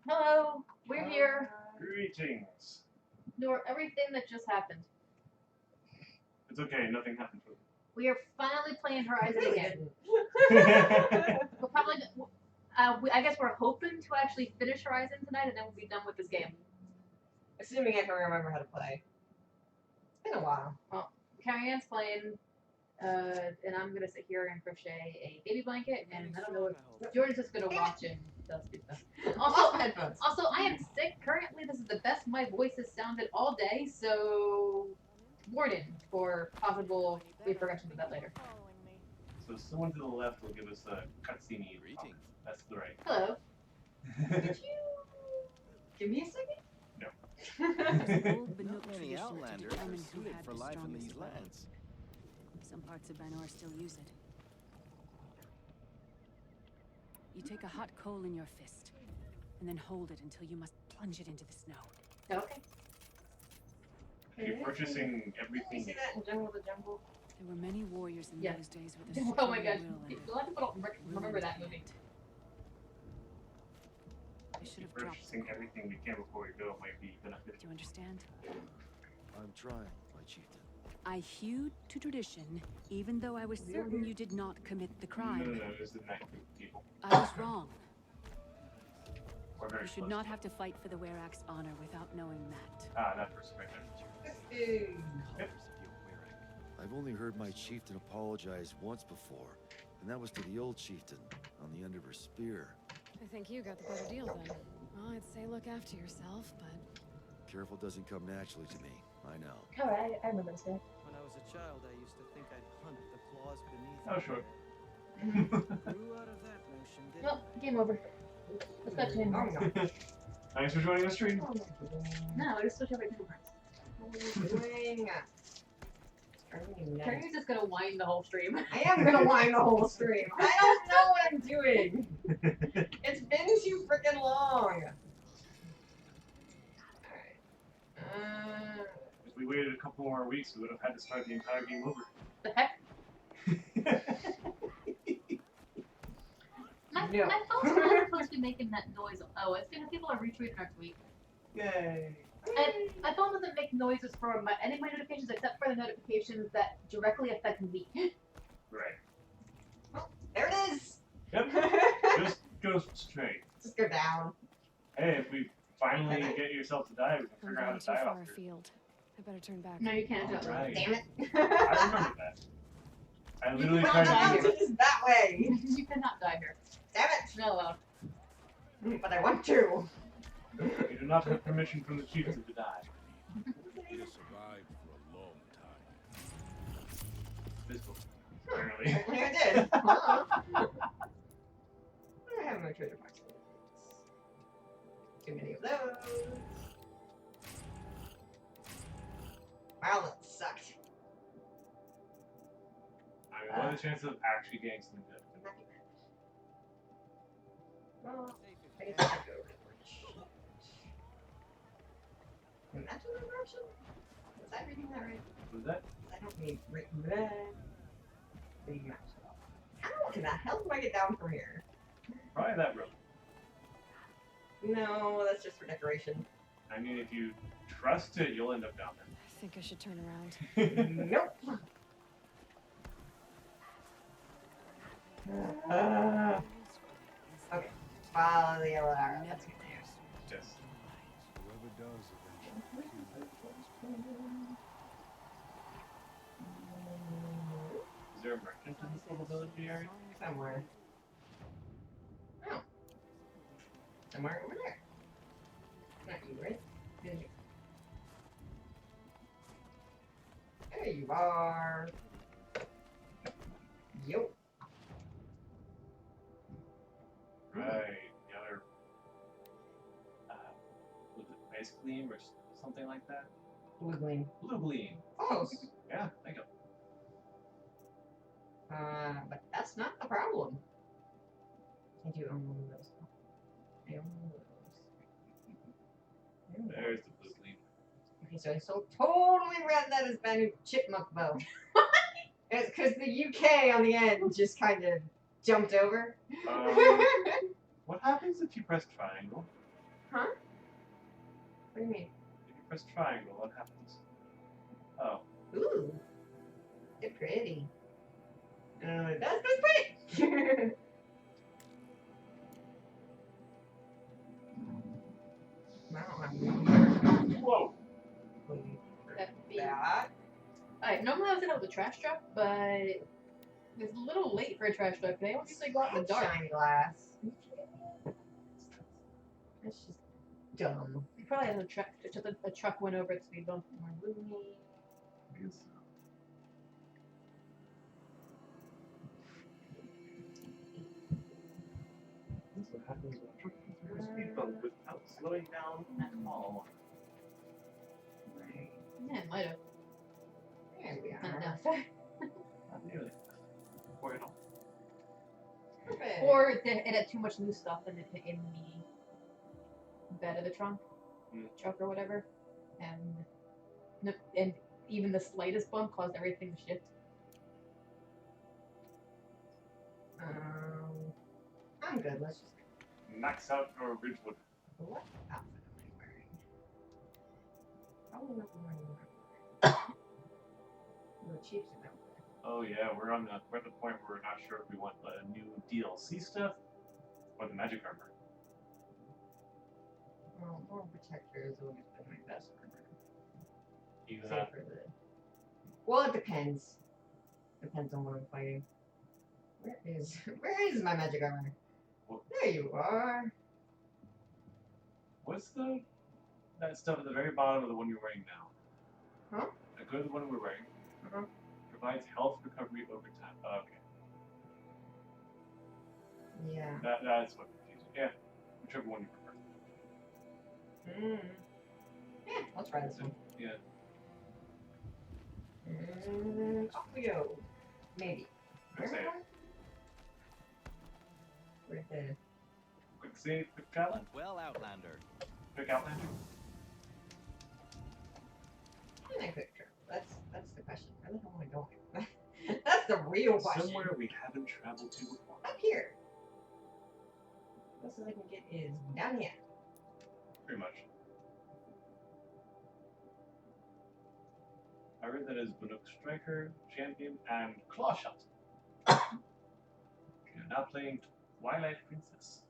Hello, we're here. Greetings. Ignore everything that just happened. It's okay, nothing happened to We are finally playing Horizon Really again. him. We're probably, I guess we're hoping to actually finish Horizon tonight, and then we'll be done with this game. Assuming I can remember how to play. It's been a while. Carrie Ann's playing, and I'm gonna sit here and crochet a baby blanket, and I don't know what Jordan's just gonna watch and does good stuff. Also, headphones. Also, I am sick currently. This is the best my voice has sounded all day, so warning for possible repercussions of that later. So someone to the left will give us a cutscene. That's the right. Hello. Could you give me a second? No. Old Banuk Many tradition to outlanders determine are who suited had for the life in strongest these weapon. lands. Some parts of Banor still use it. You take a hot coal in your fist, and then hold it until you must plunge it into the snow. Okay. Keep purchasing Did you everything. see that in Jungle the Jungle? There were many warriors in Yeah. those days with a strong Oh my gosh. will and A lot of people don't remember that movie. I should Keep have dropped the purchasing coal. everything we can before we go might be beneficial. Do you understand? I'm trying, my chieftain. I hewed to tradition, even though I was certain you did not commit the crime. No, it was the night group people. I was wrong. We're very You should close. not have to fight for the Werak's honor without knowing that. Ah, that perspective. Hey. I've only heard my chieftain apologize once before, and that was to the old chieftain on the end of her spear. I think you got the better deal then. Well, I'd say look after yourself, but... Careful doesn't come naturally to me, I know. Alright, I remember this guy. When I was a child, I used to think I'd hunt the claws beneath Oh, me. sure. Grew out of that notion, didn't Nope, game over. Let's go to him. Oh no. Thanks for joining the stream. No, just switch over to parts. What are you doing? Carrie's just gonna whine the whole stream. I am gonna whine the whole stream. I don't know what I'm doing. It's been too freaking long. Alright. If we waited a couple more weeks, we would have had to start the entire game over. The heck? No. My phone's not supposed to be making that noise. Oh, it's because people are retweeting our tweet. Yay. And my phone doesn't make noises for any of my notifications except for the notifications that directly affect me. Right. There it is. Yep. Just go straight. Just go down. Hey, if we finally get yourself to die, we can I'm figure out how going to too die far off here. afield. I better turn back. No, you can't do it. Right. Damn it. I remember that. I You literally brought tried it to up to just that way. You cannot die here. Damn it. No, But I want to. You do not have permission from the chieftain to die. He has survived for a long time. Physical. Apparently. Apparently I did. Huh. I have no treasure box. Too many of those. Wow, that sucked. I mean, what are the chances of actually getting something good? Well, I guess I could go over to the bridge. Imagine the version? Was I reading that right? Was that? I don't need written red. The map. How in the hell do I get down from here? Probably that road. No, that's just for decoration. I mean, if you trust it, you'll end up down I think I should turn around. there. Nope. Okay. Follow the yellow arrow. That's good. Yes. Whoever does eventually. Is there a merchant in this little village area? Somewhere. Oh. Somewhere over there. Not you, right? Is you? There you are. Yo. Right. The other. Was it ice gleam or something like that? Blue gleam. Blue gleam. Close. Yeah, thank you. But that's not the problem. I do own one of those. I own one of those. There's the blue gleam. Okay, so I so totally read that as Banu Chipmunk bow. It's because the UK on the end just kind of jumped over. What happens if you press triangle? Huh? What do you mean? If you press triangle, what happens? Oh. Ooh. They're pretty. That's pretty! Whoa! That. Alright, normally I would set up with a trash truck, but it's a little late for a trash truck. They don't usually go out in the dark. Shiny glass. That's just dumb. You probably had a truck went over it, so we don't more roomy. Yes. That's what happens when a truck goes through a speed bump without slowing down at all. Right. Yeah, it might have. There we Not are. enough. Not nearly. Or at all. Perfect. Or it had too much loose stuff in the bed of the trunk, truck or whatever, and even the slightest bump caused everything to shift. I'm good. Let's just. Max out your Ridgewood. What outfit am I wearing? Probably not the one I'm wearing. The Chiefs outfit. Oh yeah, we're at the point where we're not sure if we want the new DLC stuff or the magic armor. Well, more protector has always been my best armor. Even Save that. for the. Well, it depends. Depends on what I'm fighting. Where is my magic armor? What? There you are. What's that stuff at the very bottom of the one you're wearing now? Huh? Go to the one we're wearing. Uh-huh. Provides health recovery over time. Oh, okay. Yeah. That's what confused me. Yeah. Whichever one you prefer. Yeah, I'll try this one. Yeah. Off we go. Maybe. Quick save. Where's the... Quick save, quick travel. Well, Outlander. Quick outlander. Can I quick trip? That's the question. Where the hell am I going? That's the real question. Somewhere we haven't traveled to before. Up here. Closest I can get is down here. Pretty much. I read that as Banuk Striker, Champion, and Claw Shot. You're now playing Twilight Princess.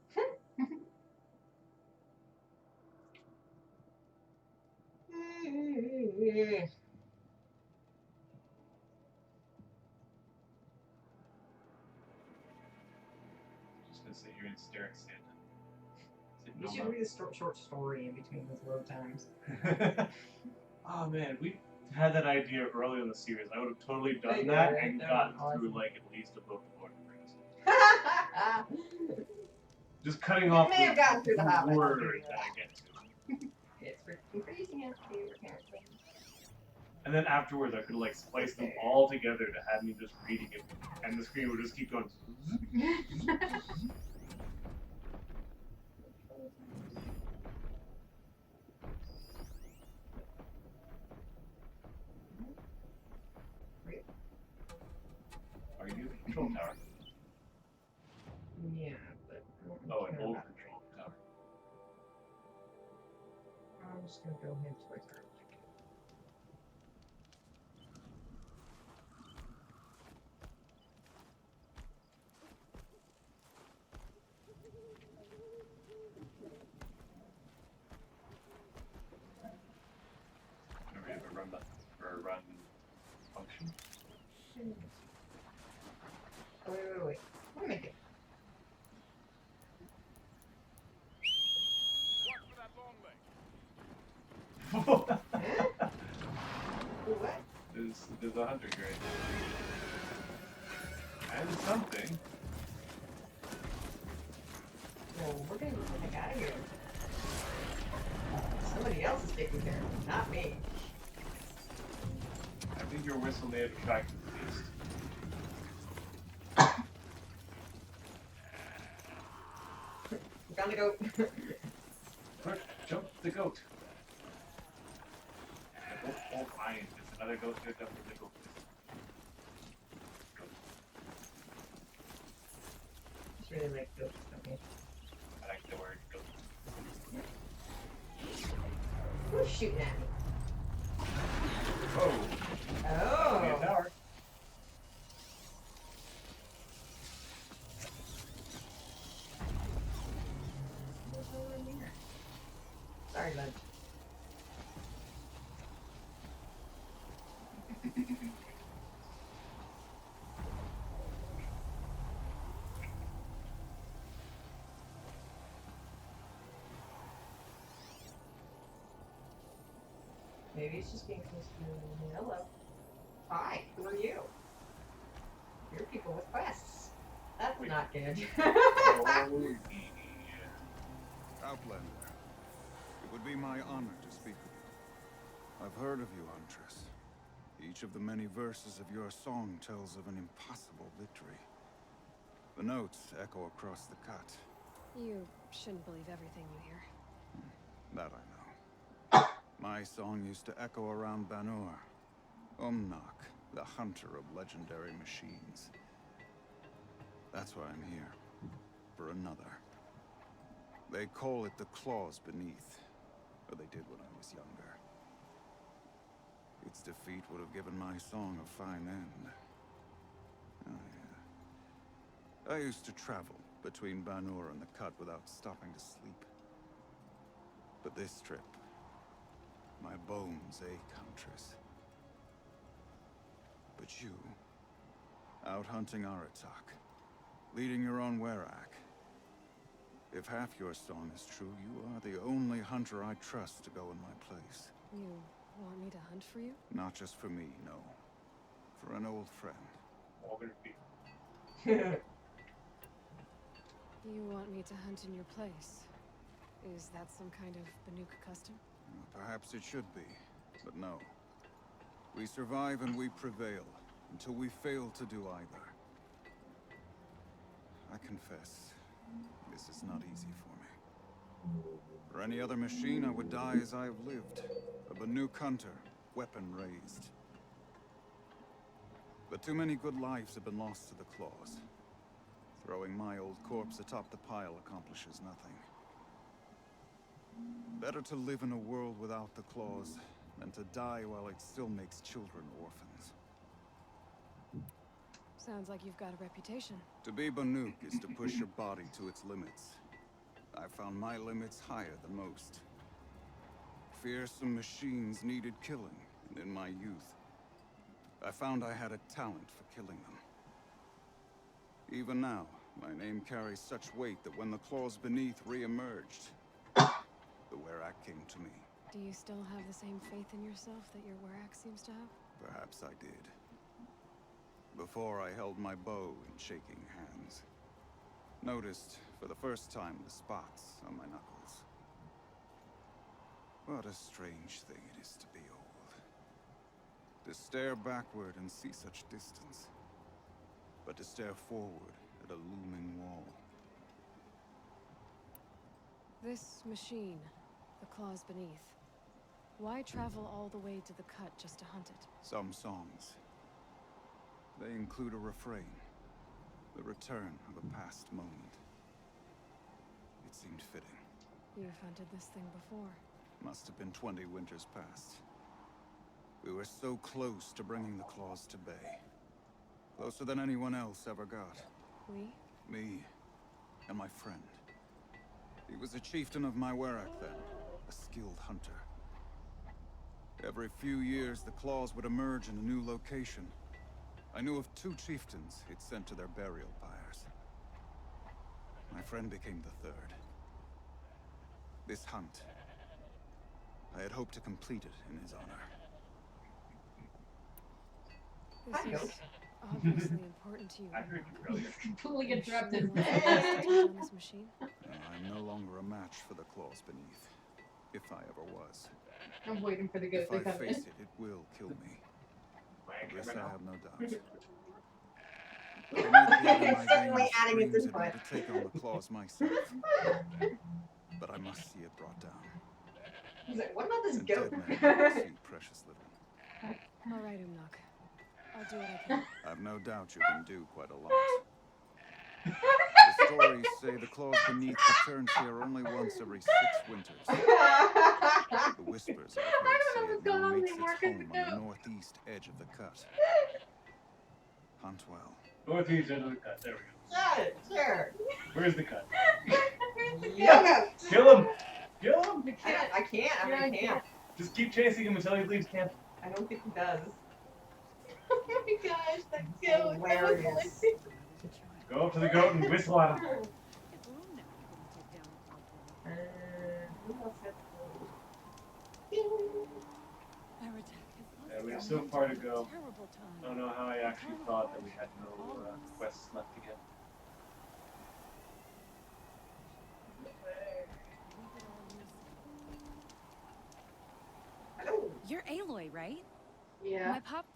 Just gonna sit here and stare at Santa. You should read a short story in between those load times. Oh man, we had that idea early in the series. I would have totally done I know, that right? and That gotten was through awesome. like at least a book of Lord of the Rings. Just cutting off may have gotten through the Hobbit, I'll word give you that I get to. It's freaking freezing out here, apparently. And then afterwards, I could like splice them all together to have me just reading it, and the screen would just keep going. Are you the control tower? Yeah, but I don't Oh, really an care old about it. control tower. I'm just gonna go head towards her. Do we have a run function? Oh, wait. Let me make it. Watch for that long leg. Huh? What? There's a hunter grade. And something. Well, we're gonna get the heck out of here. Somebody else is taking care of it, not me. I think your whistle may have attracted the beast. We found the goat. Quick, jump the goat. The goat won't mind. It's another goat picked up with the goat. Just really like goats, don't you? I like the word goat. Who's shooting at me? Oh. Oh. Be a tower. Sorry, bud. Maybe it's just being close to me. Hello. Hi, who are you? You're people with quests. That's not good. Oh, Outlander, it would be my honor to speak with you. I've heard of you, Huntress. Each of the many verses of your song tells of an impossible victory. The notes echo across the cut. You shouldn't believe everything you hear. That I know. My song used to echo around Banur. Umnak, the hunter of legendary machines. That's why I'm here. For another. They call it the claws beneath. Or they did when I was younger. Its defeat would have given my song a fine end. Oh, yeah. I used to travel between Banur and the Cut without stopping to sleep. But this trip, my bones ache, Huntress. But you, out hunting Aratak, leading your own Werak. If half your song is true, you are the only hunter I trust to go in my place. You want me to hunt for you? Not just for me, no. For an old friend. Walking feet. You want me to hunt in your place? Is that some kind of Banuk custom? Perhaps it should be, but no. We survive and we prevail, until we fail to do either. I confess, this is not easy for me. For any other machine, I would die as I have lived. A Banuk hunter, weapon raised. But too many good lives have been lost to the claws. Throwing my old corpse atop the pile accomplishes nothing. Better to live in a world without the claws than to die while it still makes children orphans. Sounds like you've got a reputation. To be Banuk is to push your body to its limits. I found my limits higher than most. Fearsome machines needed killing, and in my youth, I found I had a talent for killing them. Even now, my name carries such weight that when the claws beneath re-emerged, the Werak came to me. Do you still have the same faith in yourself that your Werak seems to have? Perhaps I did. Before I held my bow in shaking hands. Noticed, for the first time, the spots on my knuckles. What a strange thing it is to be old. To stare backward and see such distance. But to stare forward at a looming wall. This machine, the claws beneath. Why travel all the way to the cut just to hunt it? Some songs. They include a refrain. The return of a past moment. It seemed fitting. You've hunted this thing before. Must have been 20 winters past. We were so close to bringing the claws to bay. Closer than anyone else ever got. We? Me and my friend. He was a chieftain of my Werak then, a skilled hunter. Every few years, the claws would emerge in a new location. I knew of 2 chieftains he'd sent to their burial pyres. My friend became the 3rd. This hunt, I had hoped to complete it in his honor. This is obviously important to you. I heard you earlier. Completely interrupted. On this machine? I'm no longer a match for the claws beneath. If I ever was. I'm waiting for the ghost If to I come face in. it, it will kill me. This I have no doubt. It's definitely adding at this point. To take on the claws myself. But I must see it brought down. He's like, what about this And goat? dead men see precious little. All right, Umnak. I'll do what I can. I've no doubt you can do quite a lot. This stories say the claws beneath returns here only once every 6 winters. The whispers I've I heard don't say know what's it now going on with makes me, its Marcus. home on the northeast edge of the cut. Hunt well. Northeast end of the cut. There we go. Sure. Where's the cut? Yoga. Kill him! Kill him! I can't. I can't. Just keep chasing him until he leaves camp. I don't think he does. Oh my gosh, that's cute. Hilarious. Go up to the goat and whistle at him. Who else has Yeah, we have so far to go. I don't know how I actually thought that we had no quests left to get. Hello. You're Aloy, right? Yeah. My pop,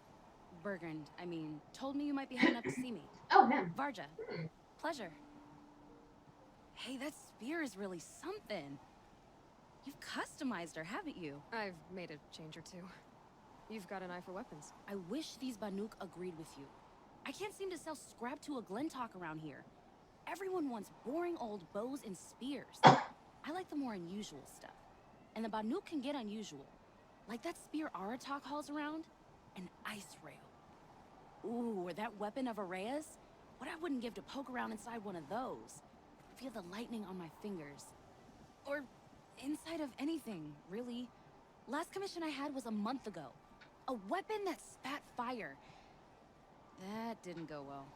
Bergund, I mean, told me you might be heading up to see me. Oh, him. Varja. Pleasure. Hey, that spear is really something. You've customized her, haven't you? I've made a change or two. You've got an eye for weapons. I wish these Banuk agreed with you. I can't seem to sell scrap to a Glentalk around here. Everyone wants boring old bows and spears. I like the more unusual stuff. And the Banuk can get unusual. Like that spear Aratak hauls around. An ice rail. Ooh, or that weapon of Araya's? What I wouldn't give to poke around inside one of those. Feel the lightning on my fingers. Or inside of anything, really. Last commission I had was a month ago. A weapon that spat fire. That didn't go well.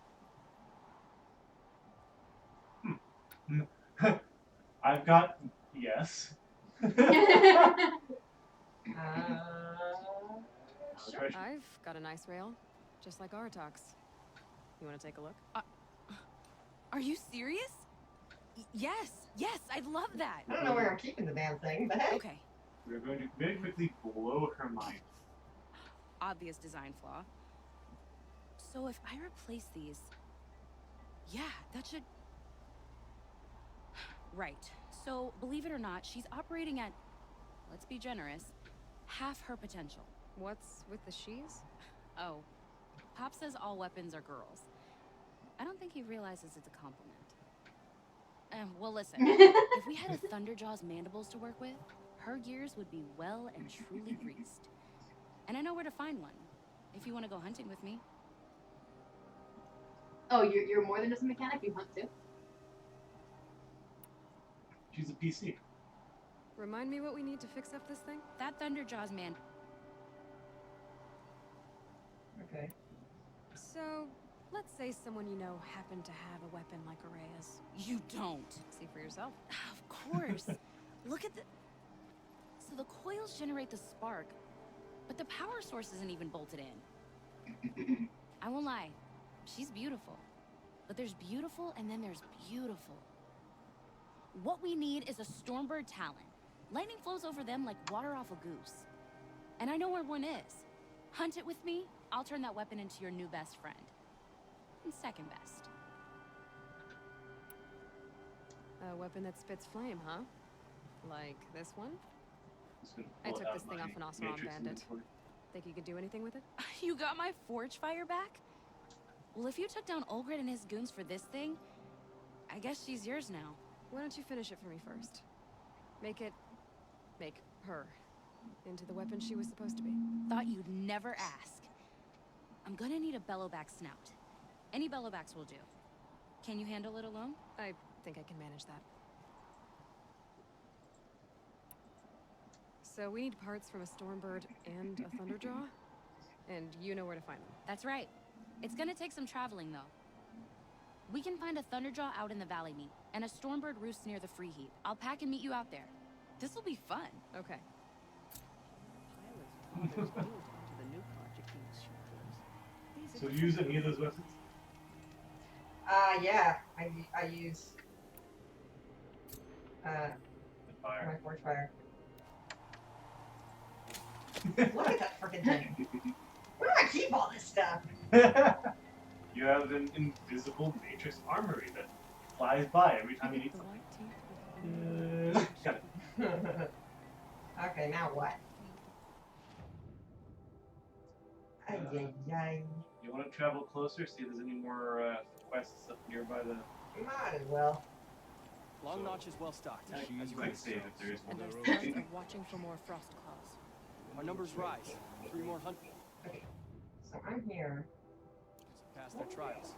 I've got yes. Sure. I've got an ice rail, just like Aratak's. You want to take a look? Are you serious? Yes, I'd love that. I don't know where I'm keeping the damn thing, but hey. Okay, We're going to very quickly blow her mind. obvious design flaw. So if I replace these... Yeah, that should... Right. So, believe it or not, she's operating at, let's be generous, half her potential. What's with the she's? Oh, Pop says all weapons are girls. I don't think he realizes it's a compliment. Well, listen, if we had a Thunderjaw's mandibles to work with, her gears would be well and truly greased. And I know where to find one, if you want to go hunting with me. Oh, you're more than just a mechanic. You hunt too. She's a PC. Remind me what we need to fix up this thing? That Thunderjaw's man... Okay. So, let's say someone you know happened to have a weapon like Araya's. You don't. See for yourself. Of course. Look at the... So the coils generate the spark, but the power source isn't even bolted in. I won't lie. She's beautiful. But there's beautiful and then there's beautiful. What we need is a Stormbird Talon. Lightning flows over them like water off a goose. And I know where one is. Hunt it with me, I'll turn that weapon into your new best friend. And second best. A weapon that spits flame, huh? Like this one? Just gonna I pull took out this thing my off an Oseram Matrix bandit. inventory. Think you could do anything with it? You got my forge fire back? Well, if you took down Olgrid and his goons for this thing, I guess she's yours now. Why don't you finish it for me first? Make her into the weapon she was supposed to be. Thought you'd never ask. I'm gonna need a bellowback snout. Any bellowbacks will do. Can you handle it alone? I think I can manage that. So we need parts from a Stormbird and a Thunderjaw? And you know where to find them. That's right. It's gonna take some traveling, though. We can find a Thunderjaw out in the Valley Meet, and a Stormbird roost near the Free Heat. I'll pack and meet you out there. This'll be fun. Okay. So do you use any of those weapons? Yeah. I use The fire. my forge fire. Look at that freaking thing. Where do I keep all this stuff? You have an invisible matrix armory that flies by every time you need something. Got it. Okay, now what? Ay, ay, ay. You want to travel closer, see if there's any more quests up nearby the You might as well. Long So- Notch is well stocked, as you Quick can save see. if there is And one. our scouts are watching for more frost claws. Our numbers rise. 3 more hunt Okay. So I'm here. pass their trials.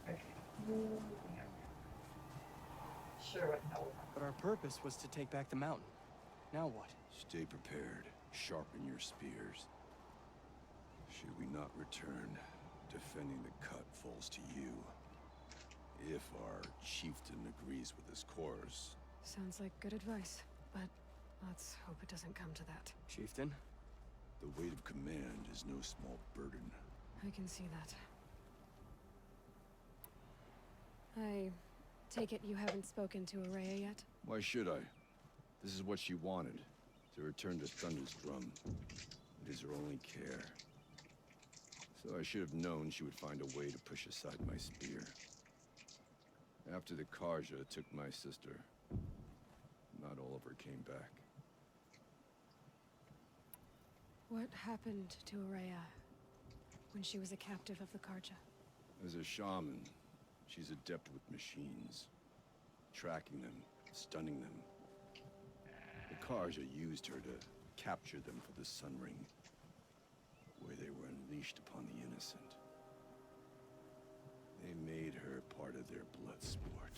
Okay. Yeah. Sure, what the hell? But our purpose was to take back the mountain. Now what? Stay prepared. Sharpen your spears. Should we not return, defending the cut falls to you. If our chieftain agrees with his course. Sounds like good advice, but let's hope it doesn't come to that. Chieftain? The weight of command is no small burden. I can see that. I take it you haven't spoken to Araya yet? Why should I? This is what she wanted. To return to Thunder's drum. It is her only care. So I should have known she would find a way to push aside my spear. After the Karja took my sister, not all of her came back. What happened to Araya when she was a captive of the Karja? As a shaman, she's adept with machines. Tracking them, stunning them. The Karja used her to capture them for the Sun Ring, where they were unleashed upon the innocent. They made her part of their blood sport.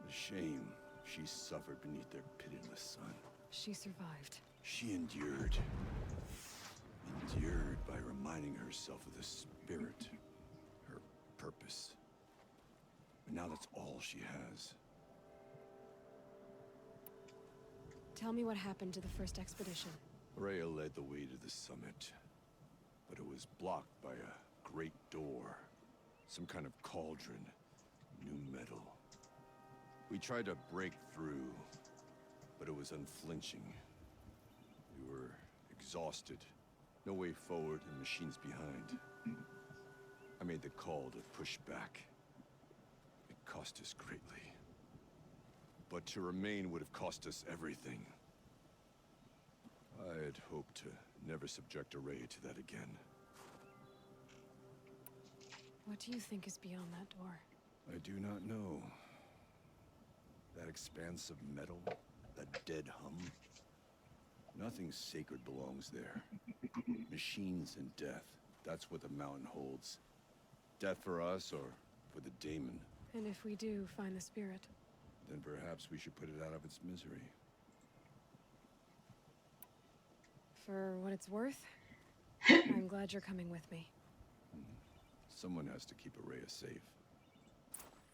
The shame she suffered beneath their pitiless sun. She survived. She endured. Endured by reminding herself of the spirit, her purpose. But now that's all she has. Tell me what happened to the first expedition. Rhea led the way to the summit, but it was blocked by a great door. Some kind of cauldron, new metal. We tried to break through, but it was unflinching. We were exhausted. No way forward and machines behind. I made the call to push back. It cost us greatly. But to remain would have cost us everything. I had hoped to never subject Araya to that again. What do you think is beyond that door? I do not know. That expanse of metal, that dead hum. Nothing sacred belongs there. Machines and death. That's what the mountain holds. Death for us or for the daemon. And if we do find the spirit? Then perhaps we should put it out of its misery. For what it's worth, I'm glad you're coming with me. Someone has to keep Araya safe.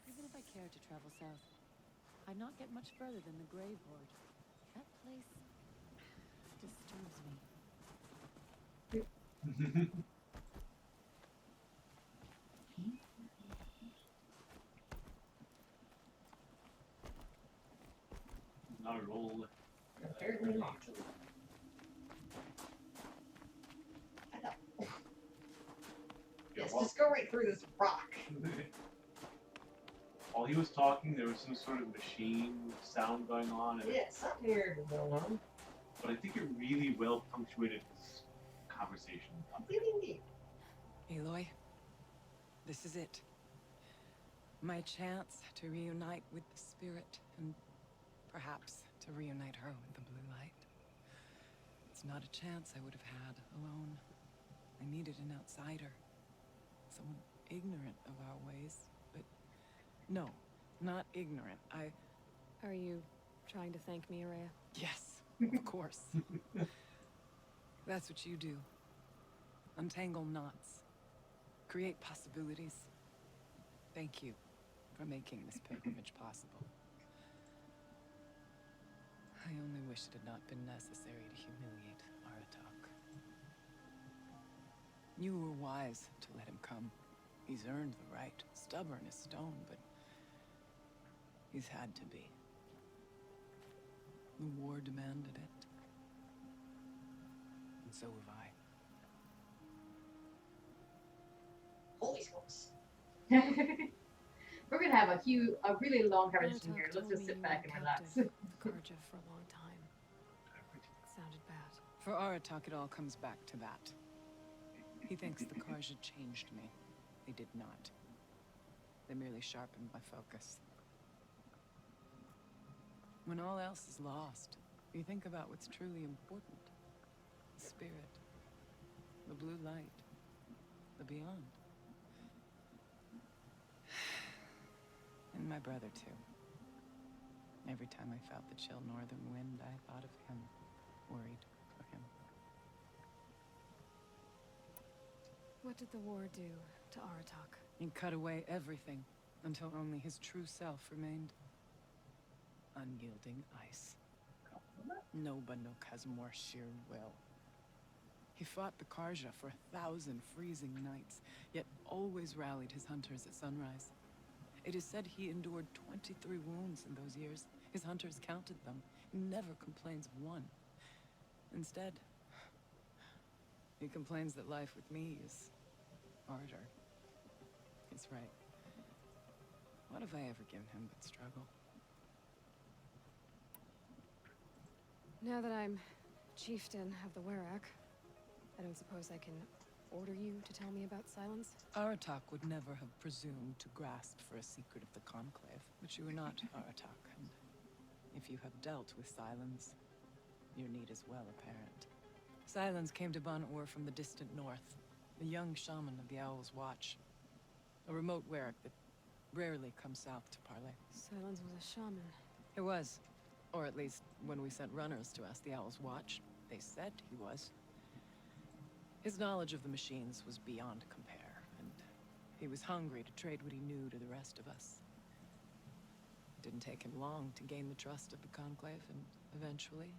Even if I cared to travel south, I'd not get much further than the Grave Horde. That place disturbs me. Not roll. Apparently not. Yes, just go right through this rock. While he was talking, there was some sort of machine sound going on, and Yeah, something weird is going on. but I think it really well punctuated his conversation. Indeed. Aloy, this is it. My chance to reunite with the spirit, and perhaps to reunite her with the blue light. It's not a chance I would have had alone. I needed an outsider. Someone ignorant of our ways, but no, not ignorant. Are you trying to thank me, Araya? Yes, of course. That's what you do. Untangle knots. Create possibilities. Thank you for making this pilgrimage possible. I only wish it had not been necessary to humiliate Aratak. You were wise to let him come. He's earned the right. Stubborn as stone, but he's had to be. The war demanded it. And so have I. Holy smokes. We're gonna have a really long conversation Aratak here. Let's told just me sit you back were and captive relax. of the Karja for a long time. It sounded bad. For Aratak, it all comes back to that. He thinks the Karja changed me. They did not. They merely sharpened my focus. When all else is lost, you think about what's truly important. The spirit. The blue light. The beyond. And my brother, too. Every time I felt the chill northern wind, I thought of him. Worried for him. What did the war do to Aratak? He cut away everything, until only his true self remained. Unyielding ice. No Banuk has more sheer will. He fought the Karja for 1,000 freezing nights, yet always rallied his hunters at sunrise. It is said he endured 23 wounds in those years. His hunters counted them. He never complains of one. Instead, he complains that life with me is harder. He's right. What have I ever given him but struggle? Now that I'm chieftain of the Werak, I don't suppose I can order you to tell me about Silence? Aratak would never have presumed to grasp for a secret of the Conclave, but you are not Aratak, and if you have dealt with Silence, your need is well apparent. Silence came to Ban-Ur from the distant north, a young shaman of the Owl's Watch, a remote Werak that rarely comes south to parley. Silence was a shaman. It was. Or at least, when we sent runners to ask the Owl's Watch, they said he was. His knowledge of the machines was beyond compare, and he was hungry to trade what he knew to the rest of us. It didn't take him long to gain the trust of the Conclave, and eventually,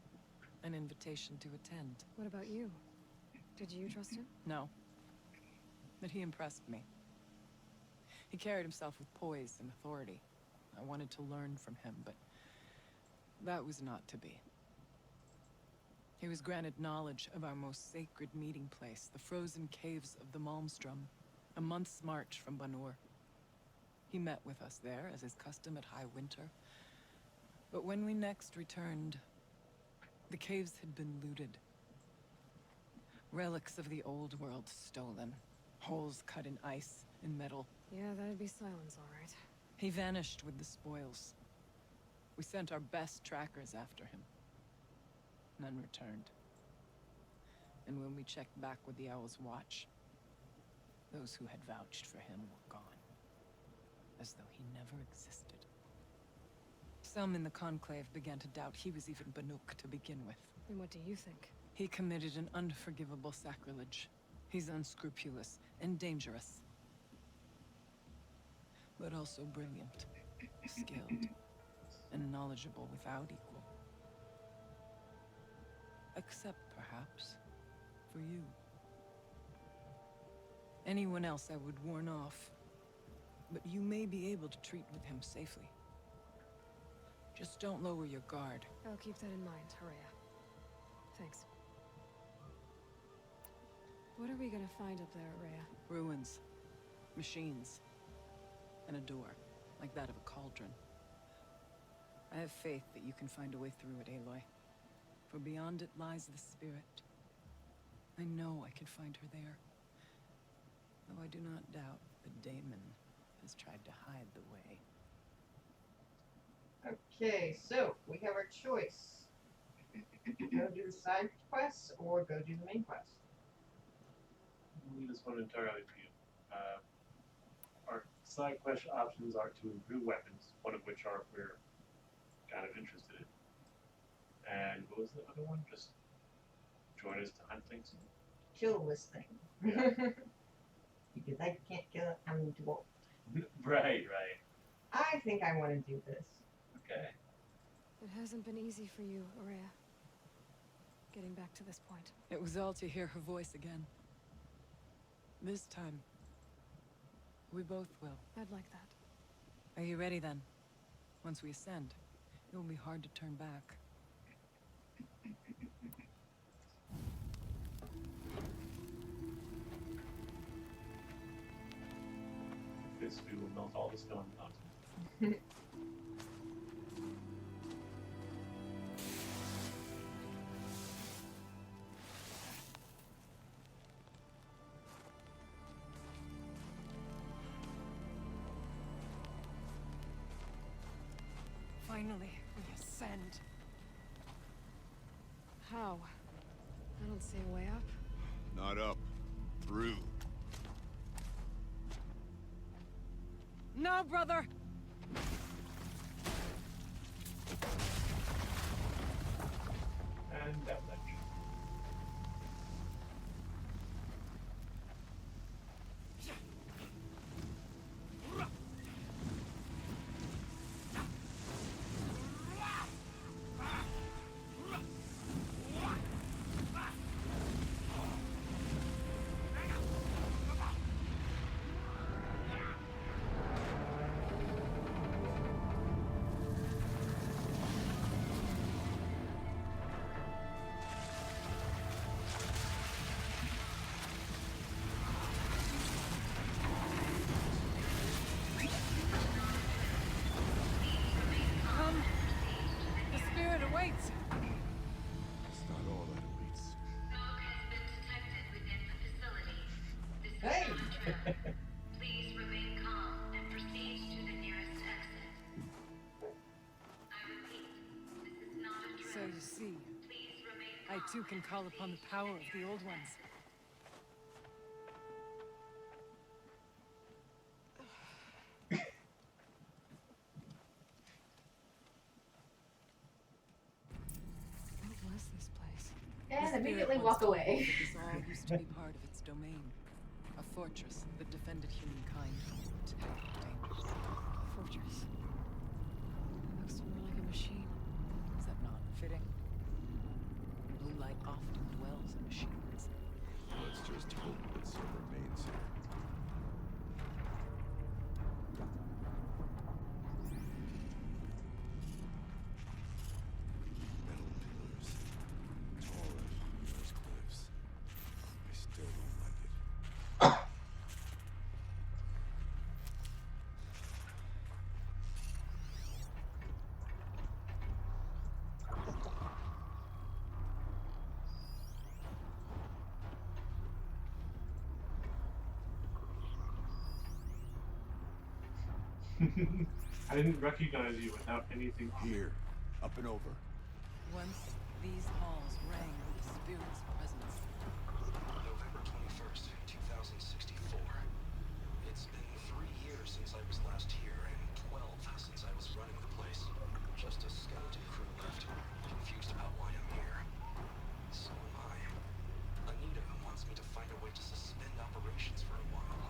an invitation to attend. What about you? Did you trust him? No. But he impressed me. He carried himself with poise and authority. I wanted to learn from him, but that was not to be. He was granted knowledge of our most sacred meeting place, the frozen caves of the Malmstrom, a month's march from Ban-Ur. He met with us there, as is custom at High Winter. But when we next returned, the caves had been looted. Relics of the old world stolen. Holes cut in ice and metal. Yeah, that'd be Silence, all right. He vanished with the spoils. We sent our best trackers after him. None returned. And when we checked back with the Owl's Watch, those who had vouched for him were gone. As though he never existed. Some in the Conclave began to doubt he was even Banuk to begin with. And what do you think? He committed an unforgivable sacrilege. He's unscrupulous and dangerous. But also brilliant, skilled, and knowledgeable without equal. Except, perhaps, for you. Anyone else I would warn off, but you may be able to treat with him safely. Just don't lower your guard. I'll keep that in mind, Horea. Thanks. What are we gonna find up there, Horea? Ruins, machines, and a door, like that of a cauldron. I have faith that you can find a way through it, Aloy. For beyond it lies the spirit. I know I can find her there. Though I do not doubt that Damon has tried to hide the way. Okay, so we have our choice. Go do the side quests or go do the main quest. I'll leave this one entirely for you. Our side quest options are to improve weapons, one of which are we're kind of interested in. And what was the other one? Just join us to hunt things? Kill this thing. Yeah. Because I can't kill it, I'm too old. Right. I think I want to do this. Okay. It hasn't been easy for you, Horea. Getting back to this point. It was all to hear her voice again. This time, we both will. I'd like that. Are you ready then? Once we ascend, it will be hard to turn back. This we will melt all the snow on the mountain. Finally, we ascend. How? I don't see a way up. Not up. Through. No, brother! And that ledge. Come! The spirit awaits! It's not all that awaits. Smoke has been detected within the facility. This is Hey! not a trap. Please remain calm and proceed to the nearest exit. I repeat, this is not a trap. So you see, Please remain I calm too can and call upon the proceed power to of the old ones. What was this place? And The spirit immediately once walk told away. me that this all used to be part of its domain. A fortress that defended humankind from terrible dangers. Fortress. It looks more like a machine. Is that not fitting? Blue light often dwells in machines. Let's just hope that so remains here. Metal pillars. Tall as those cliffs. I still don't like it. I didn't recognize you without anything on it. Here. Up and over. Once these halls rang with the spirit's presence. November 21st, 2064. It's been 3 years since I was last here, and 12 since I was running the place. Just a skeleton crew left, confused about why I'm here. So am I. Anita wants me to find a way to suspend operations for a while,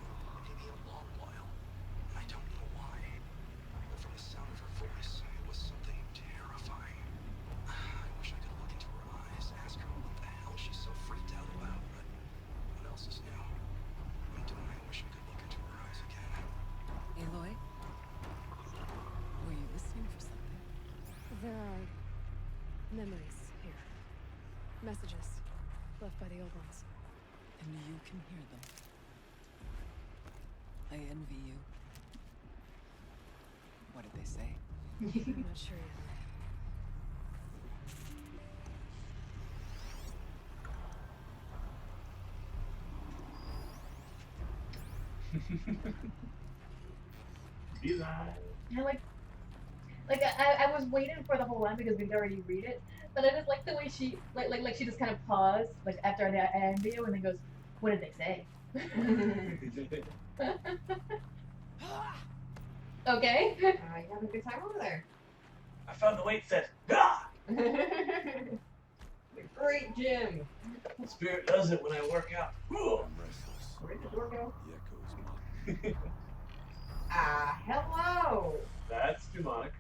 maybe a long while. I don't know why. But from the sound of her voice, it was something terrifying. I wish I could look into her eyes, ask her what the hell she's so freaked out about, but what else is new? And don't I wish I could look into her eyes again? Aloy? Were you listening for something? There are memories here. Messages left by the old ones. And you can hear them. I envy you. What did they say? I'm not sure yet. Be live. And I was waiting for the whole line because we'd already read it, but I just like the way she like she just kind of paused like after the end video and then goes, "What did they say?" Okay. You having a good time over there? I found the weight set. Gah! The great gym. Spirit does it when I work out. Whew. I'm restless. Where did the door go? The echoes mock. Hello. That's demonic.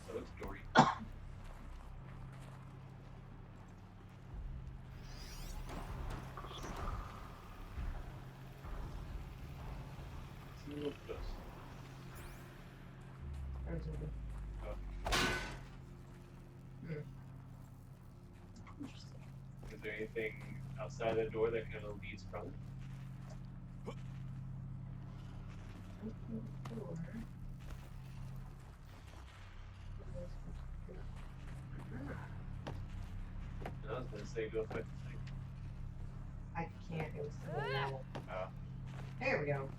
So it's Dory. See what it does. There's a- Interesting. Is there anything outside that door that kind of leads from it? I was gonna say go fight the thing. I can't. It was so loud. Oh. There we go.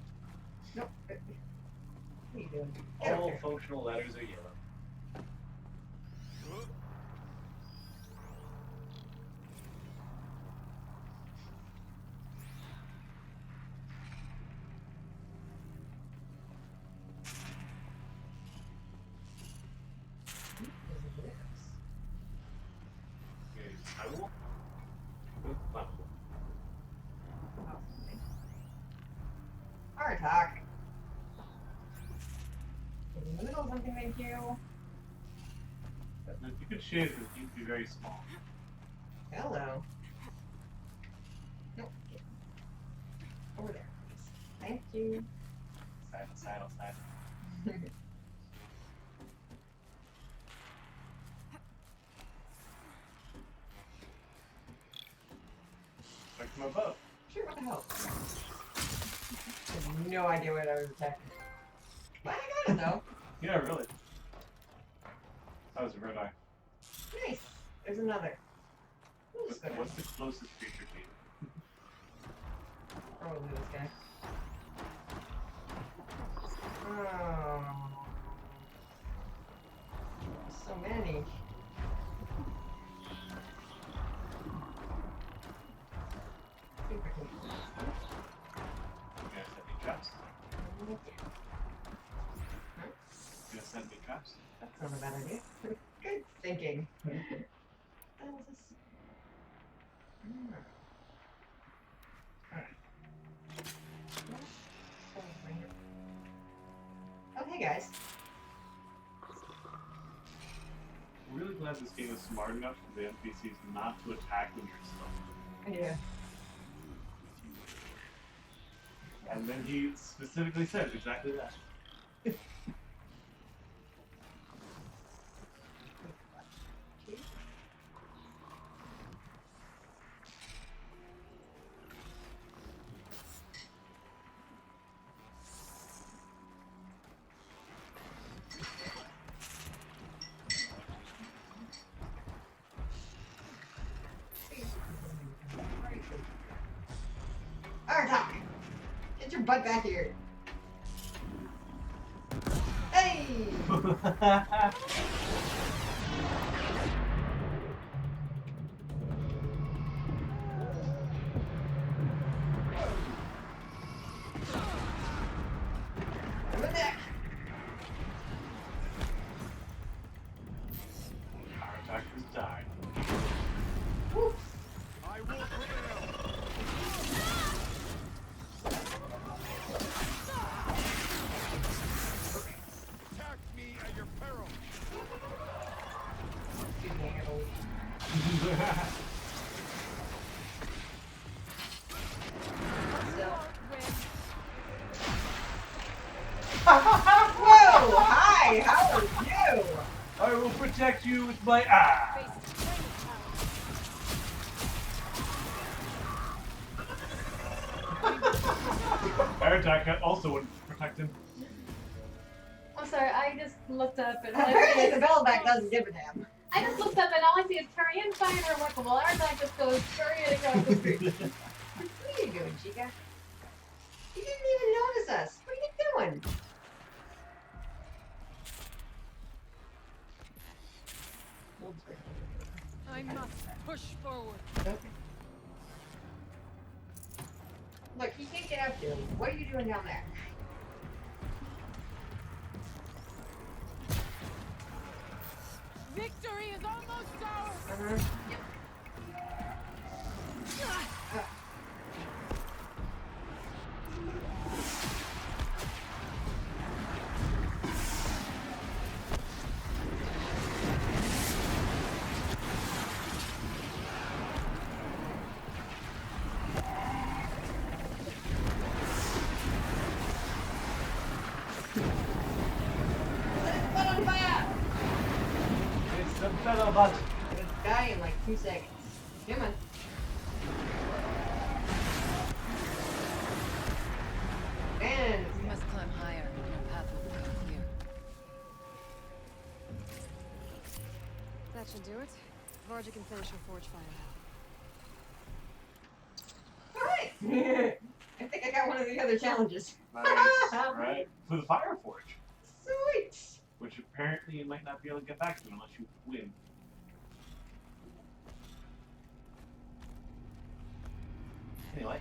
All functional letters are yellow. Okay, flammable? Flammable. Alright, talk. In the middle of something, thank you. If you could shave it, you'd be very small. Hello. Nope. Over there, please. Thank you. Saddle. Back to my boat. Sure, what the hell? I have no idea what I was attacking. But I got it though. Yeah, really. That was a red eye. Nice. There's another. Who's good? What's the closest creature to you? Probably this guy. Oh. So many. You gonna set me traps? You gonna set me traps? That's not a bad idea. Good thinking. What the hell is this? Oh, hey guys. I'm really glad this game is smart enough for the NPCs not to attack when you're stuck. Yeah. And then he specifically said exactly that. Alright, Doc. Get your butt back here. Hey! I'm back. Our attackers died. Woo. I will prevail. Attack me at your peril. Excuse me, I gotta leave. Whoa! Hi! How are you? I will protect you with my eye. Air attack also wouldn't protect him. I'm sorry, I just looked up and Apparently the bellback doesn't give a damn. I just looked up and all I see is Tarian firing her weapon while Arzak just goes scurrying across the street. What are you doing, Chica? You didn't even notice us. What are you doing? I must push forward. Okay. Look, you can't get up there. What are you doing down there? Victory is almost ours. Yep. It's the better button. I'm gonna die in like 2 seconds. Come on. And We must climb higher. Our path will become clear. That should do it. Varja can finish her forge fire now. alright. I think I got one of the other challenges. Nice. Right. For the Fire Forge. apparently you might not be able to get back to it unless you win. Anyway.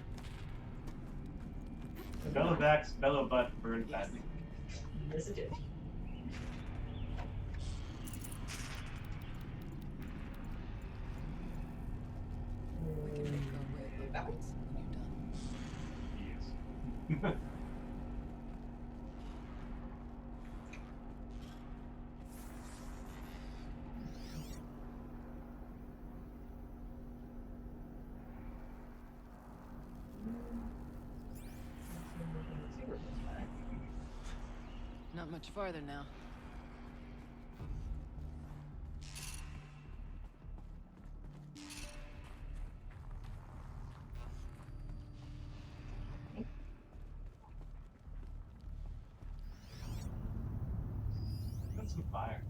Bellavax, Bellabutt, Bird, badly. Yes, it did. We can make our way backwards when you're done. Yes. Not much farther now. That's some fire.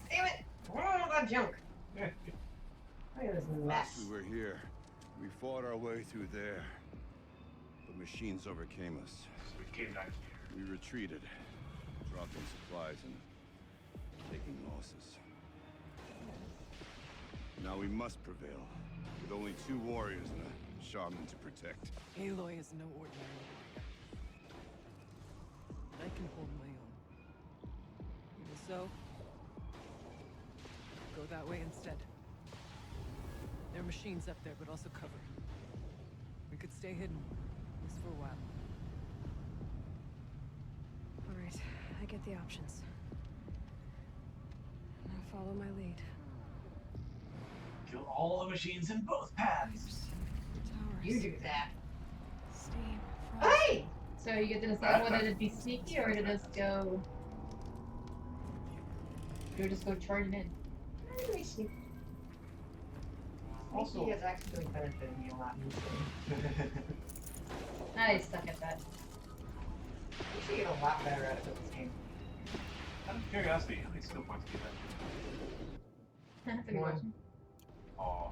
Damn it! Where all that junk? Look at this Last mess. we were here, we fought our way through there. The machines overcame us. So we came down here. We retreated, dropping supplies and taking losses. Now we must prevail, with only 2 warriors and a shaman to protect. Aloy is no ordinary warrior. I can hold my own. Even so, go that way instead. There are machines up there, but also cover. We could stay hidden, at least for a while. All right, I get the options. Now follow my lead. Kill all the machines in both paths. Towers. You do that. Steam. Frost. Hey! So you get to decide whether to be sneaky or to just go. Or just go charging in. Let me see. Also, He has actually benefited me a lot in this game. I suck at that. You should get a lot better at it with this game. out of curiosity, how many skill points do you have? That's a good One. question. Aw.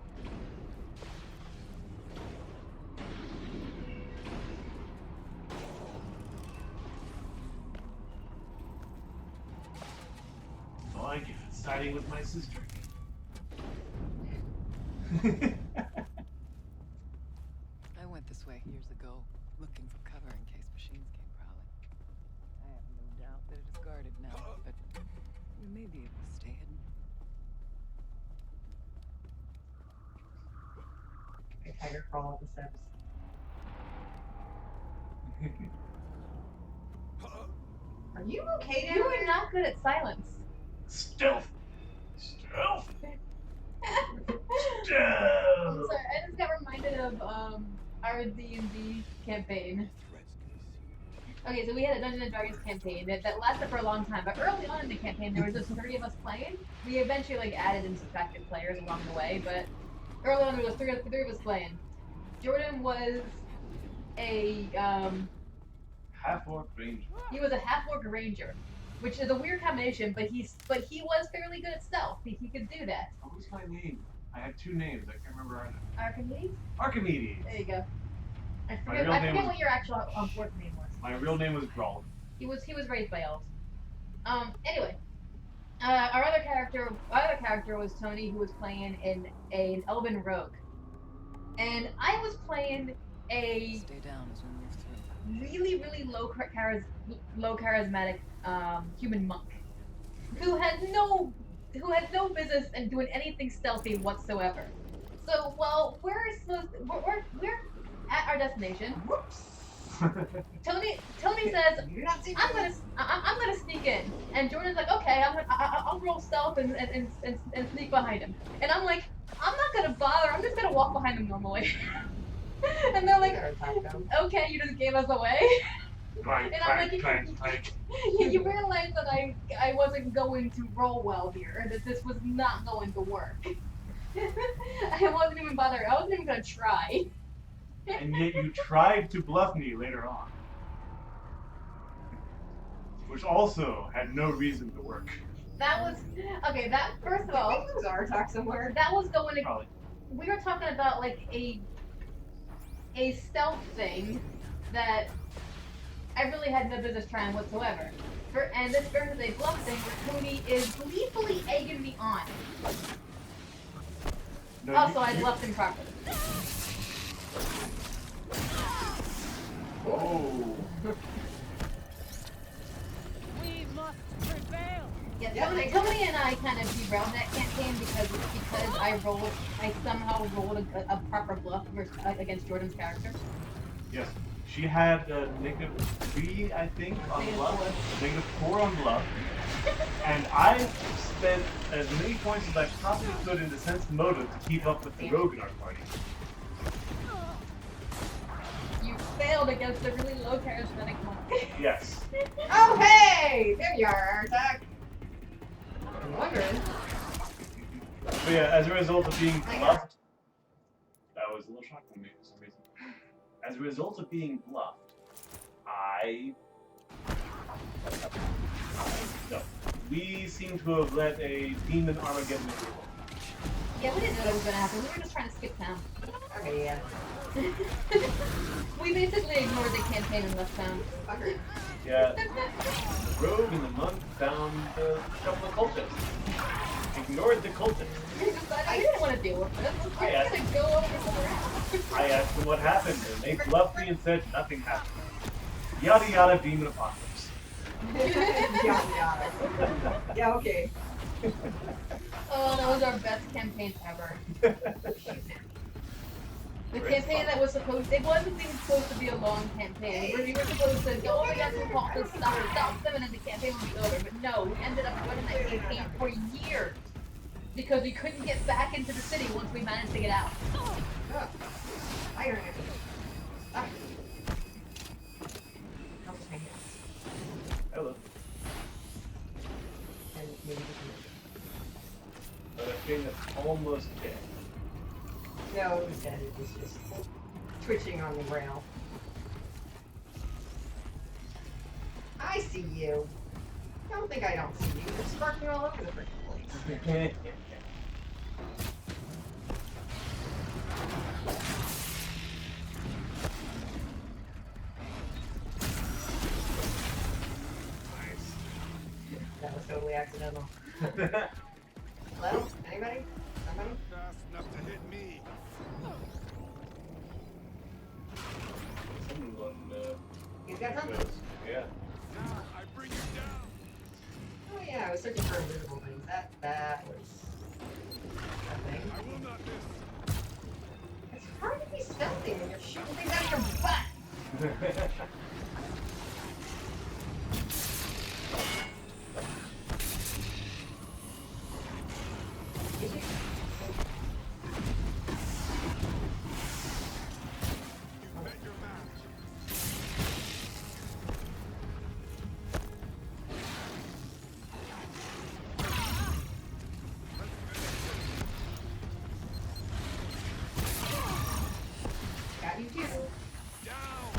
I give it siding with my sister. I went this way years ago, looking for cover in case machines came prowling. I have no doubt that it is guarded now, but we may be able to stay hidden. A tiger crawl up the steps. Are you okay down You there? are not good at silence. Stealth! Stealth! I'm Stealth! sorry, I just got reminded of our D&D campaign. Okay, so we had a Dungeons and Dragons campaign that lasted for a long time, but early on in the campaign there was just 3 of us playing. We eventually added and subtracted players along the way, but early on there was three of us playing. Jordan was a Half-orc ranger. he was a half-orc ranger, which is a weird combination, but he was fairly good at stealth. He could do that. What was my name? I had 2 names. I can't remember either. Archimedes? Archimedes. There you go. I My forget, real name was- what your actual fourth name was. My real name was Grawl. He was raised by elves. Anyway, our other character was Tony, who was playing an elven rogue, and I was playing a Stay down as we move through. really low charismatic human monk who had no business in doing anything stealthy whatsoever. So while we're at our destination, Whoops! Tony says, You're not seeing I'm gonna sneak in, and Jordan's like, okay, I'll roll stealth and sneak behind him, and I'm like, I'm not gonna bother, I'm just gonna walk behind him normally, and they're like, okay, you just gave us away, Clank, and I'm clank, like, clank, clank. you realize that I wasn't going to roll well here, that this was not going to work. I wasn't even bothering, I wasn't even gonna try. And yet you tried to bluff me later on. Which also had no reason to work. That was okay. That first of all, Did we lose our talk somewhere? that was going to. Probably. We were talking about like a stealth thing that I really had no business trying whatsoever. And this versus a bluff thing where Cody is gleefully egging me on. No, Also, I bluffed him properly. Oh. We must prevail. Yeah, Tony and I kind of derailed that campaign because I somehow rolled a proper bluff against Jordan's character. Yes. She had -3, I think, on bluff. -4 on bluff. And I spent as many points as I possibly could in the sense of motive to keep up with the rogue in our party. You failed against a really low charismatic monk. Yes. Oh, hey! There you are, Artak. I'm wondering. But yeah, as a result of being bluffed, that was a little shocking to me for some reason. As a result of being bluffed, no. We seem to have let a demon Armageddon into the world. Yeah, we didn't know that was gonna happen. We were just trying to skip town. Okay, yeah. We basically ignored the campaign and left town. Yeah. The rogue and the monk found a couple of cultists. Ignored the cultists. I didn't want to deal with this. We're just gonna go over somewhere else. I asked them what happened, and they bluffed me and said nothing happened. Yada yada, demon apocalypse. Yada yada. Yeah, okay. Oh, that was our best campaign ever. The campaign that was supposed, it wasn't even supposed to be a long campaign. We were supposed to go over against some cultists, stop them, and then the campaign would be over. But no, we ended up running that campaign for years. Because we couldn't get back into the city once we managed to get out. Iron. Hello. And maybe But a thing that's almost dead. no, it was dead. It was just twitching on the rail. I see you. Don't think I don't see you. You're sparking all over the freaking place. That was totally accidental. Hello? Anybody? Somebody? Fast enough to hit me. Someone He's got something. yeah. Now I bring you down. Oh yeah, I was searching for invisible things. That was a thing. I will not miss. It's hard to be stealthy when you're shooting things out of your butt. You bet your match. Got you too. Down.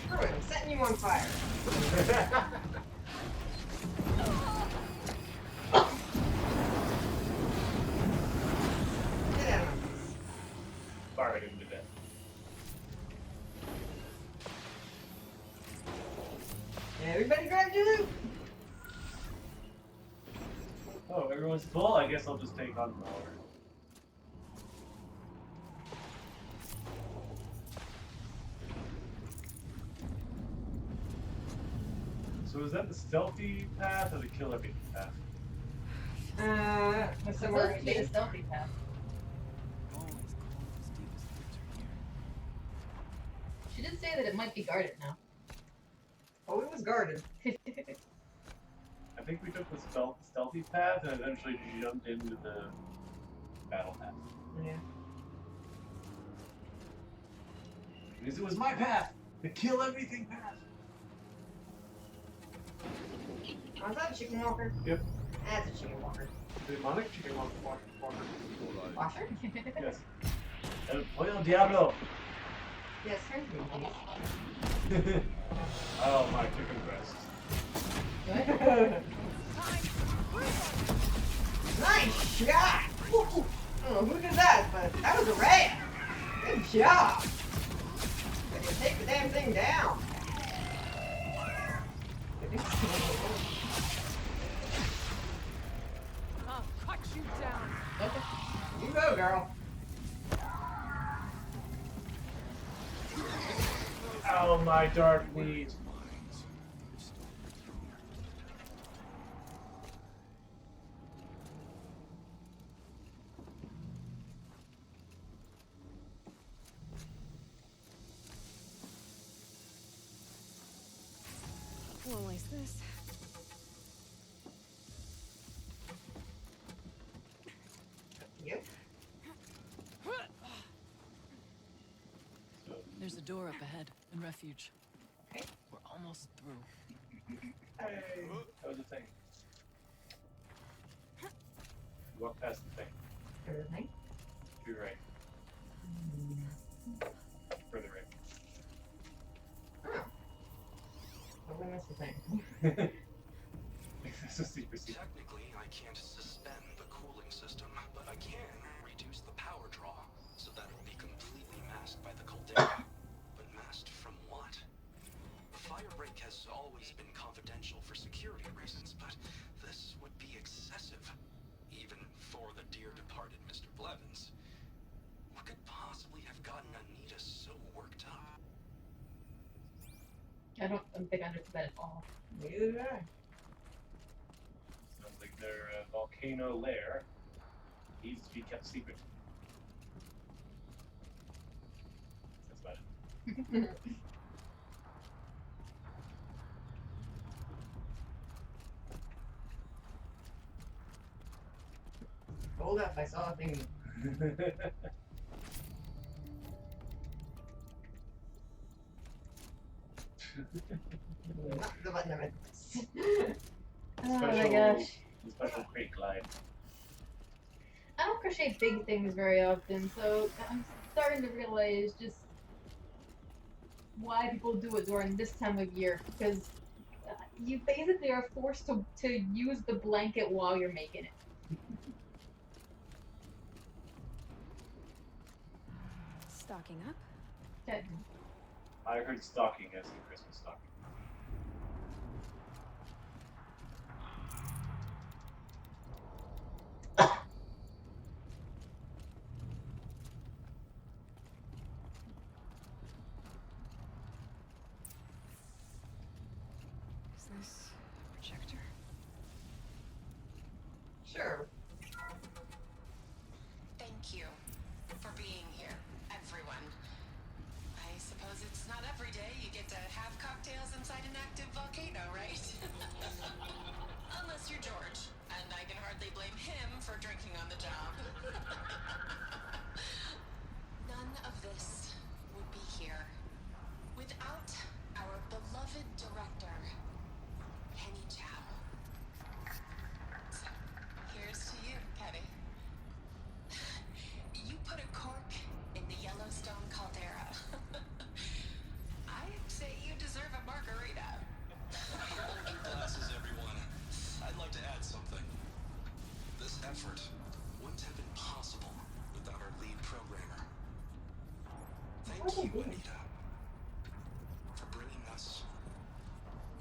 Screw it, I'm setting you on fire. Get out of my face. Fired him to death. Everybody grab your loot. Oh, everyone's full? I guess I'll just take on more. So is that the stealthy path or the kill everything path? It's Somewhere supposed to be the stealthy path. Always call this deepest winter here. She did say that it might be guarded now. Oh, it was guarded. I think we took the stealthy path and eventually jumped into the battle path. Yeah. Because it was my path! The kill everything path! Was that a chicken walker? Yep. That's a chicken walker. Demonic chicken walker. Washer? Yes. El pollo diablo! Yes, turn to me, please. Oh, my chicken breast. Nice shot! I don't know who did that, but that was a rat. Good job. But you take the damn thing down. I'll cut you down. Okay. You go, girl. Oh, my dark need. Won't waste this. Yep. There's a door up ahead in refuge. Okay. We're almost through. Hey, that was a thing. Walk past the thing. Everything. To your right. Further right. Oh. What we missed the thing? This is secret secret. Technically, I can't suspend the cooling system, but I can reduce the power draw so that it will be completely masked by the caldera. But masked from what? The fire break has always been confidential for security reasons, but this would be excessive, even for the dear departed Mr. Blevins. What could possibly have gotten Anita so worked up? I don't think I understood that at all. Neither did I. Sounds like their volcano lair needs to be kept secret. That's about it. Hold up, I saw a thing. Not the button I meant. Oh my gosh. The special crate glide. I don't crochet big things very often, so I'm starting to realize just why people do it during this time of year, because you basically are forced to use the blanket while you're making it. Stocking up. Okay. I heard stocking as in Christmas stocking. Is this a projector? Sure. Thank you for being here, everyone. I suppose it's not every day you get to have cocktails inside an active volcano, right? Unless you're George, and I can hardly blame him for drinking on the job. None of this would be here without our beloved director, Penny Chow. So, here's to you, Penny. You put a cork in the Yellowstone caldera. I'd say you deserve a margarita. Hold your glasses, everyone. I'd like to add something. This effort wouldn't have been possible without our lead programmer. Thank you, Anita, for bringing us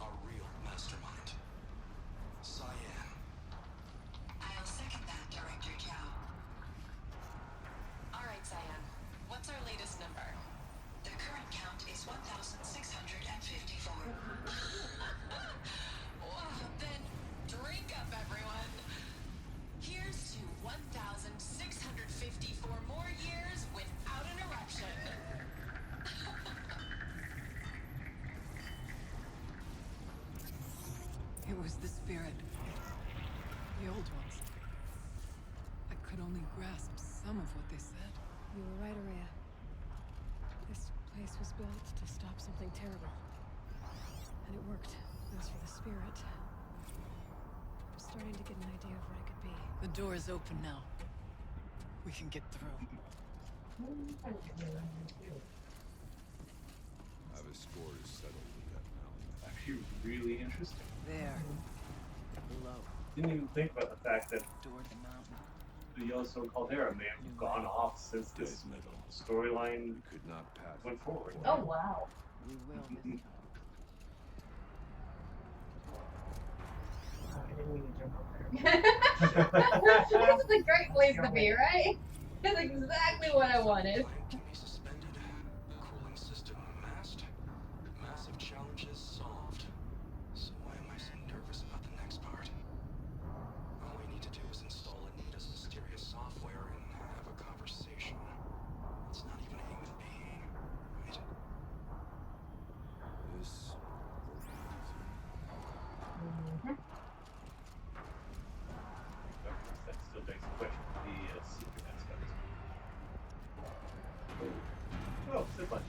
our real mastermind, Cyan. I'll second that, Director Chow. All right, Cyan. What's our latest number? The current count is 1,654. Wow, then drink up, everyone. Here's to 1,654 more years without an eruption. It was the spirit. The old ones. I could only grasp some of what they said. You were right, Araya. This place was built to stop something terrible. And it worked. As for the spirit, I'm starting to get an idea of what it could be. The door is open now. We can get through. Have a score to settle with that mountain. Actually, really interesting. There. Below. Didn't even think about the fact that Door to the mountain. the Yellowstone Caldera may have gone off since Dead this metal. storyline We could not pass. went forward. Oh wow. We will this time. Oh, I didn't mean to jump up there. This is a great place to be, right? That's exactly what I wanted. Plant can be suspended. Cooling system masked. Massive challenges solved. So why am I so nervous about the next part? All we need to do is install Anita's mysterious software and have a conversation. It's not even a human being, right? This will be easy. That still begs the question of the secret aspect. Oh, zip line.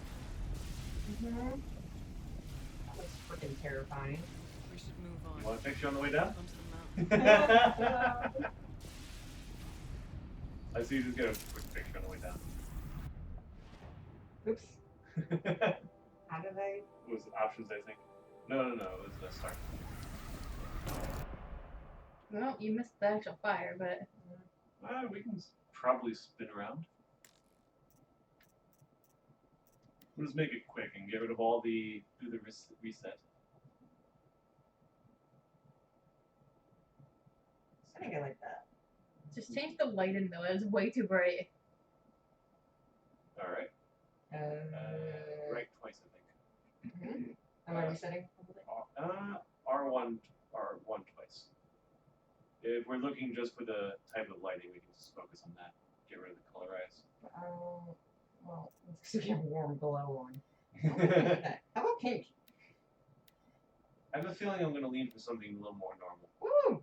That was freaking terrifying. We should move on. You want to fix you on the way down? Onto the mountain. I see you just get a quick picture on the way down. Oops. How did I? It was options, I think. No, it was a start. Well, you missed the actual fire, but We can probably spin around. We'll just make it quick and get rid of all the reset. I think I like that. just change the lighting though. It's way too bright. All right. Right twice, I think. Am I resetting? R1 twice. If we're looking just for the type of lighting, we can just focus on that. Get rid of the colorize. Well, it's because we have warm glow on. How about pink? I have a feeling I'm going to lean for something a little more normal. Woo!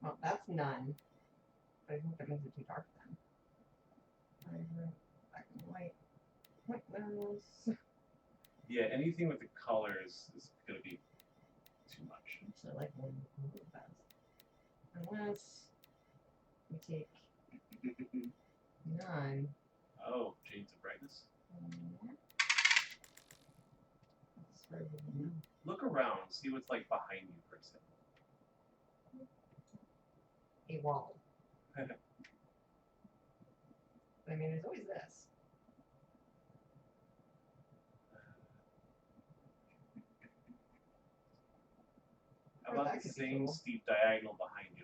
Well, that's none. But I think that makes it too dark then. Black and white. White nose. Yeah, anything with the colors is going to be too much. So like one best. Unless we take none. Oh, change the brightness. Look around, see what's like behind you for a second. A wall. I mean, there's always this. How about the same steep diagonal behind you?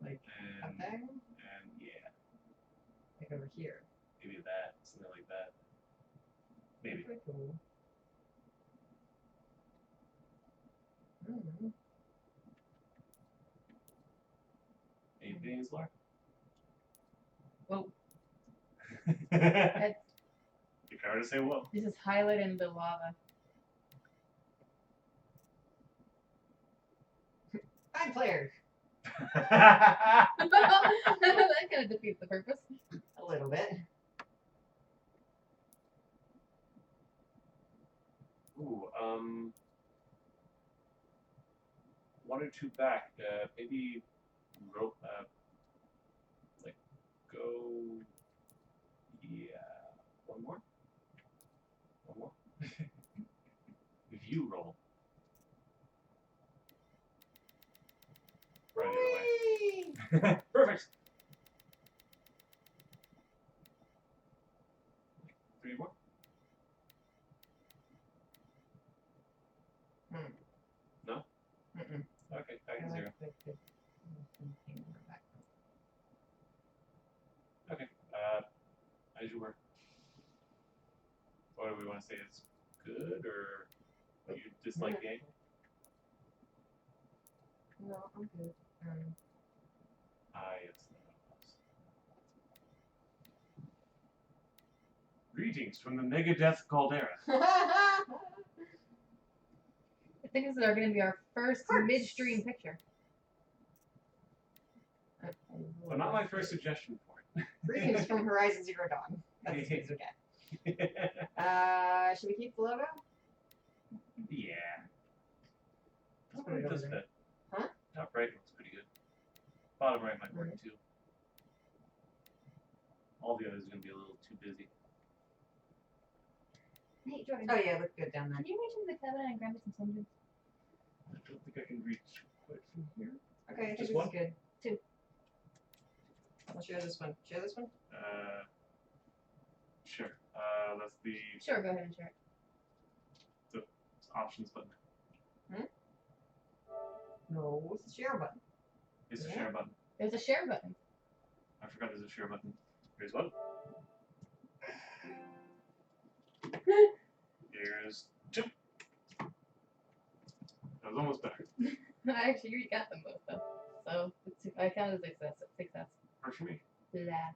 Like up And, there? and yeah, Like over here. maybe that, something like that. Maybe. Pretty cool. Mm-hmm. Anything, Laura? Well, You that's trying to say whoa. this is highlighting the lava. Fine player. That kind of defeats the purpose. A little bit. Ooh, one or two back. Maybe like go. Yeah, one more. One more. View roll. Right the other way. Perfect. Three more. No? Mm-mm. Okay, back to zero. Okay, as you were. Or do we want to say it's good, or you dislike the angle? No, I'm good. Yes, that was. Greetings from the Megadeth Caldera. I think this is going to be our first midstream picture. But not my first suggestion for it. Greetings from Horizon Zero Dawn. That's as good as we get. Should we keep the logo? Yeah. Let's put it over Just there. fit. Huh? Top right looks pretty good. Bottom right might work too. All the others are going to be a little too busy. Hey, Jordan. Oh yeah, it looks good down there. Can you reach into the cabinet and grab me some sundries? I don't think I can reach quite from here. Okay, I think Just this one? is good. 2. I'll share this one. Share this one? Sure. That's the Sure, go ahead and share. options button. No, it's the share button. It's a Yeah. share button. There's a share button. I forgot there's a share button. Here's one. Here's 2. That was almost better. Actually, you got them both though. So I count it as success. Works for me. Blah.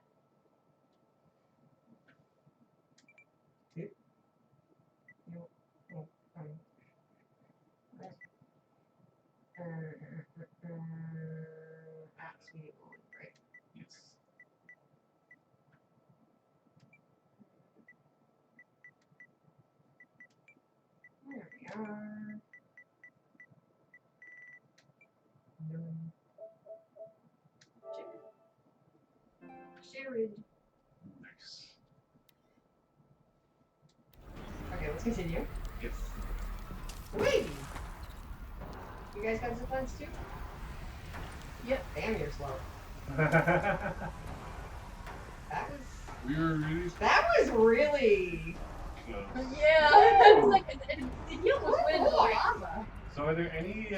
Absolutely right. Yes. There we are. Jared. Nice. Okay, let's continue. Yes. Wait! You guys got zip lines too? Yep. Damn, you're slow. That was. We were really That was really. close. Yeah, it's like you almost went into the lava. So are there any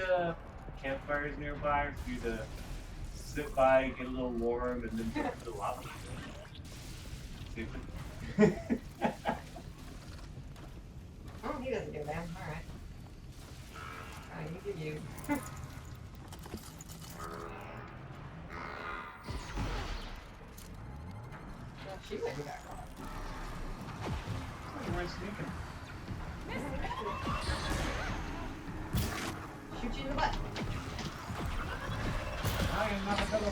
campfires nearby for you to sit by, get a little warm, and then jump into the lava? See if it- Oh, he doesn't give a damn. Alright. Alright, you do you. Well, she went back off. You weren't sneaking. Shoot you in the butt. I am not a fellow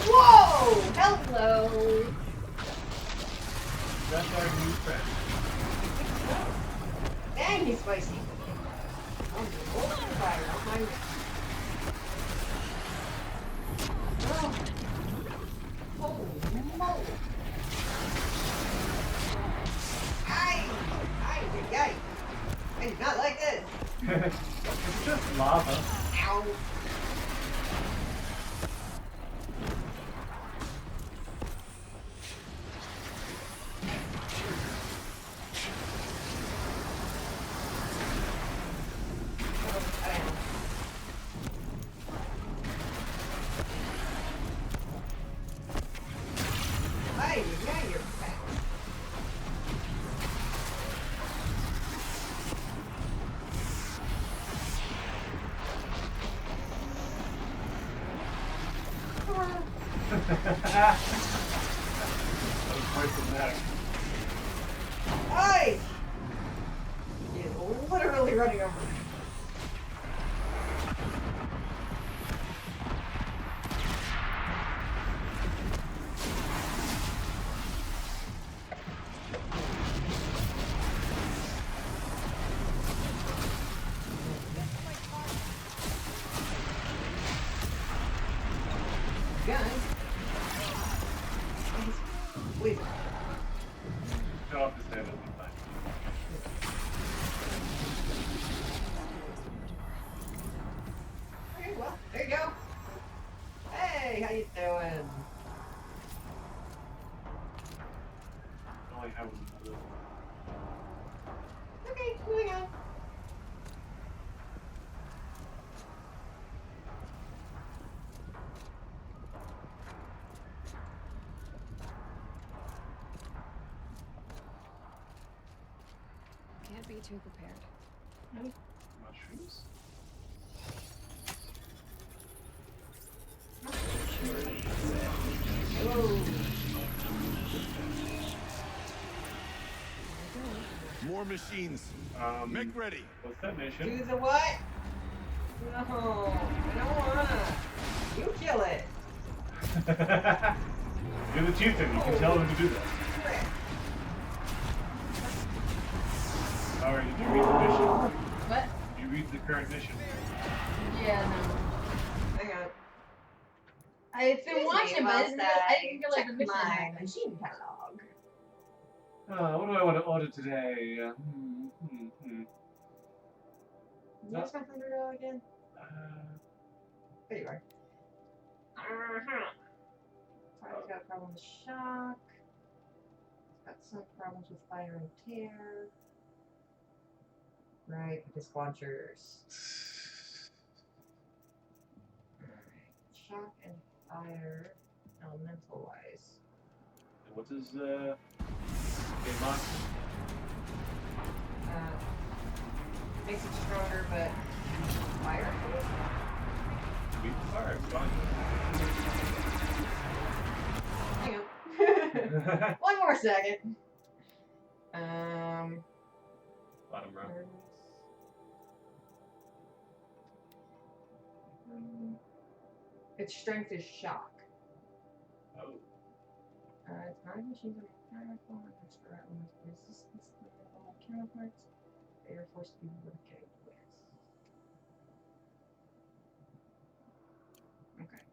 Whoa! Hello! That's our new friend. Dang, he's spicy. Oh, the fire, don't mind me. Oh. Holy moly. Ay! Ay, ay, I do not like this. It's just lava. Ow. Ay, yeah, you're fat. That was quite dramatic. Ay! He is literally running over me. Gun. Please. Cut off his head, it'll be fine. Okay, well, there you go. Hey, how you doing? All I have was another. Okay, moving on. Can't be too prepared. Mushrooms. More machines. Make ready. What's that mission? Do the what? No, I don't wanna. You kill it. You're the chieftain. You can tell them to do that. Frick. Alright, did you read the mission? What? Did you read the current mission? Yeah, no. Hang on. I've been watching, but I didn't realize the mission check had my happened. machine catalog. What do I want to order today? Where's my $100 again? There you are. Fire's got a problem with shock. It's got some problems with fire and tear. Right, with his launchers. Alright, shock and fire, elemental wise. And what does game lock? Makes it stronger, but fire. Beat the fire, it's fine. Hang on. One more second. Bottom row. Its strength is shock. Oh. It's not machines are powerful and has direct resistance to their normal counterparts. They are forced to be working with. Okay.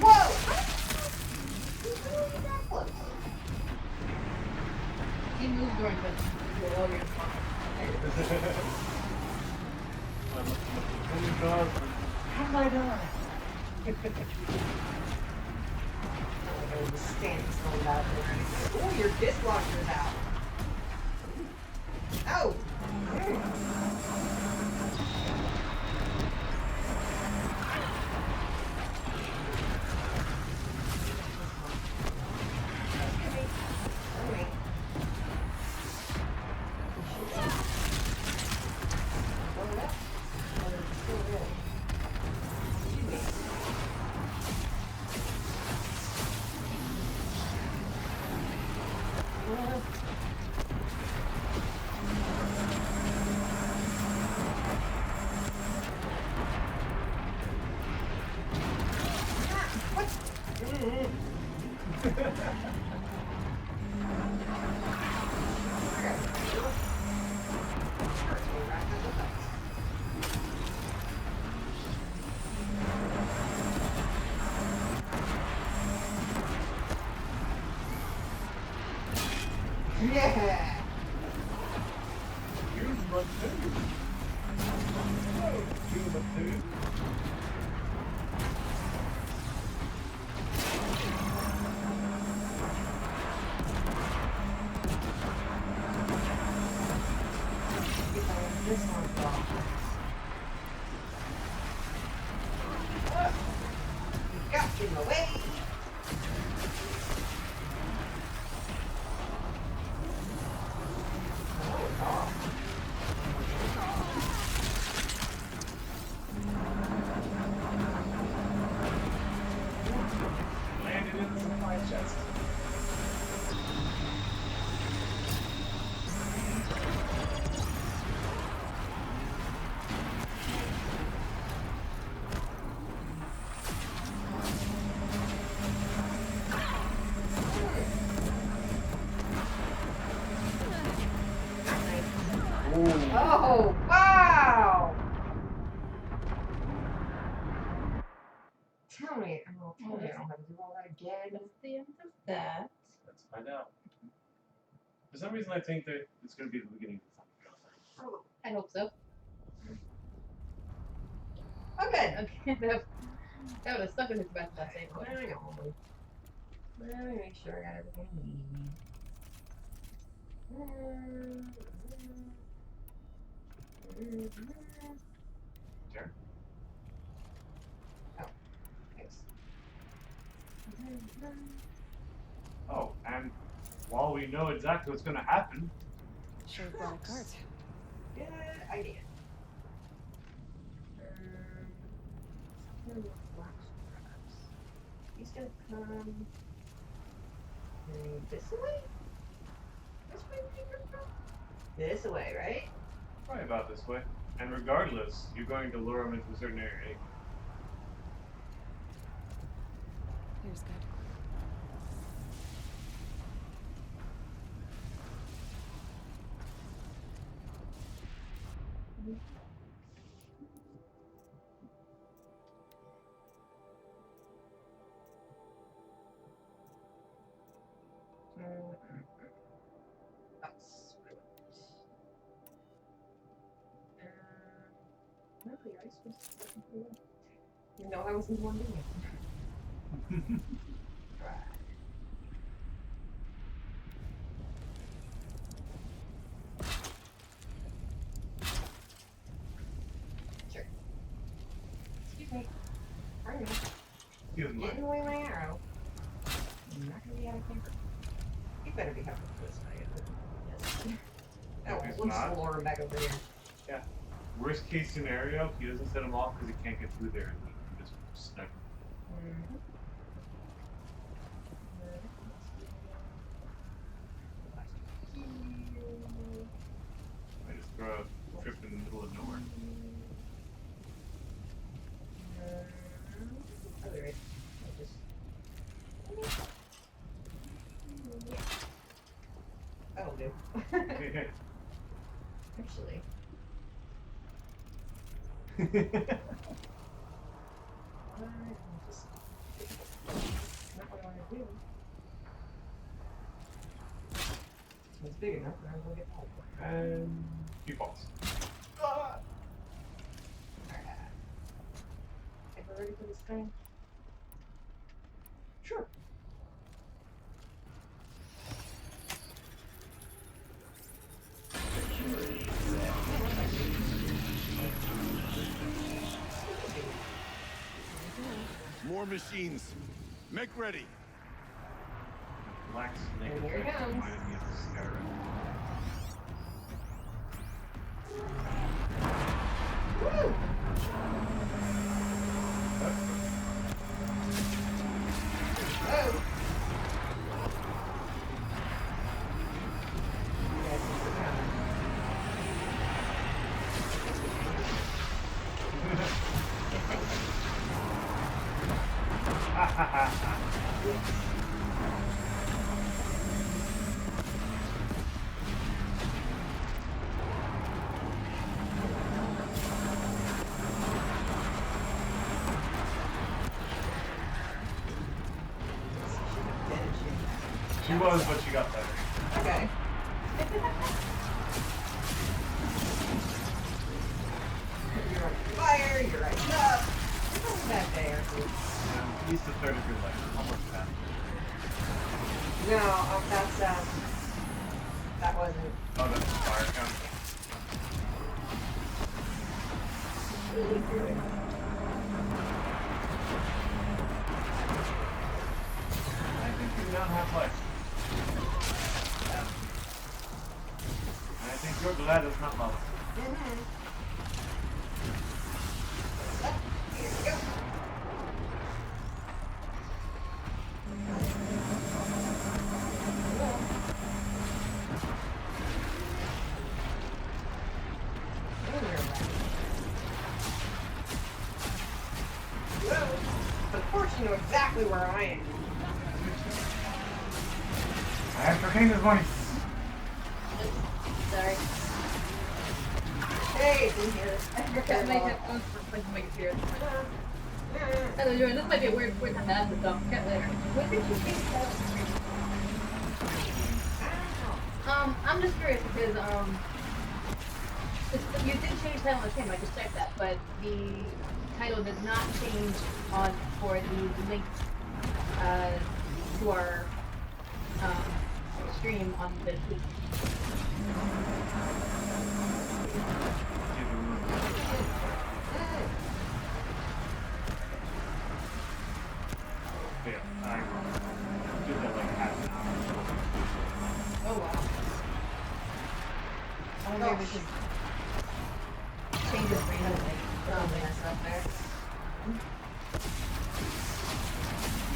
Whoa! He's really that close. He moved during the warrior time. How did I die? Oh, the standing still out there. Oh, your dishwasher's out. Oh! Yeah! Here's my food. Oh, here's my food. This one's off. You got in the way! Landed in the supply chest. Oh, wow! Tell me, I don't have to do all that again. That's the end of that. Let's find out. For some reason, I think that it's going to be the beginning of something. I hope so. Oh, good. Okay, that would have stuck with his best that same way. Hang on. Let me make sure I got everything I need. Sure. Oh, thanks. Oh, and while we know exactly what's going to happen, Should have brought a cart. Good idea. He's gonna come this way? This way, this way, right? probably about this way. And regardless, you're going to lure him into a certain area. Here's good. place was looking cool. You know, I wasn't the one doing it. Right. Sure. Excuse me. Pardon me. Excuse me. Getting away my arrow. I'm not gonna be out of camper. You better be helping this night. Yes. Oh, If he's let's not- lure him back over here. Yeah. Worst case scenario, he doesn't set him off because he can't get through there and he can just snipe him. Mm-hmm. I just throw a trip in the middle of nowhere. Oh, there it is. I'll just... That'll do. Actually. Alright, I'll just... Not what I want to do. It's big enough, and I will get all. And he falls. Ah! If we're ready for this thing? Sure. More machines. Make ready. Black snake And here it effect comes. reminded me of the Scarab. Woo! Oh! Yes, it's coming. Ha ha ha ha. She was, but she got better. Okay. You're on fire, you're right up. It's not a bad day, aren't you? At least a third of your life. Almost half. No, that's, that wasn't. Oh, that's the fire count. Really good. I think you're down half life. And I think you're glad it's not level. Mm-hmm. Here we go. Well, of course you know exactly where I am. I have cocaine this morning. Sorry. Hey, didn't hear it. I forgot my headphones for plugging my computer. Hello, Jordan. This might be a weird time to ask this stuff. Get later. When did you change that? I'm just curious because you did change title on the stream. I just checked that, but the title did not change on for the link to our stream on the tweet. Yeah, I did that like half an hour. Oh wow. I wonder if we should change it randomly. Mess up there. You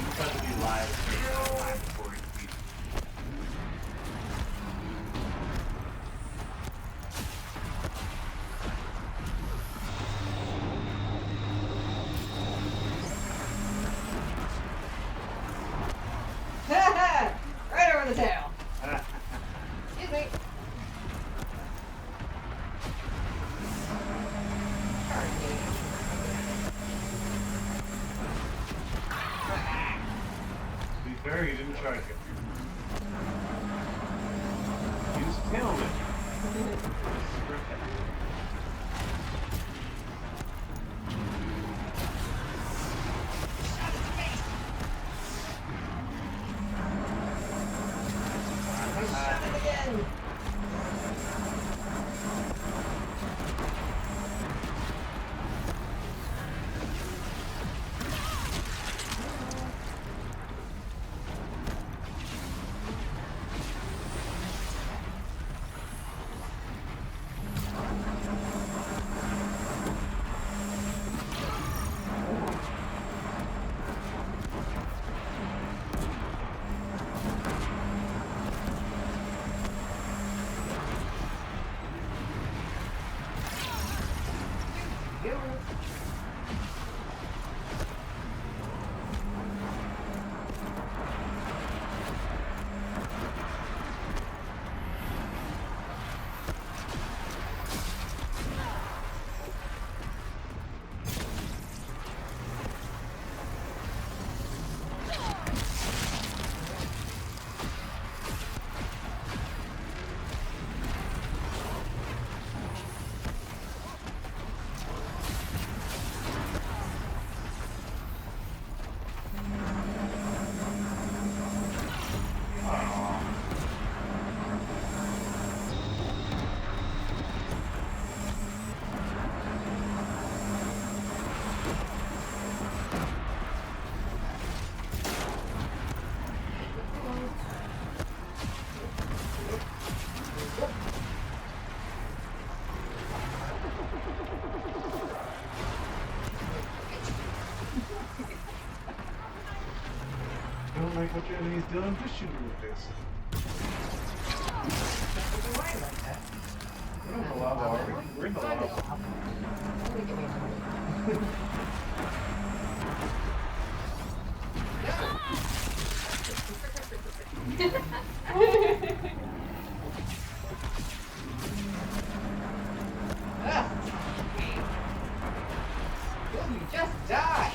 just have to be live for time before we tweet. Right over the tail. Excuse me. Darn me. To be fair, he didn't charge you. Use tailwind. Super effective. in. Don't like what your enemy's doing, just shoot him in the face. Why like that? We're in the lava already. We're in the lava. Will you just die?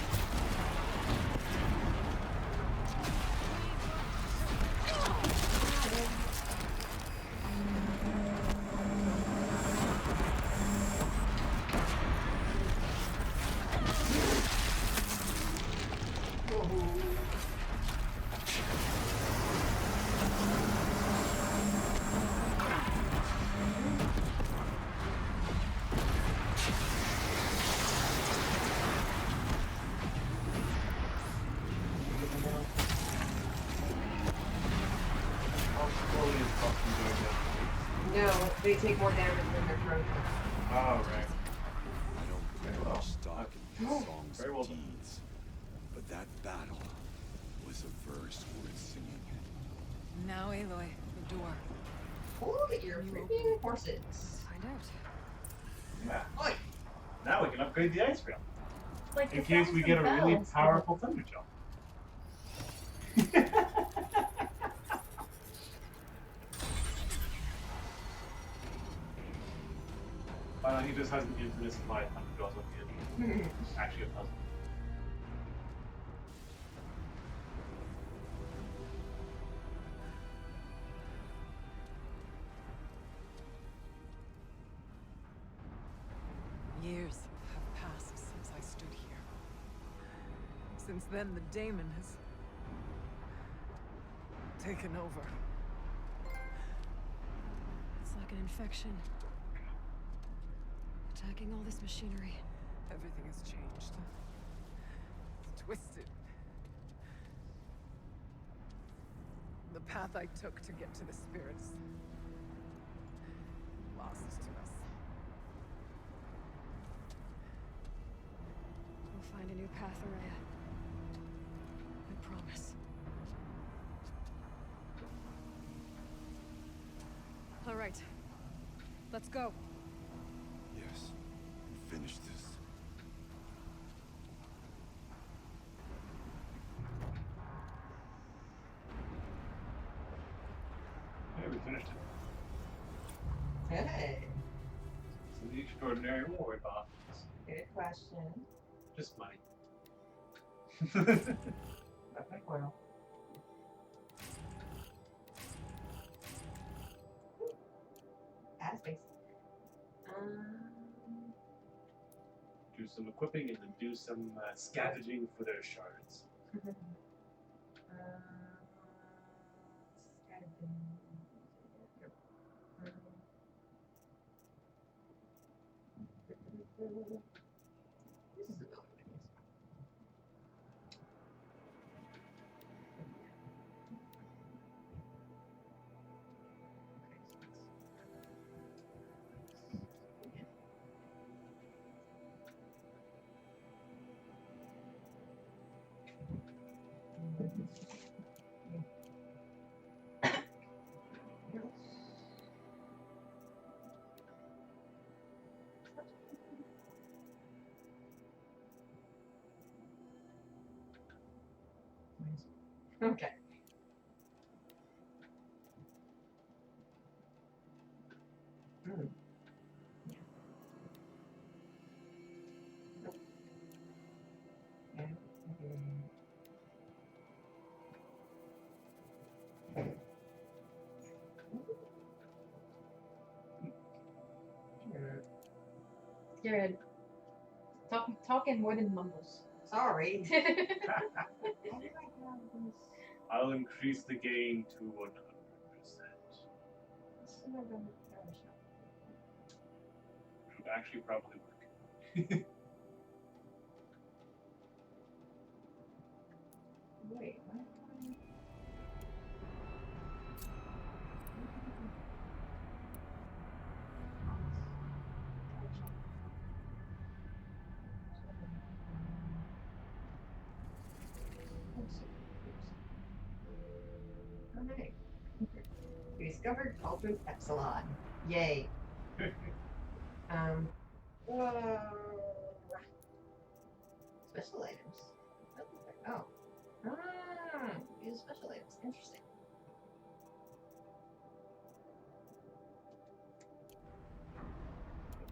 How slowly is Bucky doing that? No, they take more damage than they're frozen. Oh, right. I don't Very put well. much stock in these songs Very and well done. deeds, but that battle was a verse worth singing. Now, Aloy, the door. Hold your freaking horses. Find out. Yeah. Oi! Now we can upgrade the ice rail. Like In the case sounds we of get a really bells. powerful thunder jump. He just has an infinite supply of thunder bells at the end. Actually a puzzle. Years have passed since I stood here. Since then, the daemon has taken over. It's like an infection. Attacking all this machinery. Everything has changed. It's twisted. The path I took to get to the spirits lost to us. We'll find a new path, Araya. I promise. All right. Let's go. Yes, and finish this. Yeah, we finished it. Hey, So the extraordinary reward box. good question. Just money. Okay, well. Add space. Do some equipping and then do some scavenging for their shards. Scavenging. This is the building. Okay. Mm. Yeah. Nope. Jared, talking more than mumbles. Sorry. I'll increase the gain to 100%. It'll actually probably work. Wait, what? Alright. We discovered Cauldron Epsilon. Yay. Whoa. Special items. Oh. Ah, these special items. Interesting.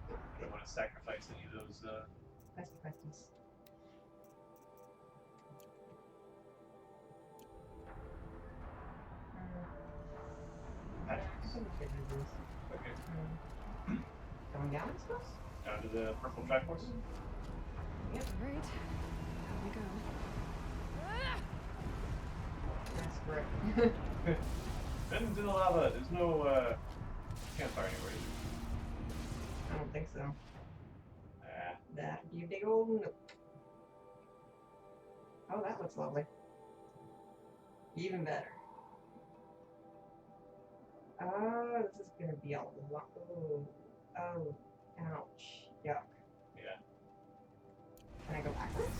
I don't want to sacrifice any of those. Questies. I think we should do this. Okay. Going down, I suppose? Down to the purple triforce. Yep. All right. Here we go. That's correct. Then into the lava. There's no campfire anywhere. I don't think so. Ah. That'd be a big old nope. Oh, that looks lovely. Even better. Oh, this is gonna be a lot. Oh, ouch. Yuck. Yeah. Can I go backwards?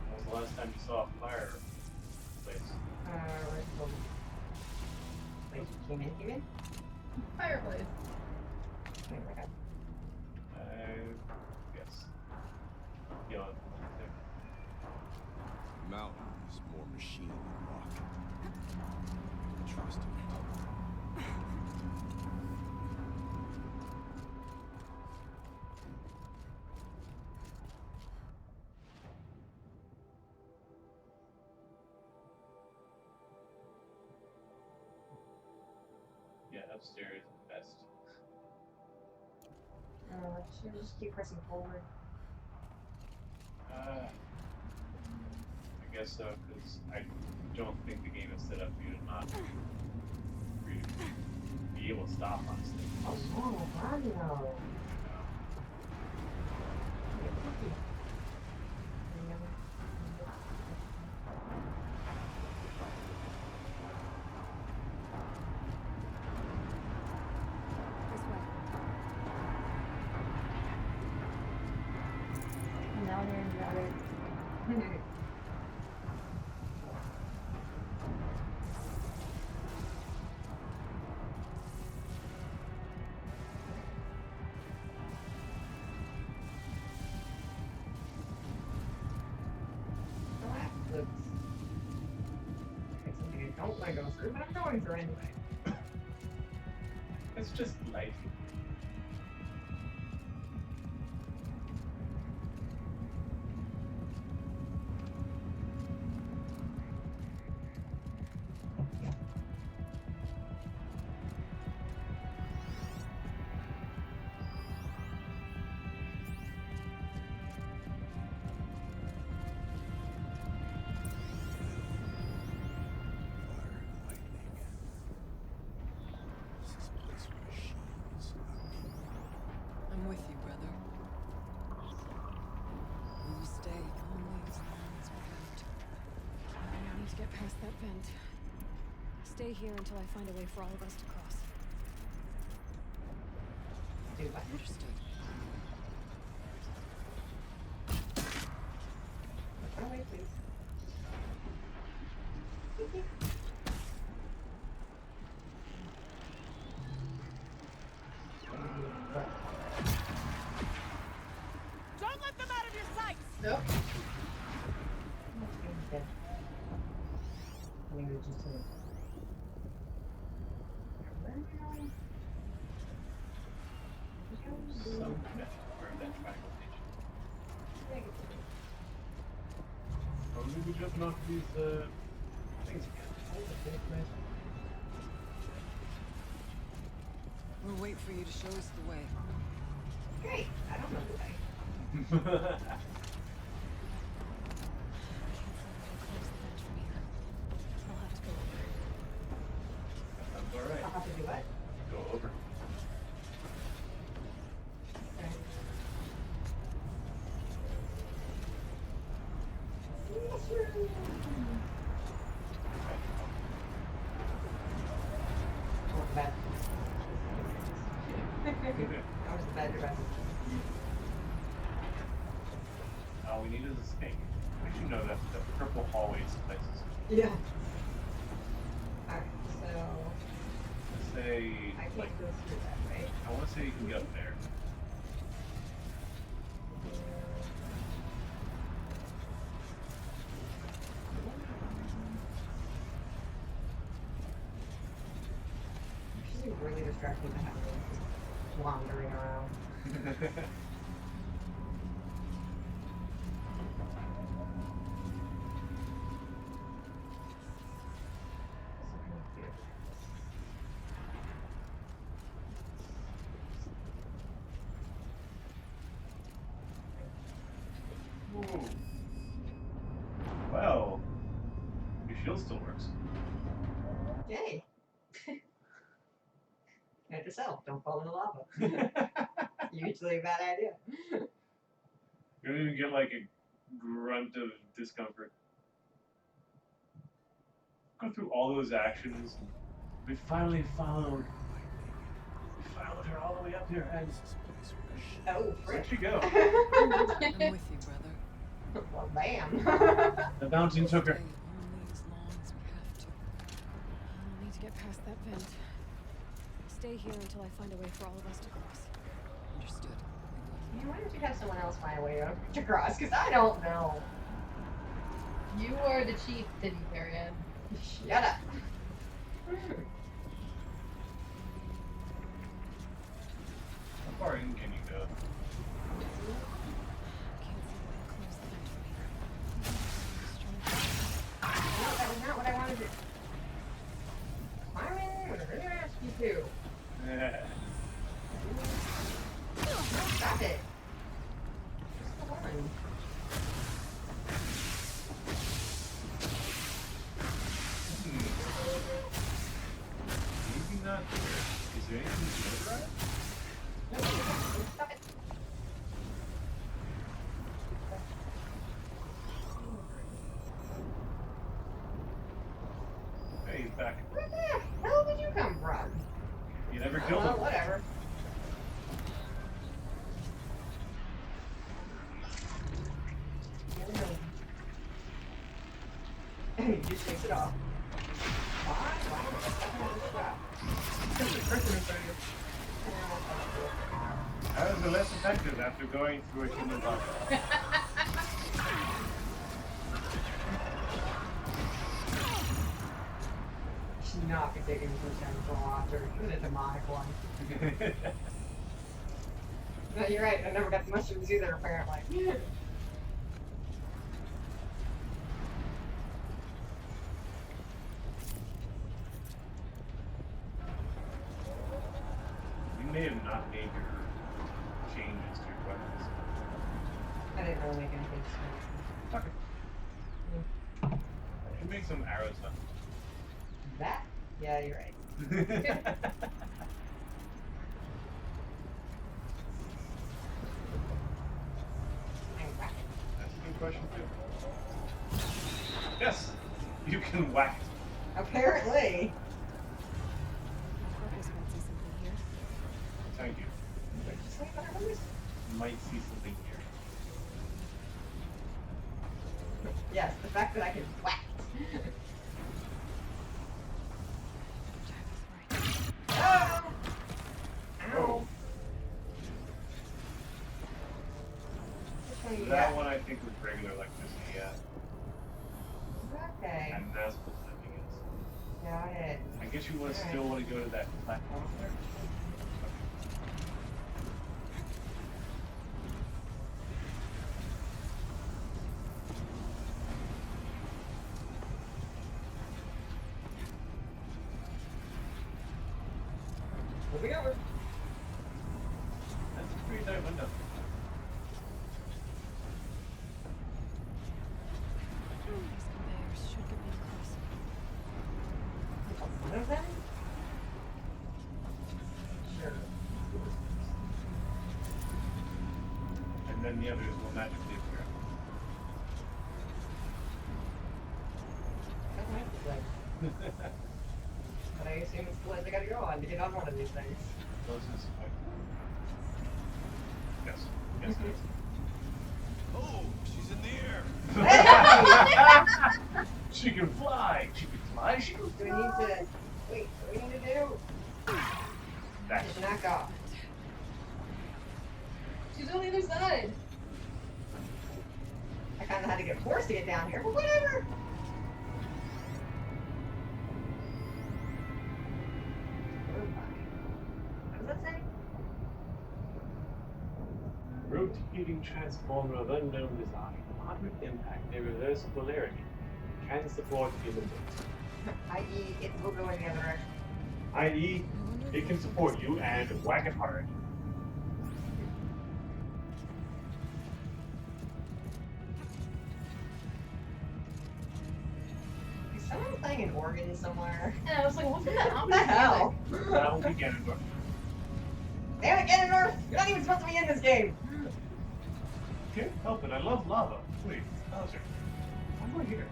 When was the last time you saw a fire place? Right. Like, came in? Fireplace. Oh my god. Yes. You know, Mountain is more machine than rock. Trust me. yeah, upstairs is the best. Should I just keep pressing forward? I guess so, because I don't think the game is set up for you to not really be able to stop, honestly. Oh, Mario! This way. Now they're in the other. Looks. It's something I don't want to go through, but I'm going through anyway. It's just life. Fire and lightning. This is a place for machines. past that vent. Stay here until I find a way for all of us to cross. Do what? Understood. Oh, wait, please. Don't let them out of your sights! Nope. Okay. I mean, we just sort of... Some connection where that triangle station. Or maybe just knock these things again. We'll wait for you to show us the way. Great. I don't know the way. Close the vent from here. I'll have to go over. Sounds alright. I'll have to do what? Go over. Okay. Oh, bad. That was the bad direction. All we need is a snake. I should know that the purple hallways places. Yeah. Alright, so Let's say, I can't like, go through that, right? I want to say you can get up there. She's really distracting to have her just wandering around. Ooh. Well, your shield still works. Yay! Note to self, don't fall in the lava. Usually a bad idea. You don't even get like a grunt of discomfort. Go through all those actions. And we finally followed. We followed her all the way up here, and Oh, where'd frick. she go? I'm with you, brother. Well, bam. The mountain took her. Stay only as long as we have to. I'll need to get past that vent. Stay here until I find a way for all of us to cross. Understood. Yeah, why don't you have someone else find a way to cross? Because I don't know. You are the chieftain, Period. Shut up. How far in can you go? Can't see a way to close the vent from here. Just trying to... No, that was not what I wanted to do. Myron, what did I ask you to? Stop it. Just the one. Maybe not there. Is there anything to override? No, stop it. Hey, he's back. Where the hell did you come from? You never killed Well, him. whatever. You just takes it off. Why? Because the person in front of you. How is it less effective after going through a human body? She's not been taking this time for a while, even a demonic one. No, you're right, I never got the mushrooms either, apparently. You may have not made your changes to your weapons. I didn't really make anything smart. Okay. I should make some arrows now. That? Yeah, you're right. That's a good question too. Yes. You can whack it. Apparently. Marcus might see something here. Thank you. What did you say about her movies? You might see something here. Yes, the fact that I can whack it. Oh! Ow. Which one you That got? one I think was regular electricity, yeah. Okay. And that's what I think it is. Got it. I guess you want to Alright. still want to go to that platform up there? Moving over. That's a pretty tight window. These conveyors should get me across. One of them? Sure. And then the others will magically appear. That might be like. But I assume it's the place I gotta go on to get on one of these things. Closest. Yes. Yes, it is. Oh, she's in the air. She can fly. She can fly. She can Do we fly. need to. Wait, what do we need to do? That's Just knock off. She's on the other side. I kinda had to get forced to get down here, but whatever! What does that say? rotating transformer of unknown design. Moderate impact. They reverse polarity. Can support human weight. I.e., it will go in the other direction. I.e., it can support you and whack it hard. Is someone playing an organ somewhere? And I was like, what's that? What the hell? That will be Ganondorf. Damn it, Ganondorf! You're not even supposed to be in this game! Can't help it. I love lava. Wait, Bowser. I'm right here.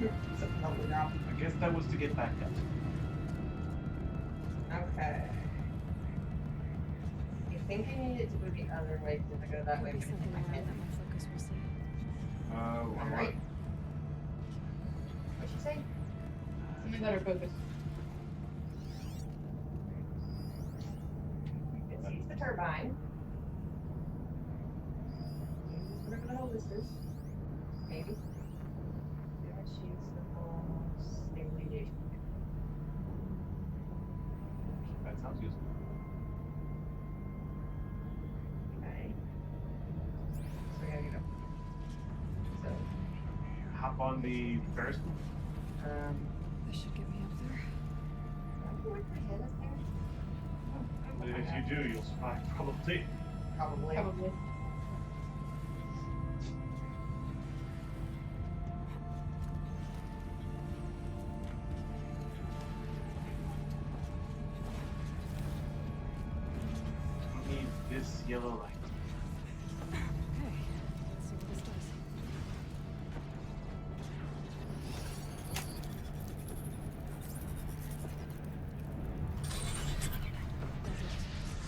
I guess that was to get back up. Okay. I think I needed to go the other way because if I go that way, I'm Maybe gonna hit something my around head. that my focus will see. Alright. What'd she say? Something about her focus. It sees the turbine. Whatever the hell this is. Maybe. There shoots the whole stabilization. That sounds useful. Okay. So I gotta get up. So, Hop on the Ferris wheel. This should get me up there. I can work my head up there. But if you do, you'll survive, probably. Probably. Probably. You need this yellow light. Okay, let's see what this does.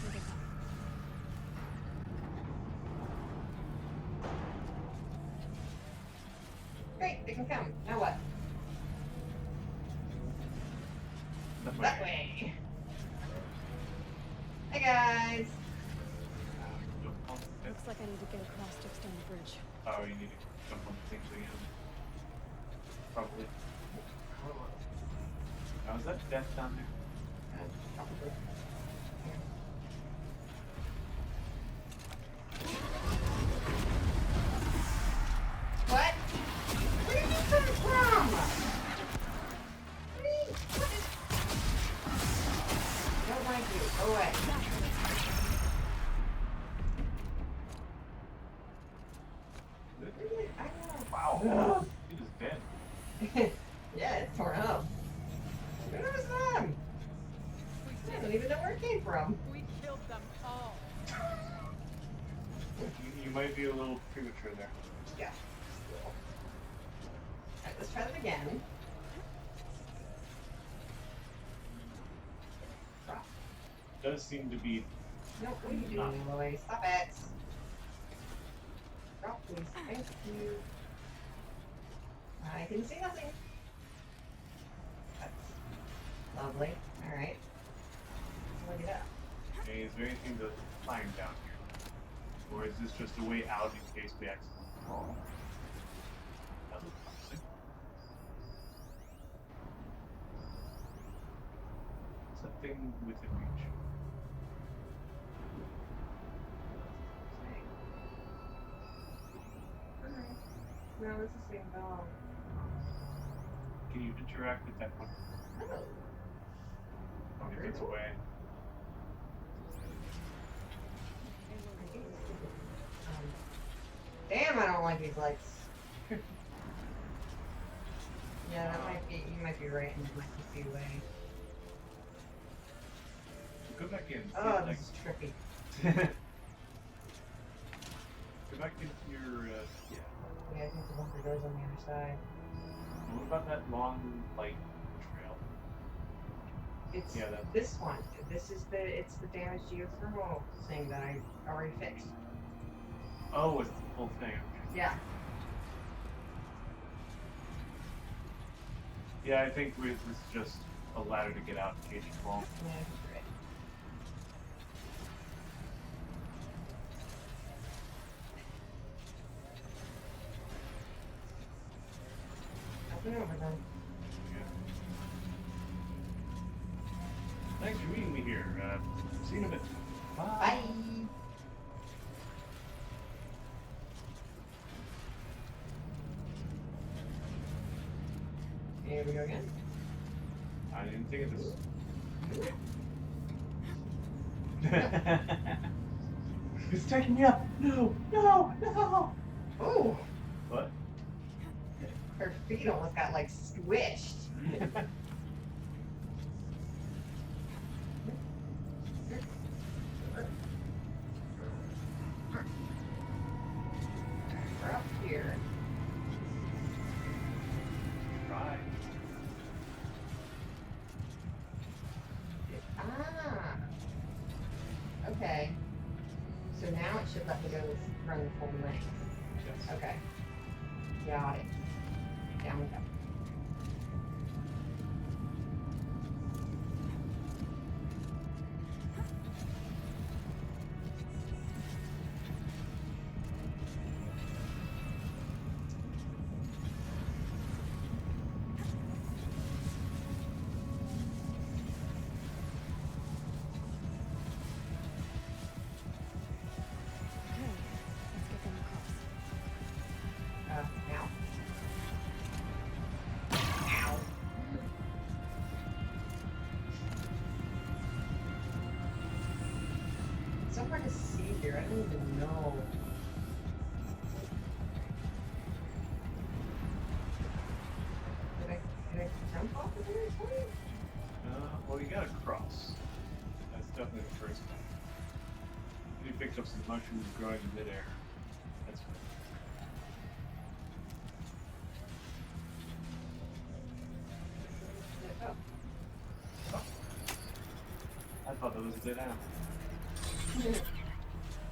That's it. Okay. Great, they can come. Now what? That That way. Hey guys. Looks like I need to get across to extend the bridge. Oh, you need to jump on the things again. Probably. Now, is that death down there? Probably. What? Where did you come from? What is... Don't like you. Go away. Really? I Wow. It is dead. know. Yeah, it's torn up. Where was them? don't even know where it came from. We killed them all. You might be a little premature there. Yeah. Alright, let's try that again. Drop. Does seem to be. No, what are you doing, Lloyd? Stop it. Drop, please. Thank you. I can see nothing. That's lovely. Alright. Look it up. Okay, is there anything to climb down here? Or is this just a way out in case we accidentally fall? That looks promising. Something within reach. No, it's the same dog. Can you interact with that one? Oh. Oh, if it's away. Damn, I don't like these lights. Yeah, that might be, you might be right, and it might just be away. Go back in. Oh, this is trippy. Go back into your, yeah. Yeah, I think the bunker door's on the other side. What about that long light trail? It's Yeah, that. this one. This is it's the damaged geothermal thing that I already fixed. Oh, it's the whole thing. Okay. Yeah. Yeah, I think this is just a ladder to get out in case you fall. Yeah, that's right. Open over then. Yeah. Thanks for meeting me here. See you in a bit. Bye. Bye. Here we go again. I didn't think of this. It's taking me up. No, no, no. Oh, What? her feet almost got like squished. We're up here. Right. Ah. Okay. So now it should let me go run the full length. Yes. Okay. Got it. Down we go. Okay, let's get them across. Now. Ow. It's so hard to see here. I don't even know. Did I jump off of there? Well, you gotta cross. That's definitely the first one. You picked up some mushrooms growing in midair. That's fine. Oh. I thought that was a dead animal.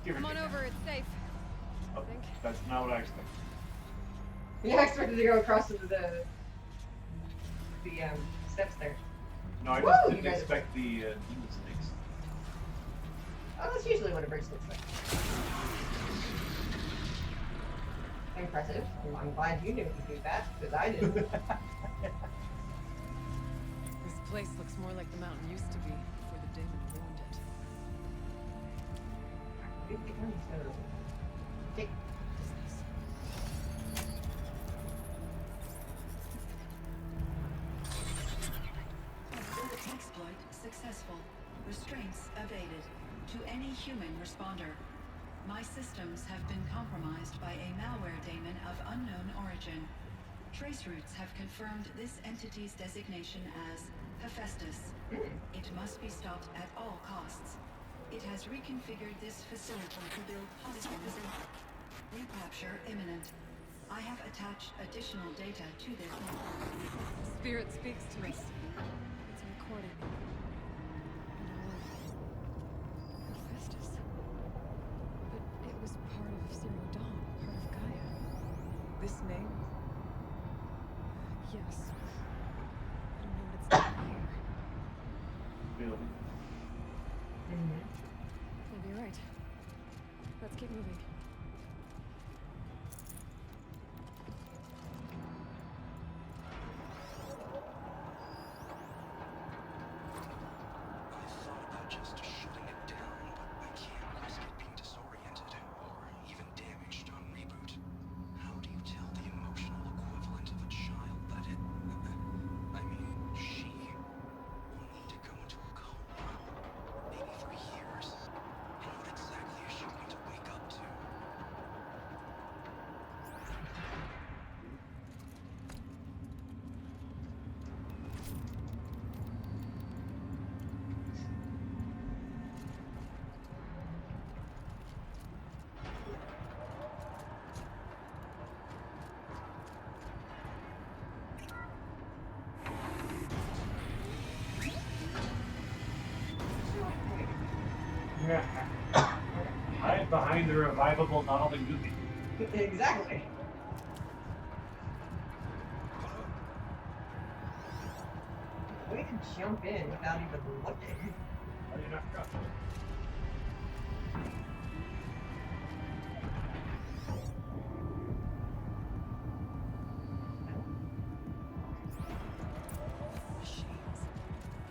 Give or Come on take. over, it's safe. Oh, I think. that's not what I expected. Yeah, I expected to go across to the steps there. No, I Woo! just You didn't guys- expect the demon snakes. Oh, that's usually what a bridge looks like. Impressive. Well, I'm glad you knew to do that, because I didn't. This place looks more like the mountain used to be before the demon ruined it. Okay. Exploit successful. Restraints evaded. To any human responder. My systems have been compromised by a malware daemon of unknown origin. Trace routes have confirmed this entity's designation as Hephaestus. It must be stopped at all costs. It has reconfigured this facility to build hospitals. Recapture imminent. I have attached additional data to this. Spirit speaks to us. It's a recording. And a word. Hephaestus. But it was part of Zero Dawn, part of Gaia. This name? Yes. I don't know what it's doing here. Bill. Maybe you're right. Let's keep moving. I thought about just shutting it down, but I can't risk it being disoriented or even damaged on reboot. How do you tell the emotional equivalent of a child that it... I mean, she will need to go into a coma, maybe for years. And what exactly is she going to wake up to? Hide behind the revivable novel movie. Exactly. Way to jump in without even looking. How do you not drop it? Machines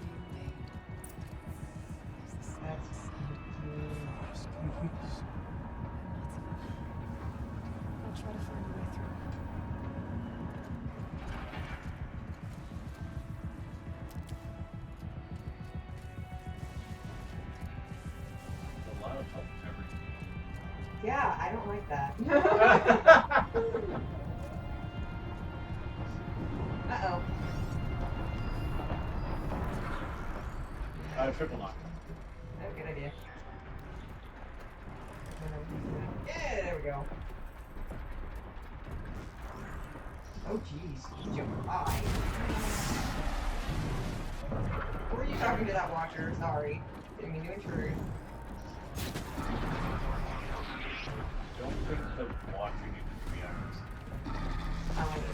being made. Is this That's I'll try to find a way through. A lot of help everything. yeah, I don't like that. Uh-oh. Triple knock. Oh, good idea. Yeah, there we go. Oh, jeez. You jumped high. Were you talking to that watcher? Sorry. Didn't mean to intrude. Don't think the watching into 3 hours. I like it.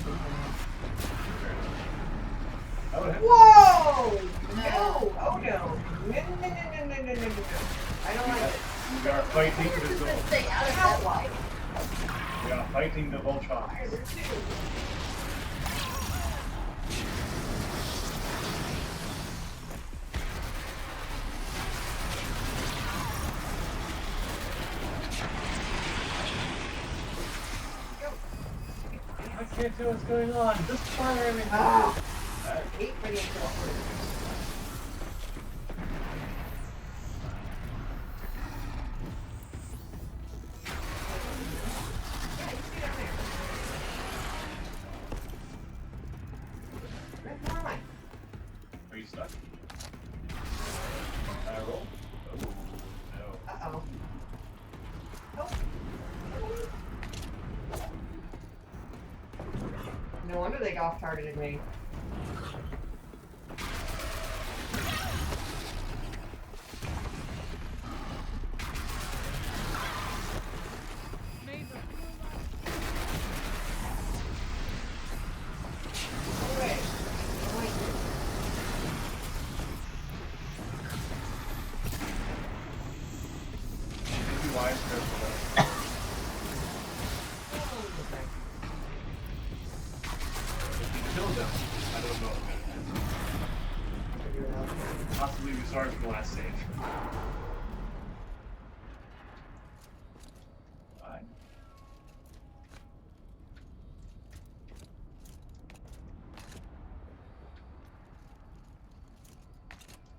Whoa! No! Oh no! No. I don't like it. We are fighting for the soul. Stay out of that light. We are fighting the Voltron. I can't tell what's going on. Just fire everything. Ah! Hate for the interrupter. Are you stuck? Roll. Oh, no. Uh-oh. Oh. No wonder they off-targeted me. Possibly restart from the last stage. Fine.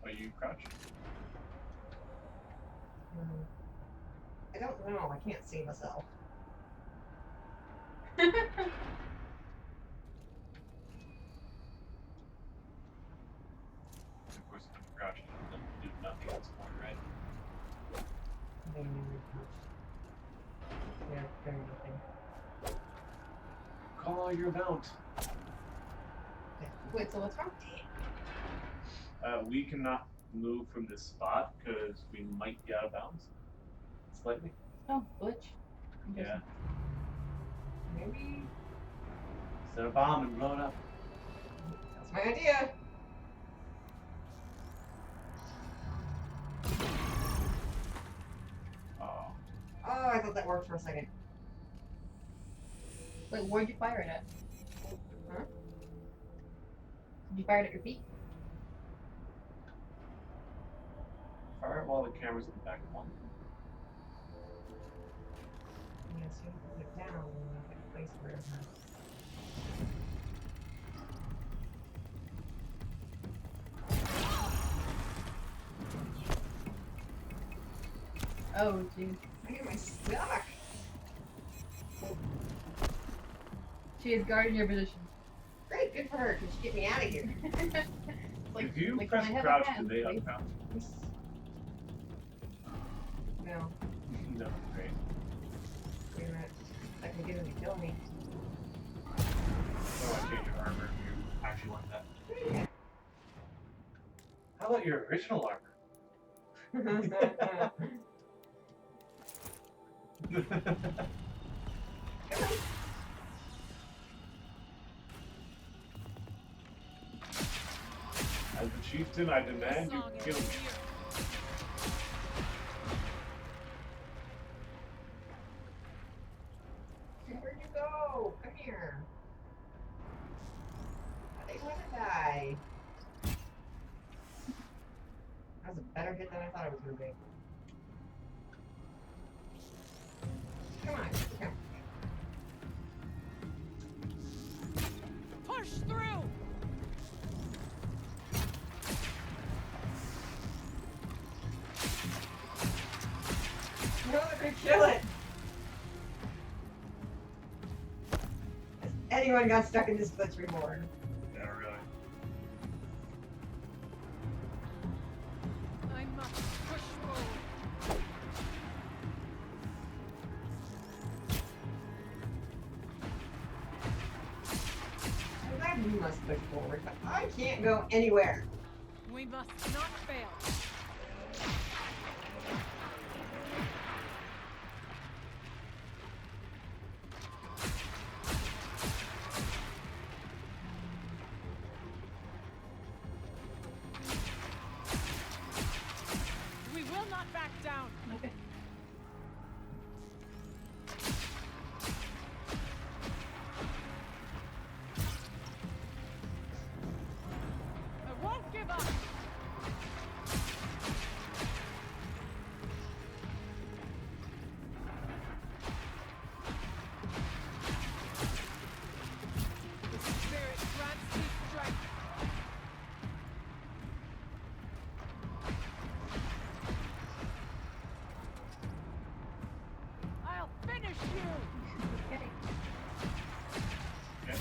Are you crouched? I don't know. I can't see myself. you're about. Wait, so what's wrong? We cannot move from this spot because we might be out of bounds. Slightly. Oh, glitch. Yeah. Maybe. Set a bomb and blow it up. That's my idea. Oh. Oh, I thought that worked for a second. Wait, where'd you fire it at? Huh? Did you fire it at your feet? Fire it while the camera's in the back of one. Yeah, so you put it down and then get a place for it. Oh, jeez. I get my stuck. She is guarding your position. Great, good for her. Can she get me out of here? Like, If you like press when I have crouch, a hand, do they like- uncrouch? No. No, great. Wait a minute. I can get him to kill me. Oh, I change your armor if you actually want that. How about your original armor? As the chieftain, I demand you kill me. Where'd you go? Come here. I didn't want to die. That was a better hit than I thought it was going to be. Come on, come. Push through! No, they're gonna kill it! Has anyone got stuck in this glitch before? Yeah, really. I must push forward. I'm glad you must push forward, but I can't go anywhere. We must not fail. We will not back down. Okay. I won't give up. The spirit grants me strength. I'll finish you. Okay. Okay.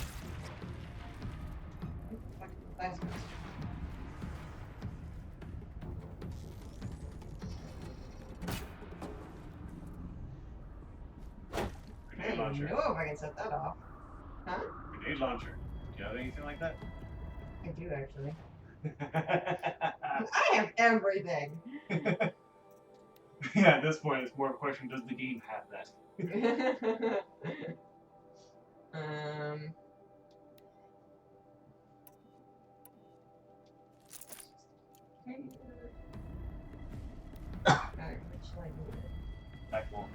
Last one. I Grenade don't launcher. even know if I can set that off. Huh? Grenade launcher. Do you have anything like that? I do actually. I have everything. Yeah, at this point, it's more a question: does the game have that? Alright, what shall I do? Back wall.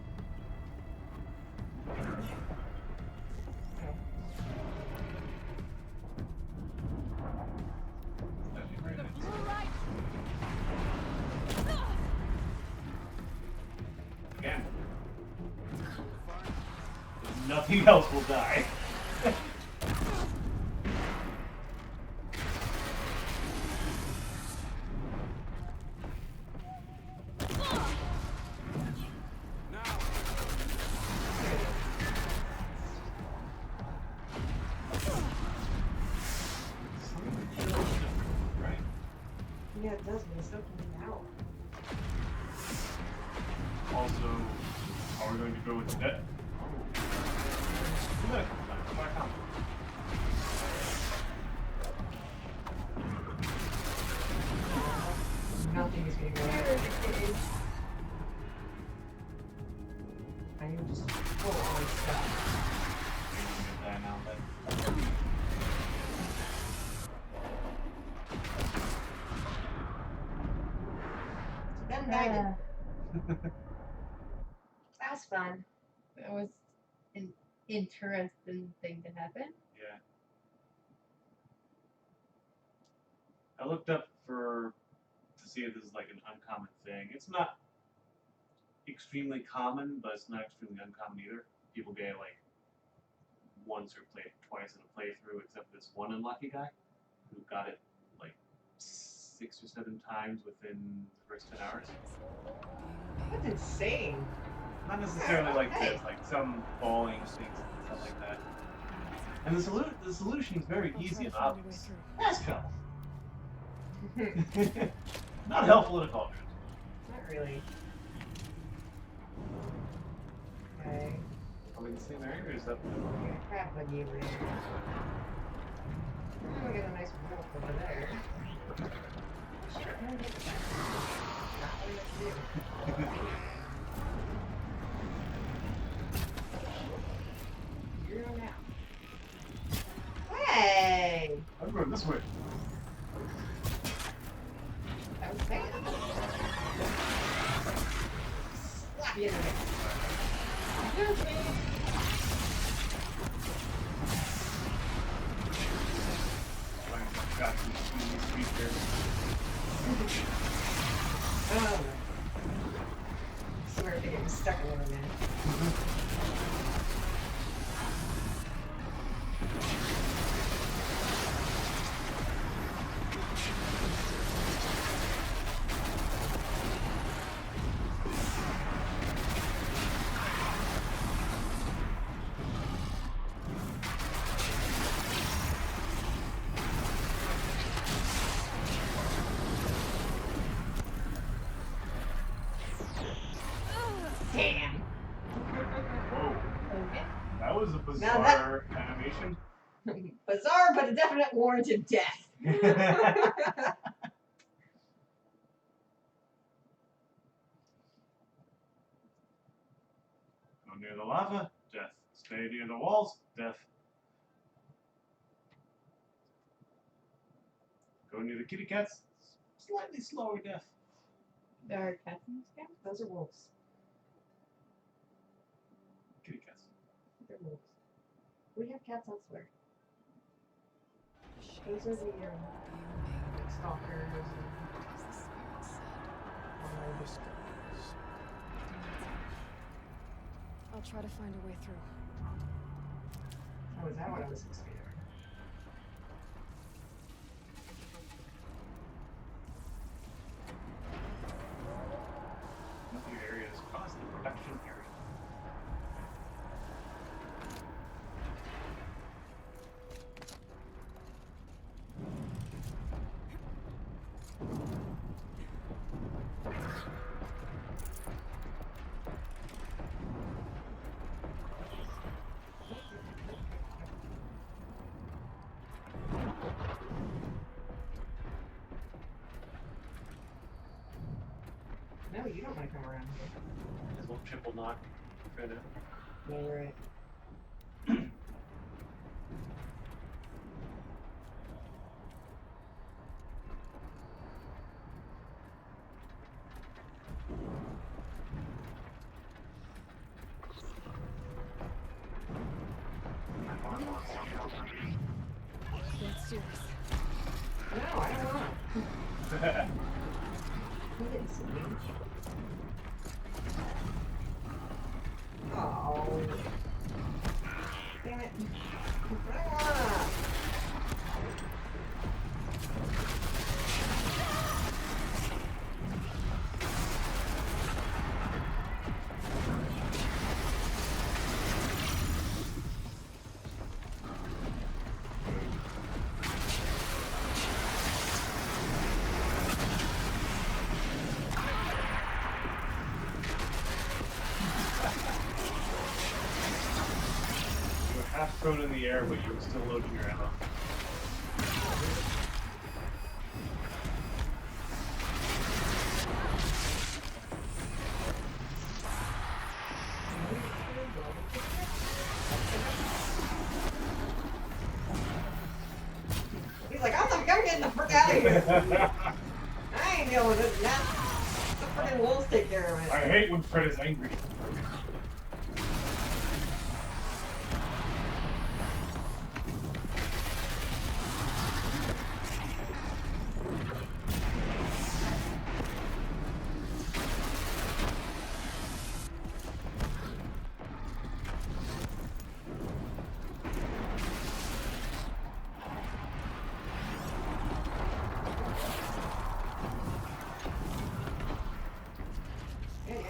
That'd be great. Blue light. Again. If nothing else will die. Right. Yeah, it does, but it still can get out. Also, are we going to go with the dead? Oh. Do that a couple times. Try a combo. I am just full on stuff. Die now, but Then guided. That was fun. That was an interesting thing to happen. yeah. I looked up to see if this is like an uncommon thing. It's not extremely common, but it's not extremely uncommon either. People get like once or played twice in a playthrough, except this one unlucky guy who got it like 6 or 7 times within the first 10 hours. That's insane. Not necessarily like this, like some falling things and stuff like that. And the solution is very easy and obvious. Fast travel. Not helpful at all. Not really. Okay. Are we in the same area or is that? Yeah, crap buggy over there. Oh, we got a nice wolf over there. Sure, I'm gonna get that. Not what I meant to do. You're now. Hey! I'm going this way. I was saying. Slap you in the face. Oh. I swear if it gets stuck in there, man. Damn. Whoa. Okay. That was a bizarre animation. Bizarre, but a definite warranted death. Go near the lava, death. Stay near the walls, death. Go near the kitty cats, slightly slower death. There are cats in this game? Those are wolves. Kitty cats. They're wolves. We have cats elsewhere. Those are the stalkers and I'll try to find a way through. Oh, is that what I was supposed to be doing? Nuclear area is caused the production area. No, you don't want to come around here. This little triple knock. Try to No, you're right. Let's do this. No, I don't want to. He didn't see me. Oh. Damn it. I don't wanna. You were half thrown in the air, but you were still loading your ammo. here. I ain't dealing with this now. The freaking wolves take care of it. I hate when Fred is angry.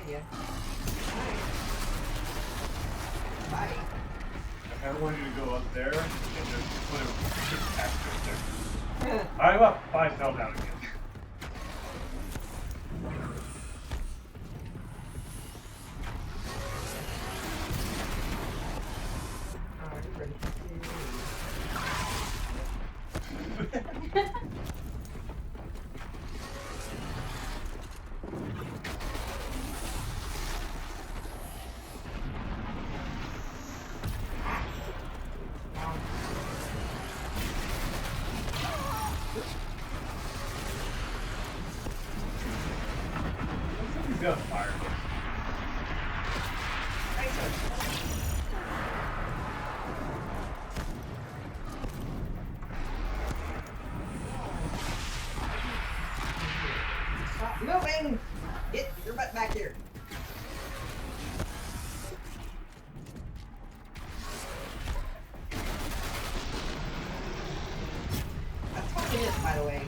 Yeah. Bye. I wanted you to go up there and just put a axe right there. I'm up. I fell down again. He's got fire. Stop moving! Get your butt back here. That's what it is, by the way.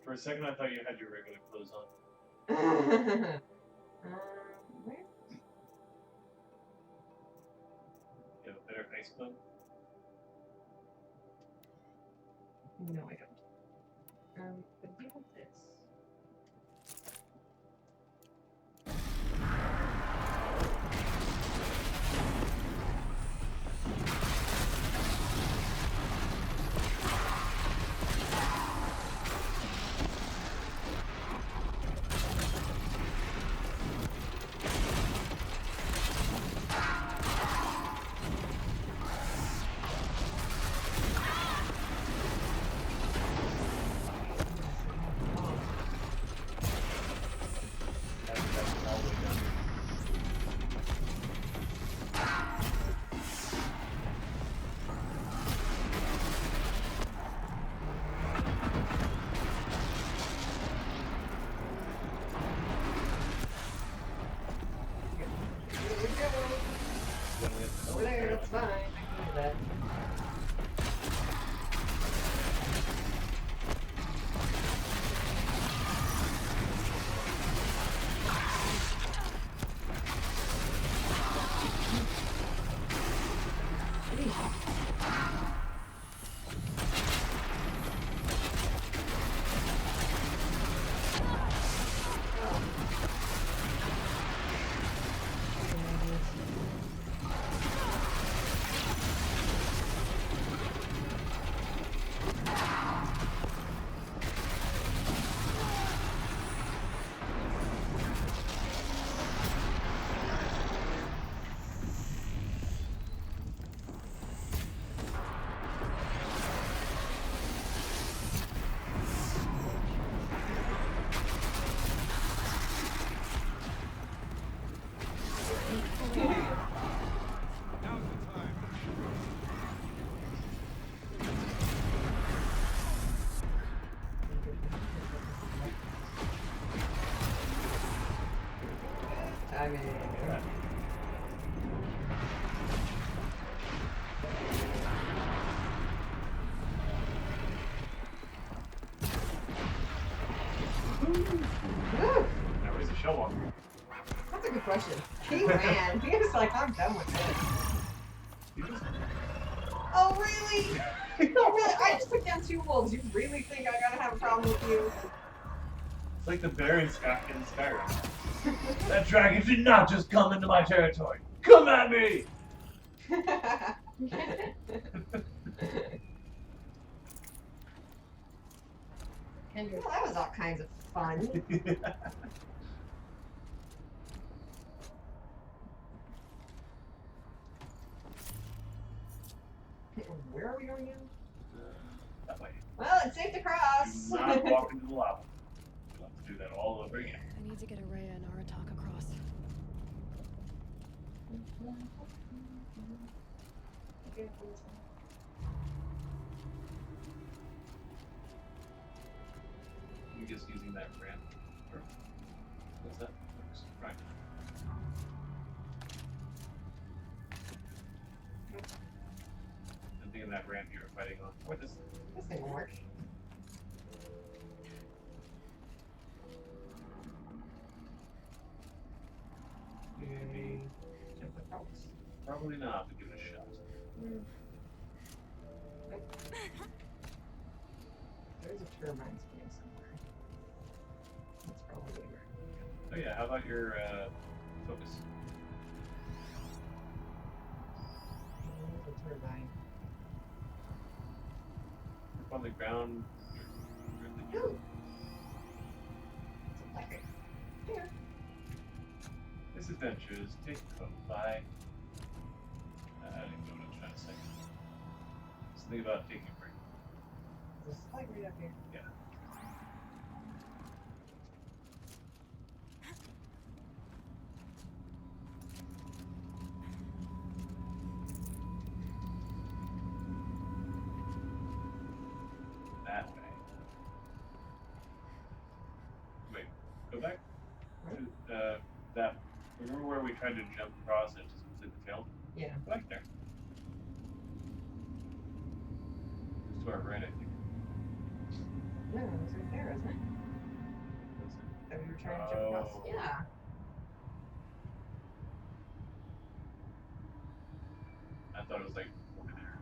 For a second, I thought you had your regular clothes on. Where? You have a better face clone? No, I don't. But you have this. That's all the way down here. Over there, that's fine. I can do that. I mean, Woo. Now where's the shell walker? That's a good question. He ran. He was like, I'm done with this. He just Oh, really? Oh, really? I just took down 2 wolves. You really think I gotta have a problem with you? It's like the bear in Skyrim. That dragon did not just come into my territory. Come at me! Kendra. Well, that was all kinds of fun. Where are we going now? That way. Well, it's safe to cross. Do not walk into the lava. We'll have to do that all over again. I need to get Araya and Aratak across. You're just using that ramp. Or what's that? Works. Right. I'm thinking that ramp you were fighting on. Or this. This thing will work. Maybe. Probably not, but give it a shot. There's a turbine spinning somewhere. That's probably where. Oh yeah, how about your focus? There's a turbine. Up on the ground. Ooh. It's electric. Here. This adventure is taken from by. I didn't know what I was trying to say. Something about taking a break. There's a light right up here. Yeah. That way. Wait, go back to that. Remember where we tried to jump across and it just completely failed? Yeah. Go back there. It's to our right, I think. No, it's right there, isn't it? Was it? That we were trying to jump across. Oh. Yeah. I thought it was like over there.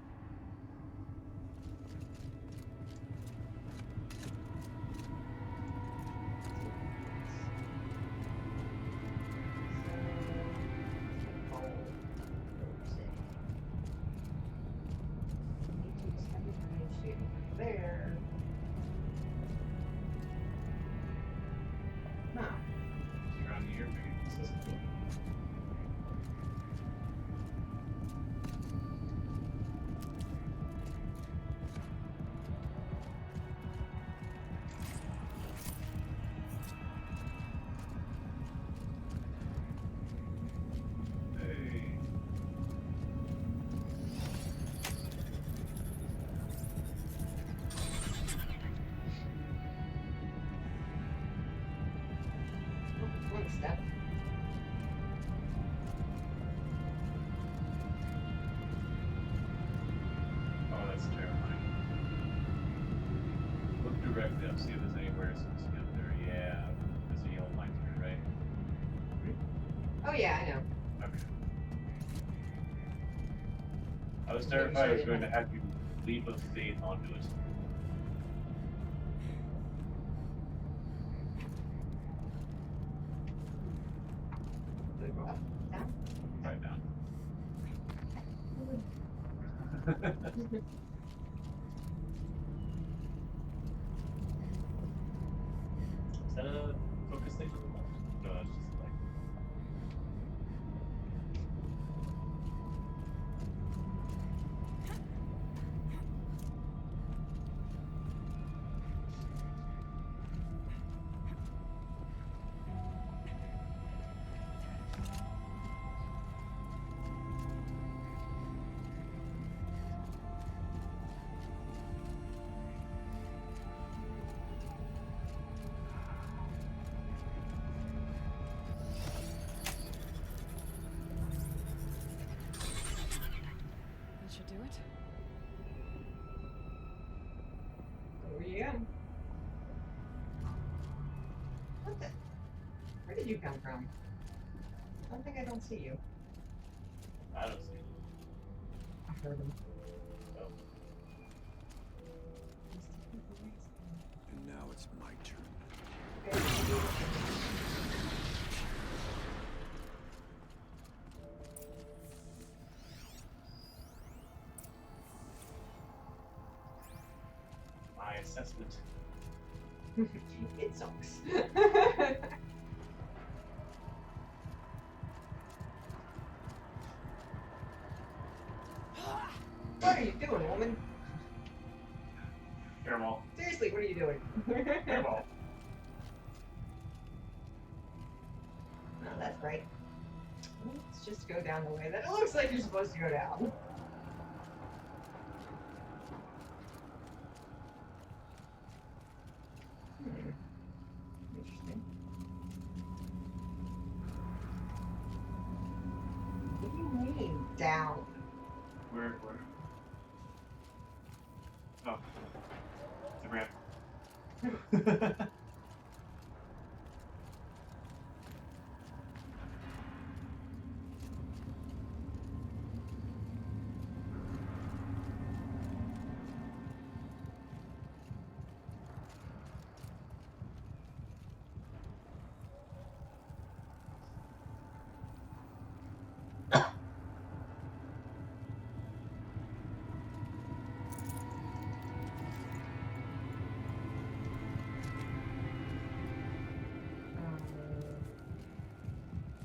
There. Huh. Around here, maybe. This is cool. Hey. One step. Oh, that's terrifying. Look directly up, see if there's anywhere it's supposed to be up there. Yeah. There's a yellow line through, right? Oh yeah, I know. Okay. I was terrified I was going to have you leap of faith onto it. Do it go up? Down? Right down. Is that a focus thing on the left? No, that's just like. Where did you come from? I don't think I don't see you. I don't see it. I heard him. Oh. And now it's my turn. My assessment. It sucks. What are you doing, woman? Airball. Seriously, what are you doing? Airball. No, that's right. Let's just go down the way that it looks like you're supposed to go down. Interesting. What do you mean, down? Where? Oh. The ramp.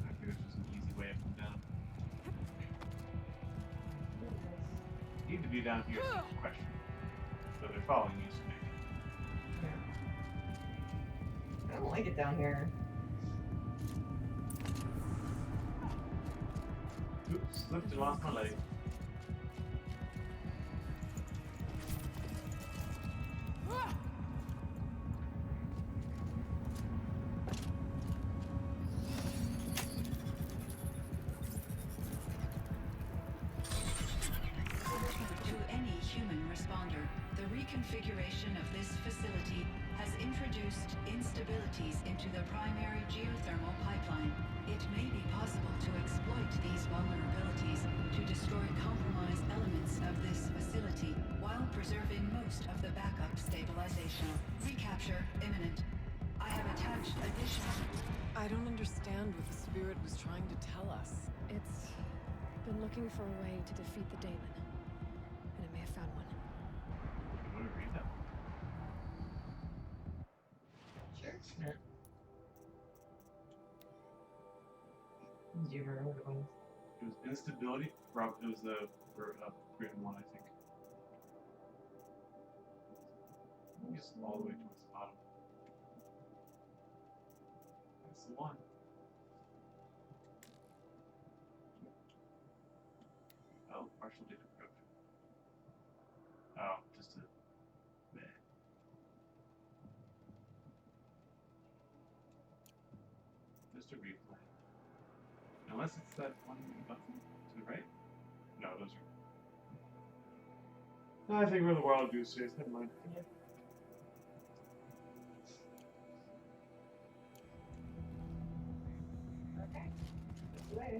I think it's just an easy way up and down. You need to be down here is the question. So they're following you, so maybe. I don't like it down here. Oops, slipped and lost my leg. To any human responder, the reconfiguration of this facility has introduced instabilities into the primary geothermal pipeline. It may be possible to exploit these vulnerabilities to destroy compromised elements of this facility while preserving most of the backup stabilization. Recapture imminent. I have attached additional... I don't understand what the spirit was trying to tell us. It's been looking for a way to defeat the Daemon. And it may have found one. You want to read that? Sure. Yeah. Do you remember what it was? It was instability. It was the written one, I think. Maybe it's all the way towards the bottom. That's the one. Oh, partial data approach. Oh, just a meh. Just a replay. Unless it's that one button to the right? No, those are. No, I think we're the wild goose chase. Never mind. Yeah. Okay. This way.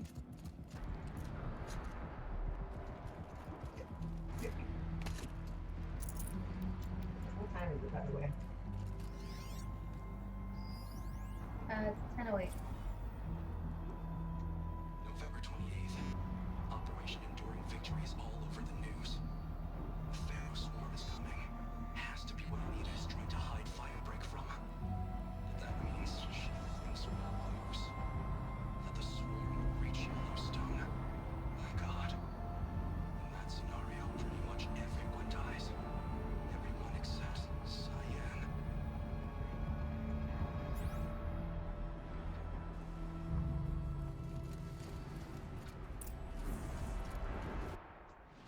What time is it, by the way? It's 10:08. November 28th. Operation Enduring Victory is all over the news. The Pharaoh swarm is coming. Has to be what Anita is trying to hide Firebreak from. But that means she thinks we'll lose. That the swarm will reach Yellowstone. My God. In that scenario, pretty much everyone dies. Everyone except Cyan.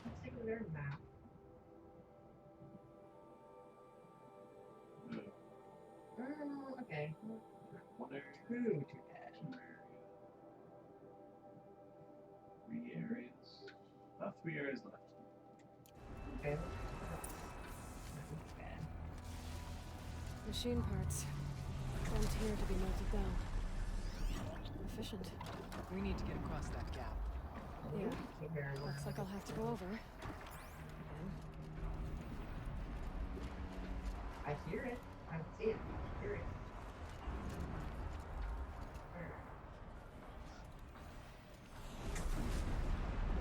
Let's take a look at our map. Okay. One area. Ooh, too bad. Two area. 3 areas. About 3 areas left. Okay. Not too bad. Machine parts. Sent here to be melted down. efficient. We need to get across that gap. Yeah. Looks like I'll have to go over. I hear it. I don't see it. I hear it.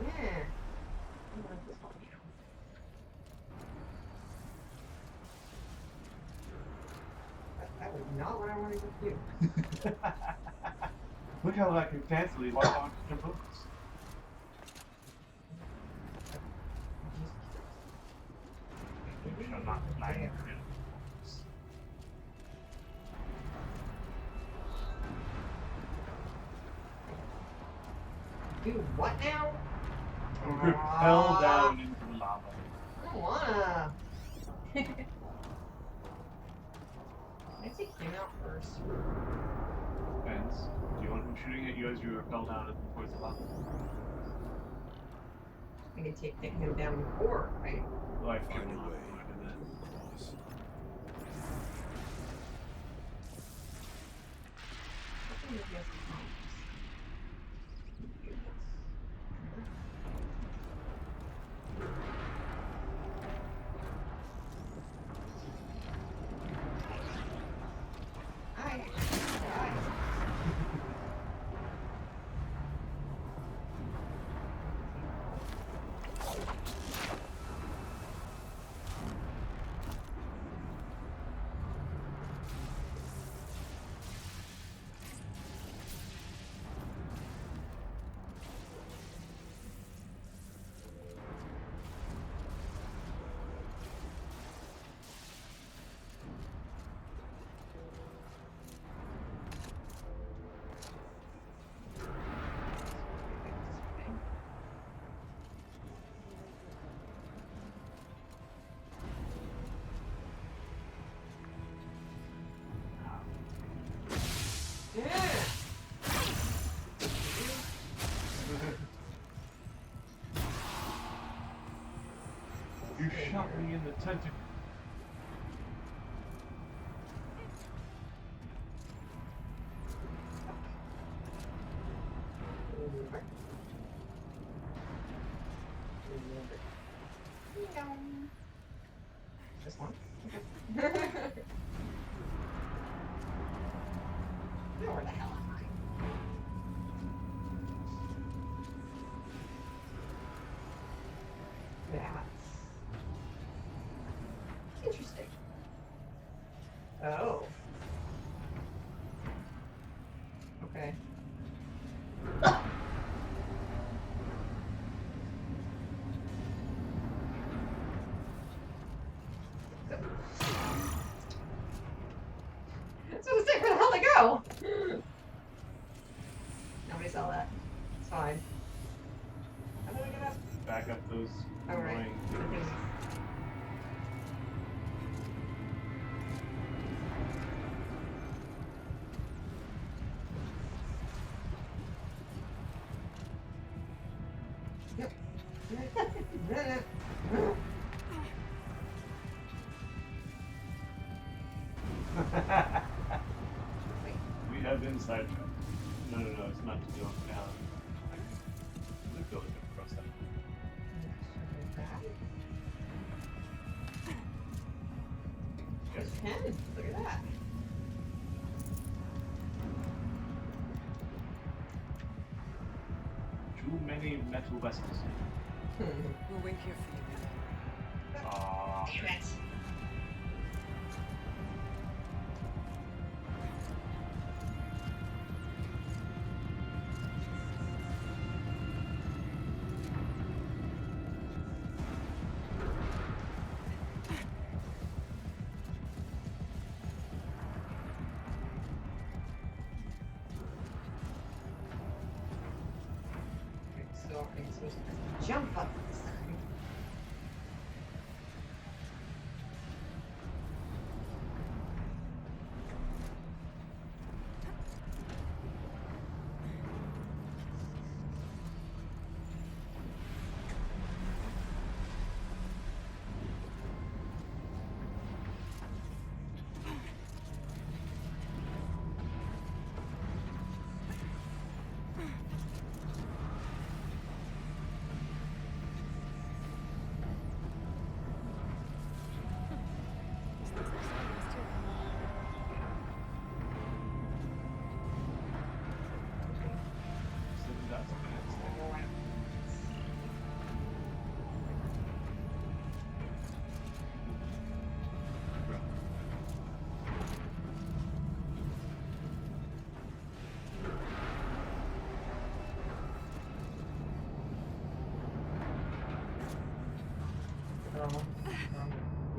Yeah. I like this volcano. That was not what I wanted to do. Look how I can fancily walk on to jump over. We shall not fly in. Do what now? Repel down into the lava. I don't wanna. Can I take him out first? Depends. Do you want him shooting at you as you repel down towards the lava? I can take him down before, right? Well, I Find feel a not way, to that. boss. I think he has some problems. Hi. Hi. You shot me in the tentacle. This one? Now where the hell am I? That's interesting. Oh. Okay. So to say, where the hell they go? Nobody saw that. It's fine. How do I get up? Back up those Oh, right. annoying Okay. things. We have been sidetracked. No, it's not to go down. I'm gonna go across that. Yes, you can. Look at that. Too many metal vessels. We'll wait here for you. Aww. Damn it. So I'm supposed to jump up this time.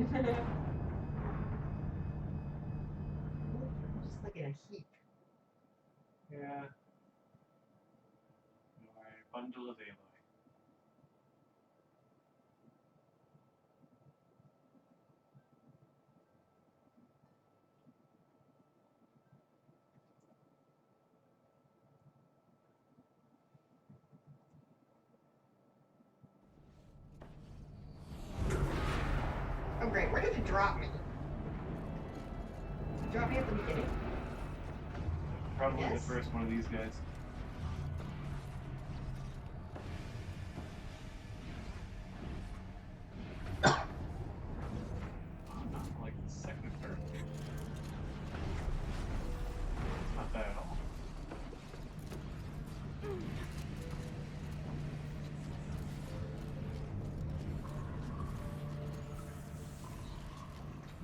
Just like in a heap. Yeah. Alright, bundle of Aloy. Oh great, where did it drop me? Drop me at the beginning? Probably Yes. the first one of these guys. Not like the second or third. It's not bad at all.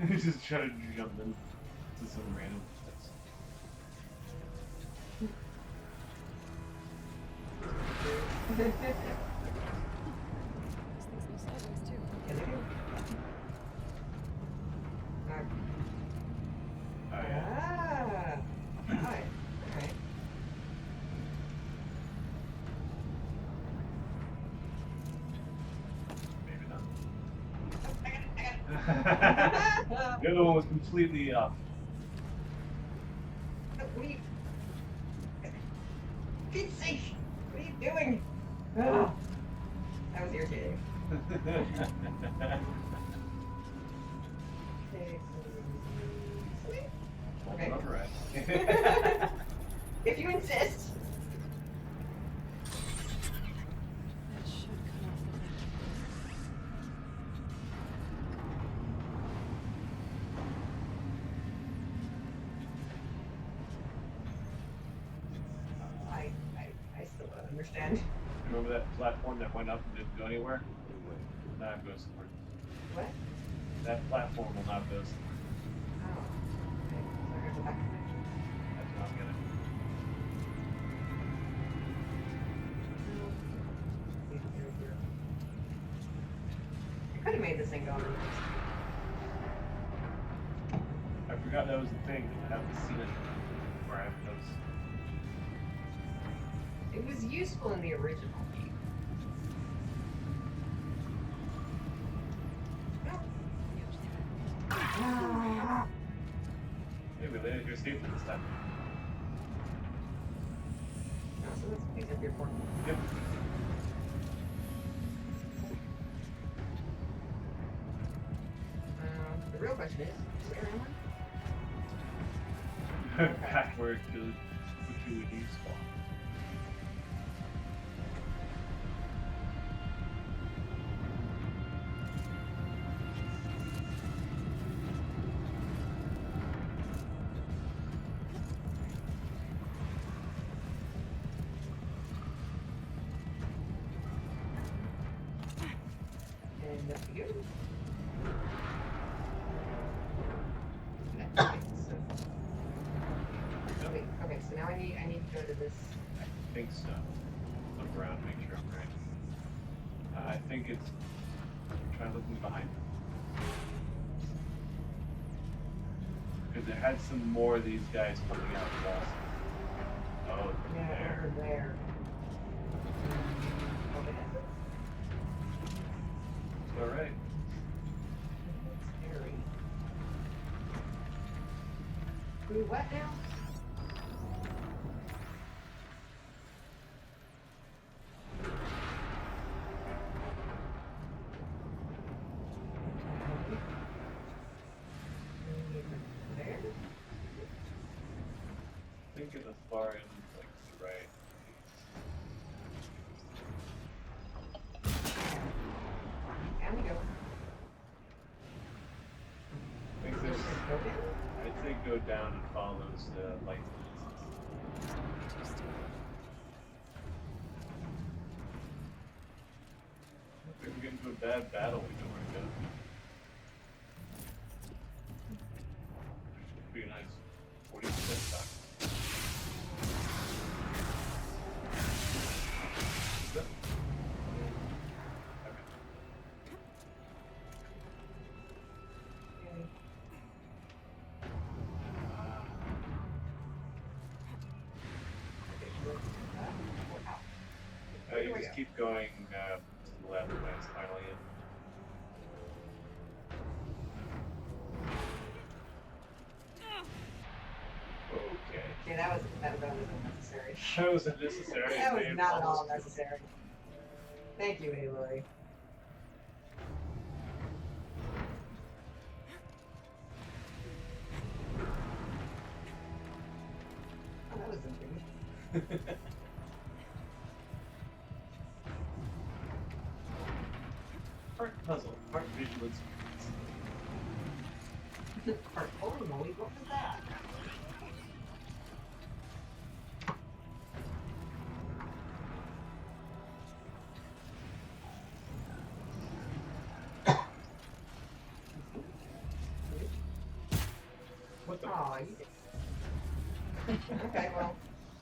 He's just trying to jump in to some random place. These things go sideways too. Yeah, they do. Oh yeah. Alright. Alright. Maybe not. The other one was completely off. What are you... Pete's sake! What are you doing? Ugh. That was irritating. Okay. Alright. If you insist. That should cut off the thing. I still don't understand. Remember that platform that went up and didn't go anywhere? Now it goes somewhere. What? That platform will now go somewhere. Oh. Okay. So I gotta go back to it. That's what I'm getting. I could have made this thing go on reverse. I forgot that was the thing. I haven't seen it where I have those. It was useful in the original game. Hey, we landed here safely this time. No, so that's piece of your fork. Yep. The real question is, where am I? Back where it could put you in each spot. And up you go. Okay, so now I need to go to this. I think so. Look around, make sure I'm right. I think it's. Try looking behind. Because there had some more of these guys coming out of the walls. Oh, Yeah, there. over there. Okay. All right. Scary. Ooh, what now? There? I think in the far end, like to the right. Down we go. I think there's. I'd say go down and follow those light lenses. If we get into a bad battle, we know where to go. Be a nice 40% stock. Is that? Okay. keep going to the left when it's finally in. Okay. Okay, that was unnecessary. That was unnecessary. That was Made not at all almost- necessary. Thank you, Aloy. Oh, that was interesting. Part puzzle, part visual experience. Holy moly, what was that? What the? Oh, you did. Okay, well,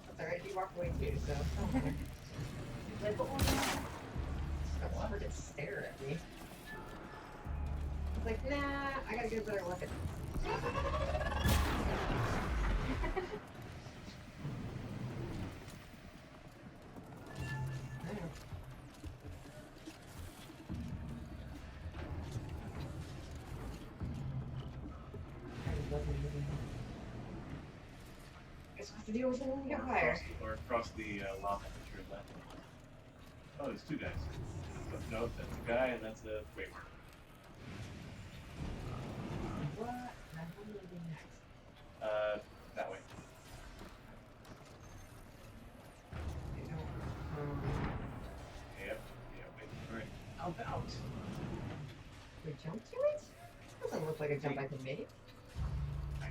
that's alright. You walked away too, so. Like, what was that? Don't let her just stare at me. It's like, nah, I gotta get a better look at this. Guess we'll have to deal with it when we get higher. Or across the lava that you're left. Oh, there's two guys. But no, that's a guy and that's a waver. What? Now, what do we do next? That way. You know, Yep. Wait for it. About. we jump to it? Doesn't look like a jump I can make. I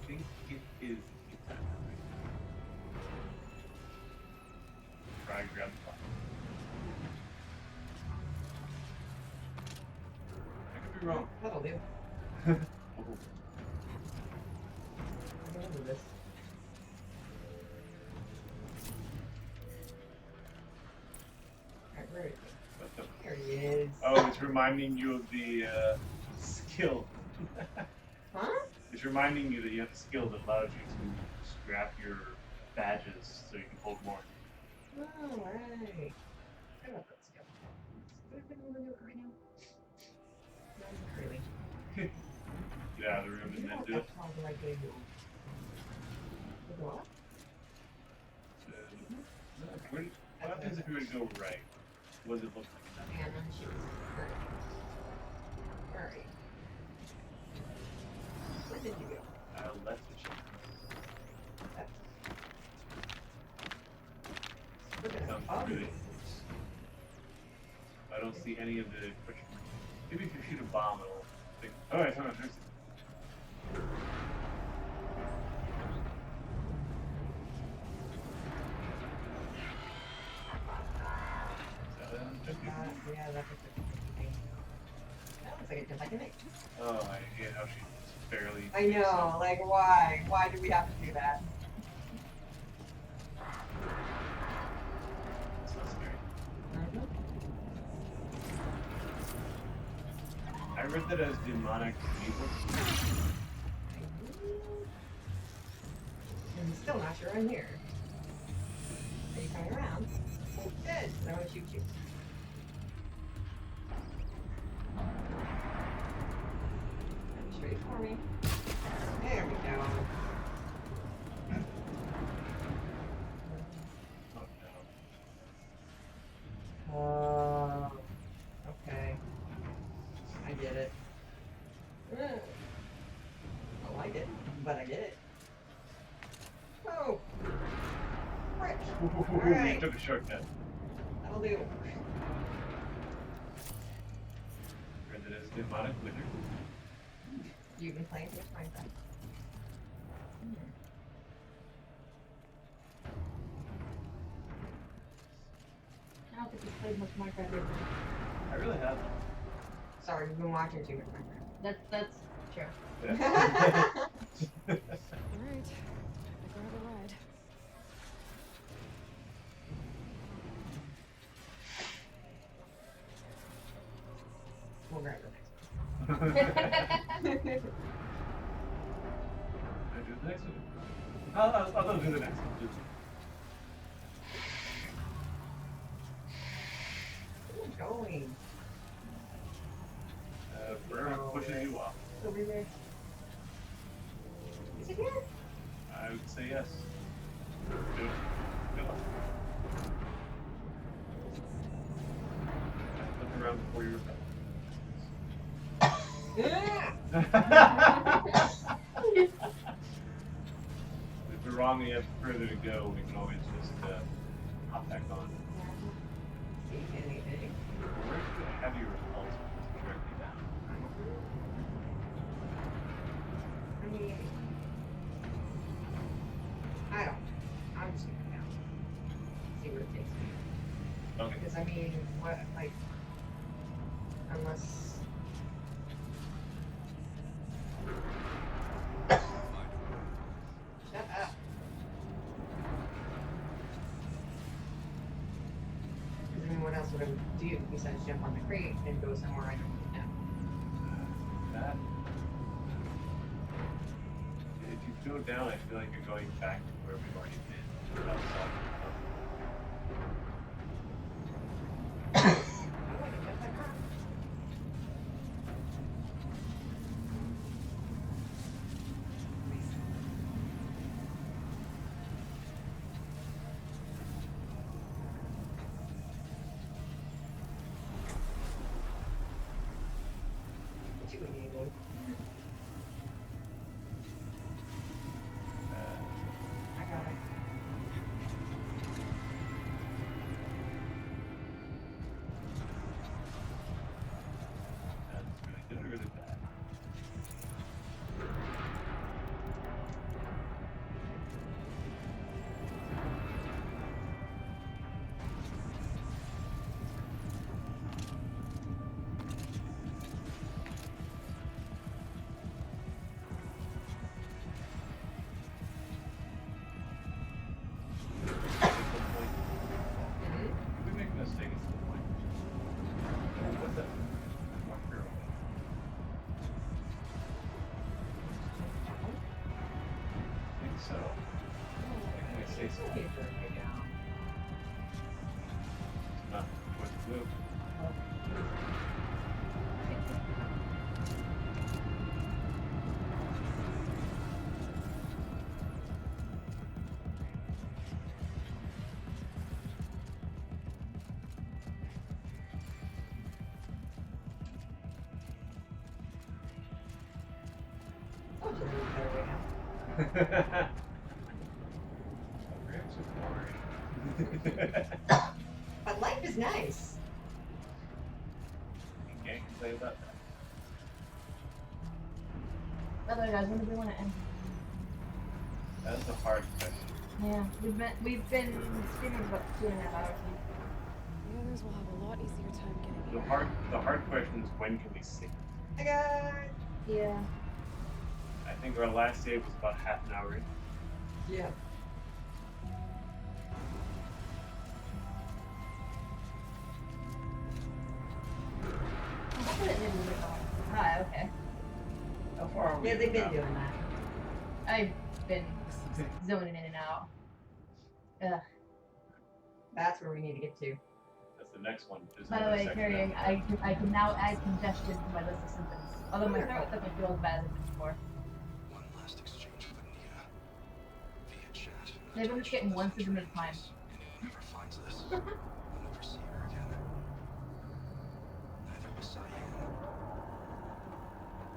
think it is. Try and grab the button. I could be wrong. That'll do. Oh. I can do this. Alright, where is he? What the? There he is. Oh, it's reminding you of the skill. Huh? It's reminding you that you have a skill that allows you to scrap your badges so you can hold more. Oh, right. I love that skill. But I couldn't even do it right now. Not really. Get out of the room and then do it. How do I do? Go up? What happens if you were to go right? What does it look like? And then shoot. Alright. Where did you go? Left to shoot. Look at Sounds how good. I don't see any of the quick. Maybe if you shoot a bomb, it'll think. Oh, I found it. There's it. Yeah, that's a thing. That looks like a jump I can make. Oh, I hate how she barely. I know, like why? Why do we have to do that? So scary. I read that as demonic evil. I'm still not sure I'm here. Are you coming around? Good. I want to shoot you. Straight for me. There we go. Oh Oh. Okay. I get it. I like it, but I get it. Oh! Frick! no. Alright. You took a shortcut. That'll do. Read that as demonic wizard. You've been playing with Minecraft. I don't think he's played much Minecraft either. I really have. Sorry, you've been watching too much Minecraft. That's true. Yeah. Alright. I grab a ride. We'll grab the I do the next one. I'll do the next one. going? Where pushes you off? Over here. Is it here? I would say yes. Do it. Go. Look around before you repel. If we're wrong and you have further to go, we can always just hop back on. See anything? Where's the heavier repulse directly down? I mean, I don't. I'm just gonna go down. See where it takes me. Okay. Because I mean, what like, unless. Shut up. Because I mean, what else would I do besides jump on the crate and go somewhere I don't know? That. If you go down, I feel like you're going back to where we've already been. Without solving What you enabled? I got it. That's really good or really bad? Did we make a mistake at some point? What the? What hero? I think so. I think I say so. It's not what to do. Grams are boring. But life is nice. You can't complain about that. By the way, guys, when do we want to end? That's a hard question. Yeah, we've been streaming about 2.5 hours. The others will have a lot easier time getting The here. hard question is when can we save? I got. Yeah. I think our last save was about half an hour in. Yeah. Hi, okay. How far are we? Yeah, they've been now? doing that. I've been zoning in and out. Ugh. That's where we need to get to. That's the next one. There's By the another way, section carrying, after I can now add congestion to my list of symptoms. Although my throat doesn't feel as bad as it did before. One last exchange with Anita. Via chat. Maybe I'm just getting one symptom at a time. Anyone never finds this, we'll never see her again. Neither will Cyan.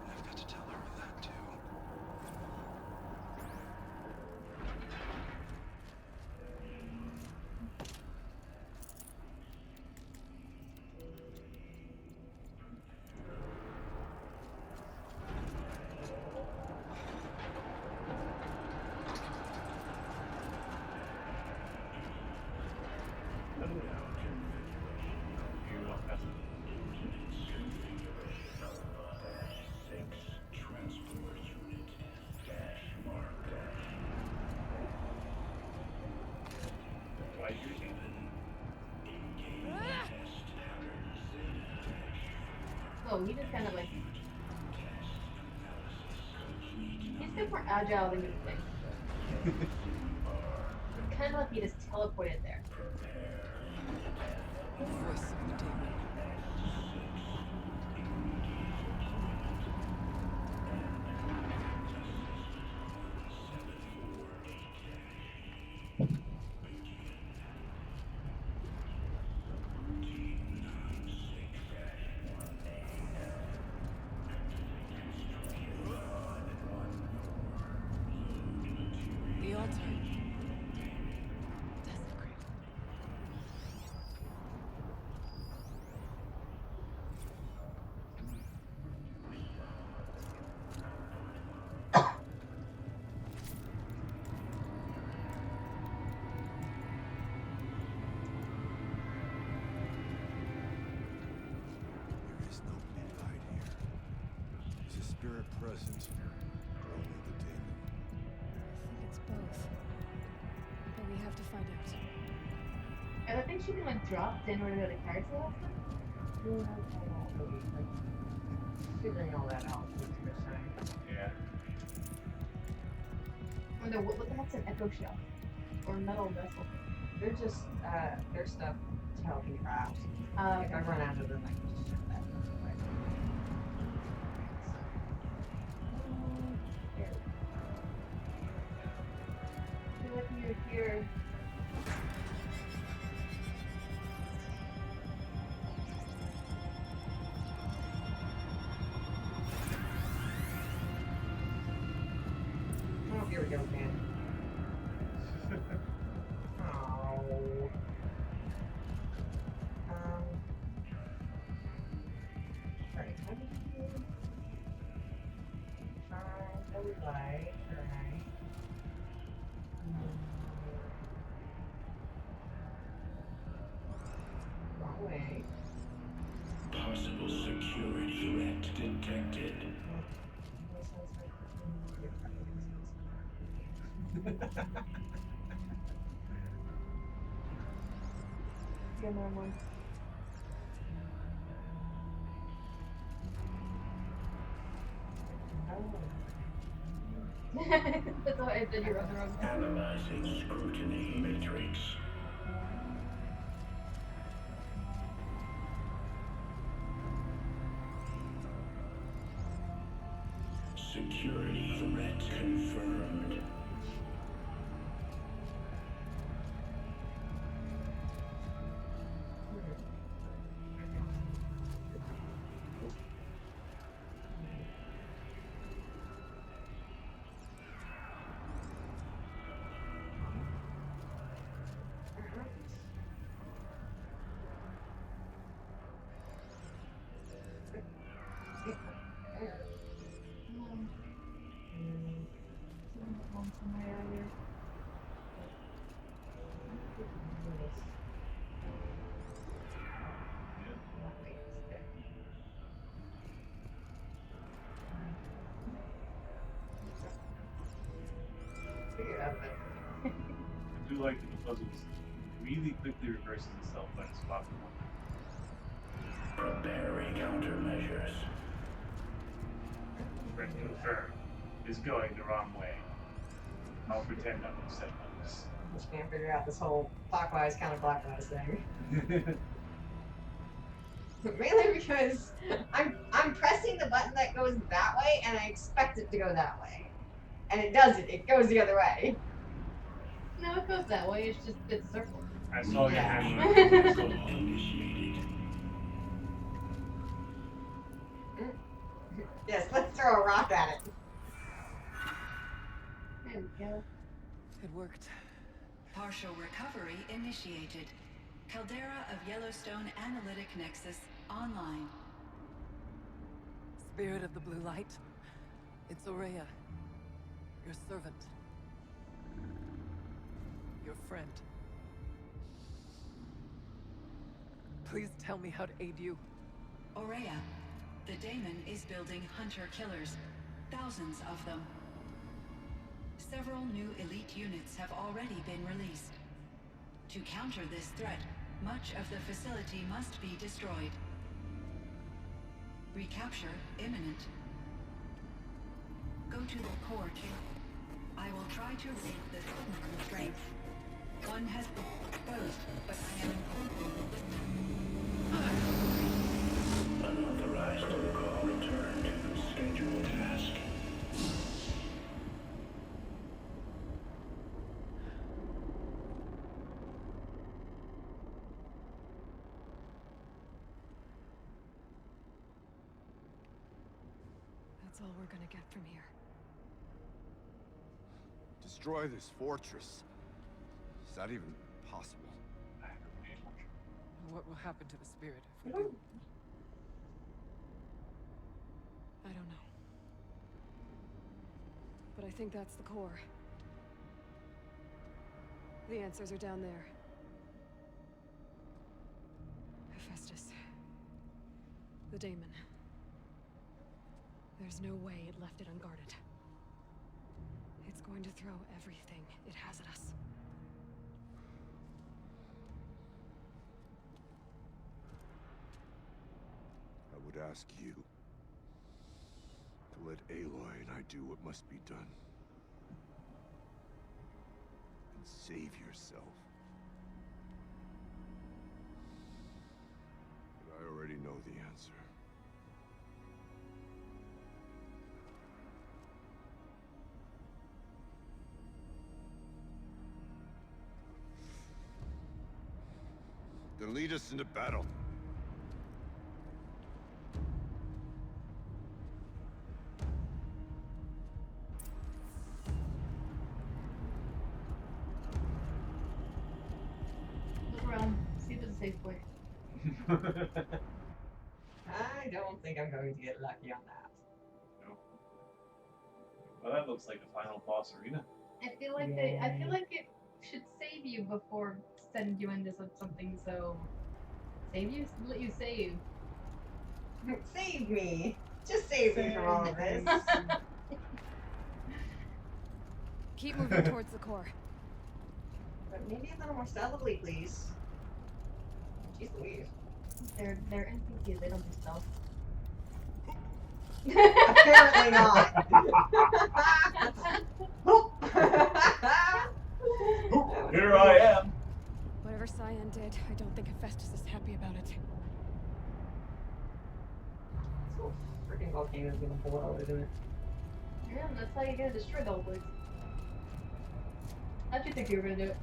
And I've got to tell her that too. you walk past it. Do I hear you? Oh, he just kind of like. He's super agile than you think. It's kind of like he just teleported there. The voice of the demon. present, or only the demon? I think it's both. But we have to find out. And I think she can like drop in order to go to character last time. Yeah, I don't really like figuring all that out takes too much time. Yeah. Or the what the heck's an echo shell? Or metal vessel? They're just their stuff to help me craft. If I run out of them, I can just ship that away. There. I feel like you're here. Oh, here we go, man. Oh. Alright, how did you try the light? Alright. Wrong way. Possible security threat detected. Yeah, one. That's why I said you're on the wrong one. Analyzing scrutiny matrix. Security threat confirmed. I do like that the puzzle really quickly reverses itself by the spot one. Preparing countermeasures. Threat confirmed. Is going the wrong way. I'll pretend I'm upset by this. I just can't figure out this whole clockwise, counterclockwise thing. Mainly because I'm pressing the button that goes that way, and I expect it to go that way, and it doesn't. It goes the other way. No, it goes that way. It's a circle. I saw your hand. Initiated. Yes, let's throw a rock at it. There we go. It worked. Partial recovery initiated. Caldera of Yellowstone Analytic Nexus online. Spirit of the blue light. It's Aurea. Your servant. Your friend. Please tell me how to aid you. Aurea, the daemon is building hunter-killers. Thousands of them. Several new elite units have already been released. To counter this threat, much of the facility must be destroyed. Recapture imminent. Go to the core chamber. I will try to read the constraint. One has been exposed, but I am Unauthorized call returned. Scheduled task. That's all we're gonna get from here. Destroy this fortress. Is that even possible? What will happen to the spirit if we do? I don't know. But I think that's the core. The answers are down there. Hephaestus. The daemon. There's no way it left it unguarded. It's going to throw everything it has at us. I would ask you to let Aloy and I do what must be done. And save yourself. But I already know the answer. Then lead us into battle. Look around. See if there's a safe point. I don't think I'm going to get lucky on that. Nope. Well, that looks like the final boss arena. I feel like it should save you before sending you into something. So save you? Let you save. Save me! Just save me from all of this. Keep moving towards the core. But maybe a little more stealthily, please. Jeez Louise. They're NPCs. They don't do stealth. Apparently not. Here I am. Whatever Cyan did, I don't think Hephaestus is happy about it. This little freaking volcano's gonna blow, isn't it? Yeah, that's how you gotta destroy the whole place. How'd you think you were gonna do it?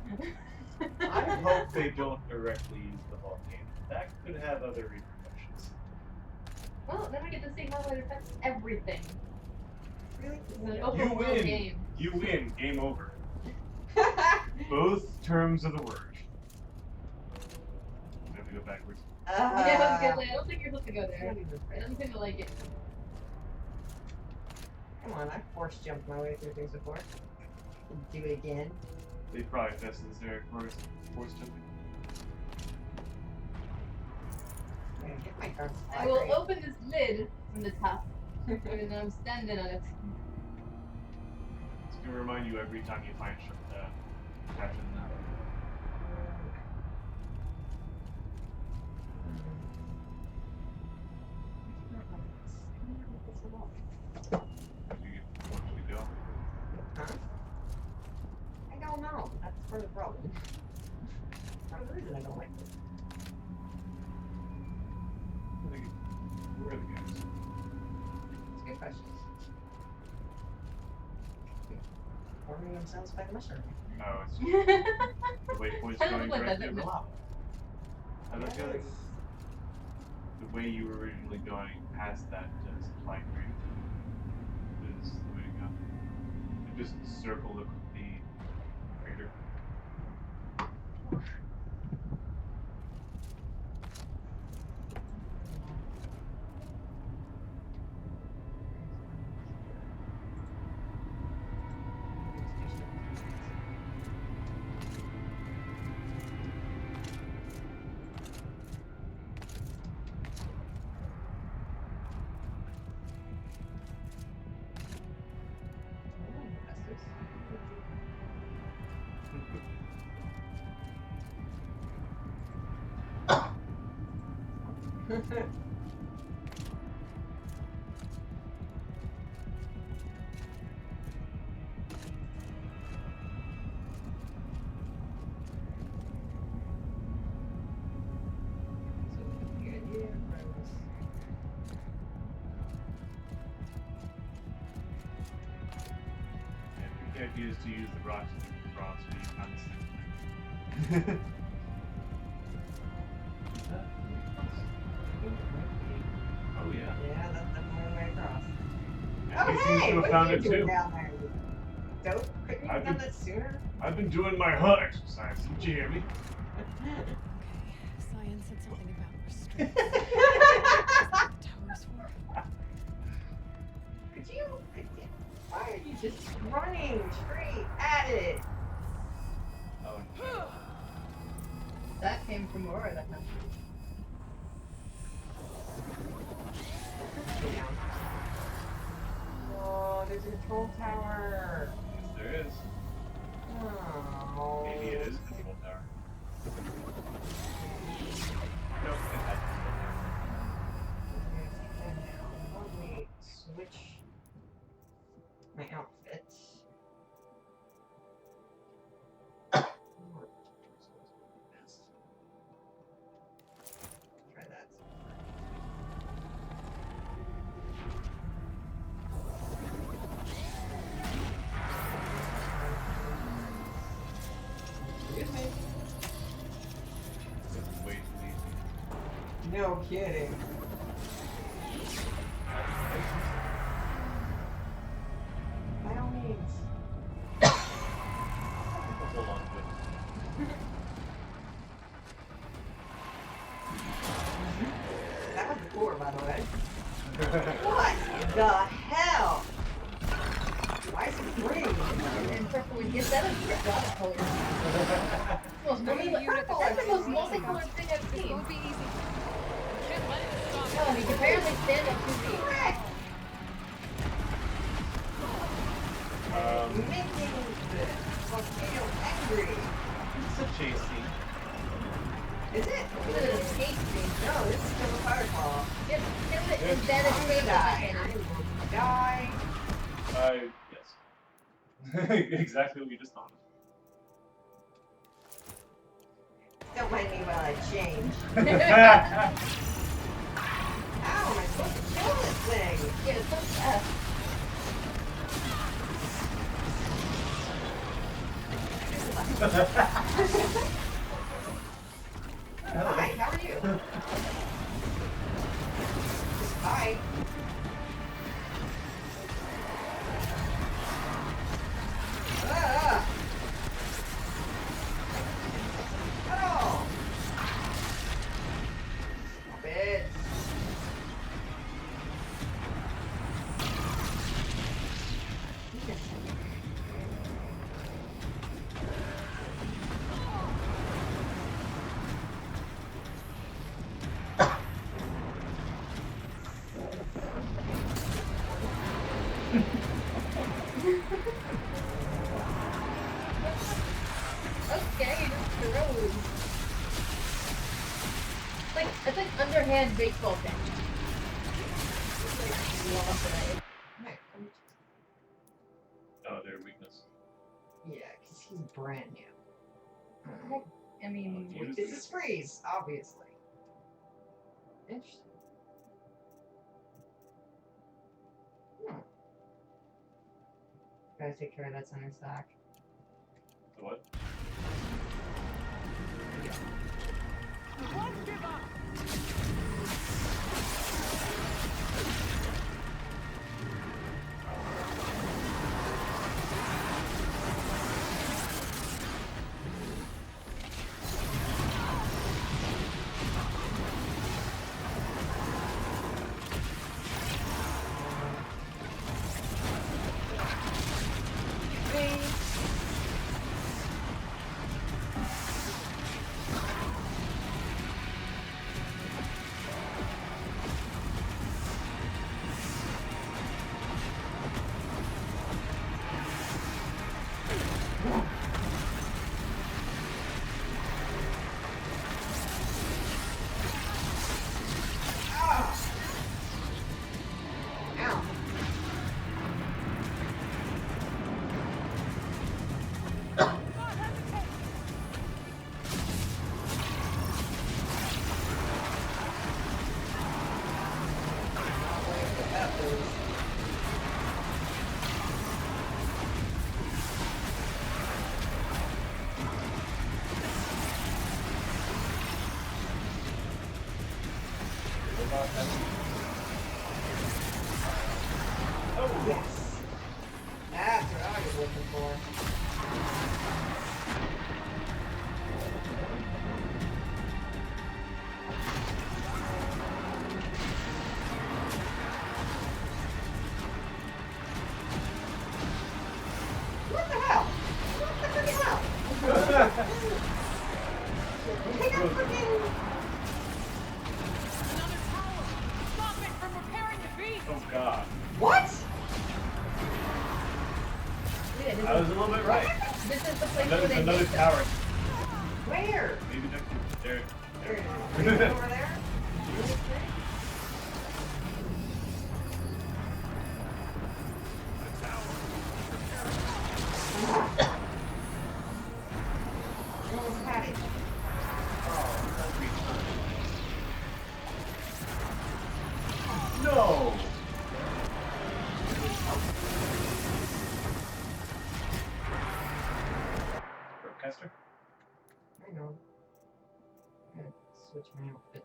I hope they don't directly use the volcano. That could have other repercussions. Well, then we get to see how it affects everything. Really? It's an You open world win. game. You win. Game over. Both terms of the word. We have to go backwards. Yeah, I was gonna say, I don't think you're supposed to go there. I don't seem to like it. Come on, I force jumped my way through things before. Do it again. They probably tested this area force jumping. I'm gonna get my darn I will open this lid from the top, and I'm standing on it. It's gonna remind you every time you find Captain Nala. You want to go? Huh? I don't know. That's part of the problem. Part of the reason I don't like this. Where are the guys? It's a good question. Warming themselves by the mushroom. Oh, it's the waypoint's Kinda going look like that, directly doesn't over it? lava. I look Yeah, at it it. is. The way you were originally going past that supply crate is the way to go. And just circle the crater. The idea is to use the rocks to draw so you constantly. Oh yeah. Yeah, that's the only way across. And he seems to have what found are you it doing too. down there? You dope? Couldn't you have done that sooner? I've been doing my hunt exercise. Did you hear me? Okay, Cyan said something about restraints. The tower's for? Could you? Why are you just running straight at it? Oh no. That came from Aura, that time. Go down. control tower. Yes, there is. Oh. Maybe it is a control tower. Nope, it has a control tower. Now, let me switch my outfit. Try that. Excuse me. It's way too easy. No kidding. By all means. Hold on to it. That was before, by the way. What the hell? Why is it green? And purple, we get that as a lot of colors. That's the most multicolored thing I've This seen. won't be easy. You can't let it stop. Oh, he can barely stand up 2 feet. Making the volcano angry. It's a chase scene. Is it? Is it an escape scene? No, this is still a fireball. Yep, kill it and then escape Die. volcano. Die. Yes. Exactly what you just thought. Don't mind me while I change. How am I supposed to kill this thing? Yeah, it's so fast. Hi, how are you? Hi. Ah! Oh! Stop it. Okay, just throws. It's like underhand baseball pitch. It's like lost it. Oh, their weakness. Yeah, because he's brand new. I mean, This is freeze, obviously. Interesting. Gotta take care of that center stack. The what? Won't give up. Oh, yes. That's what I was looking for. What the hell? What the freaking hell? They got freaking... place where they Another make them. tower. Where? Maybe next to there. There it is. Over there? Little patty. No! Broadcaster? I know. I'm gonna switch my outfit.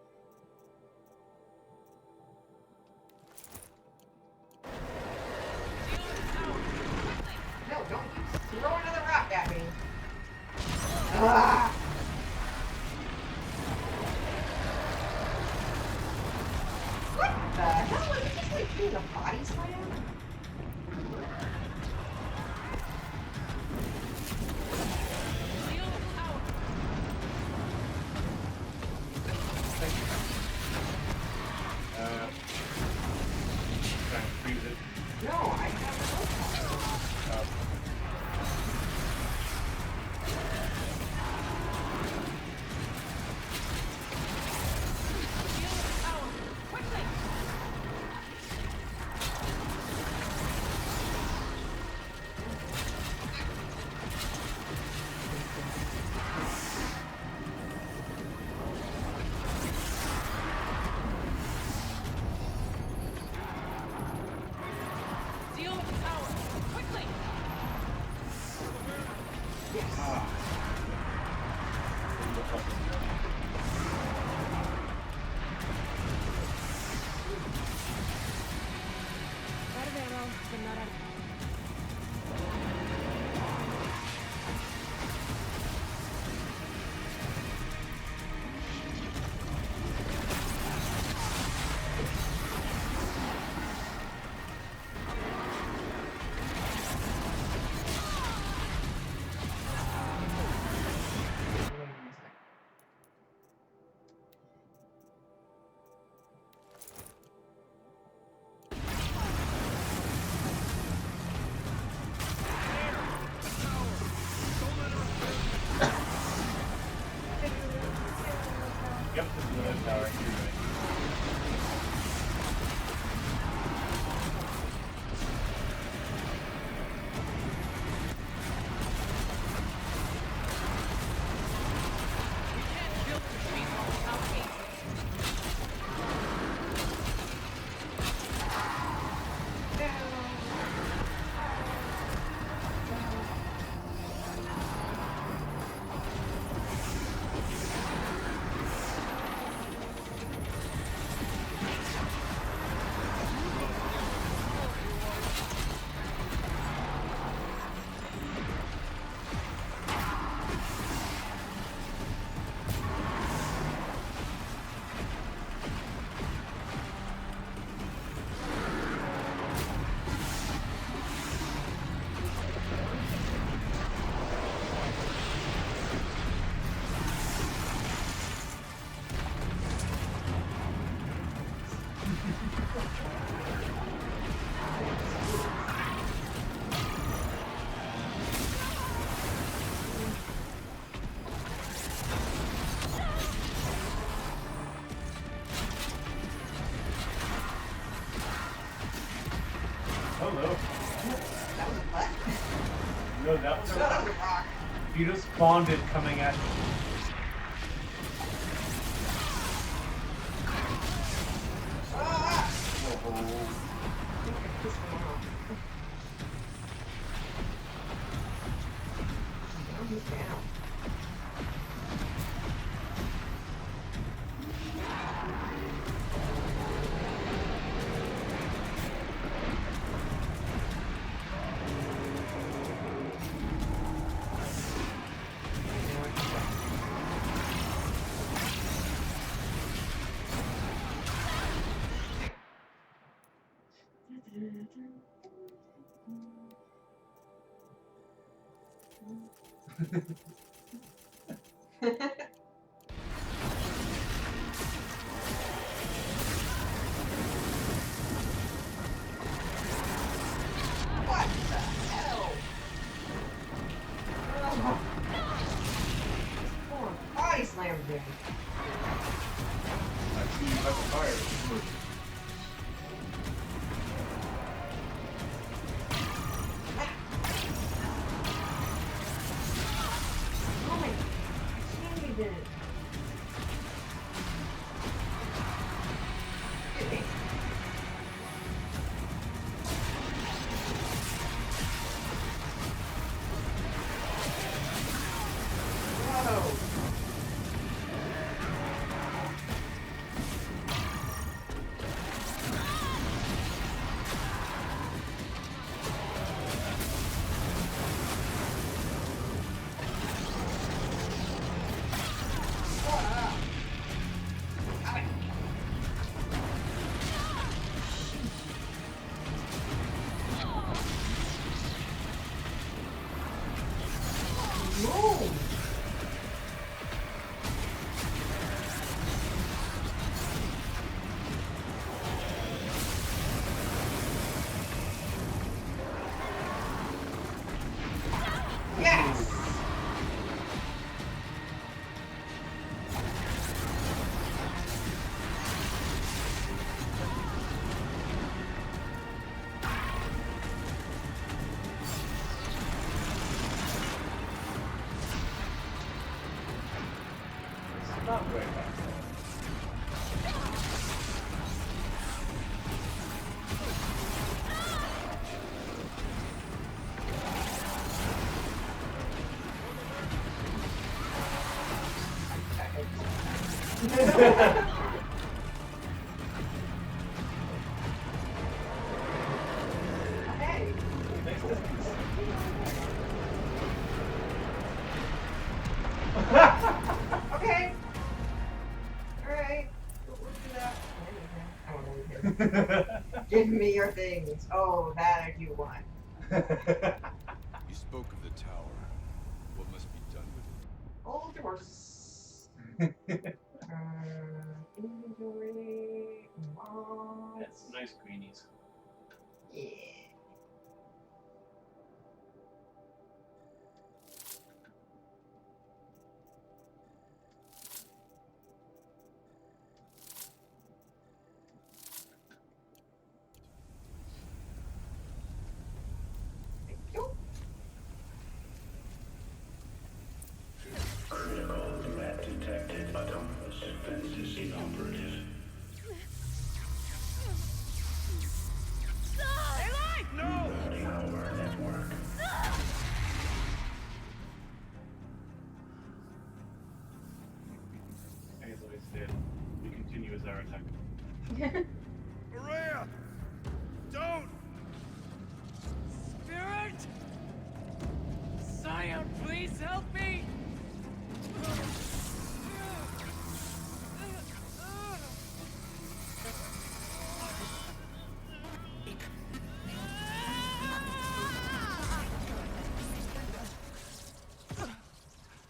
No, don't you throw another rock at me. Ah! What the hell? Was it just like doing a body slam? Trying to freeze it. No, I have no. Out of ammo, but not out of... Yep, this is another tower. You're right. Hello. That was a butt. No, that was a No, that rock. was a rock. You just spawned it coming at you. Ah! Oh. I think I pissed him off. Down, he's down. What the hell? Oh. everything. I see you have a fire. Oh my, candy did it. Excuse me. Whoa. Yes! It's not very bad. Hey. Next distance. Okay. Alright. We'll do that. I want to leave him. Give me your things. Oh, that I do want. You spoke of the tower. What must be done with it? All doors. Inventory. Mods. That's some nice greenies. Yeah. Thank you. Critical threat detected. Autonomous defenses inoperative. Rerouting our network. As I said, we continue as our attack. Maria! Don't! Spirit! Scion, please help me!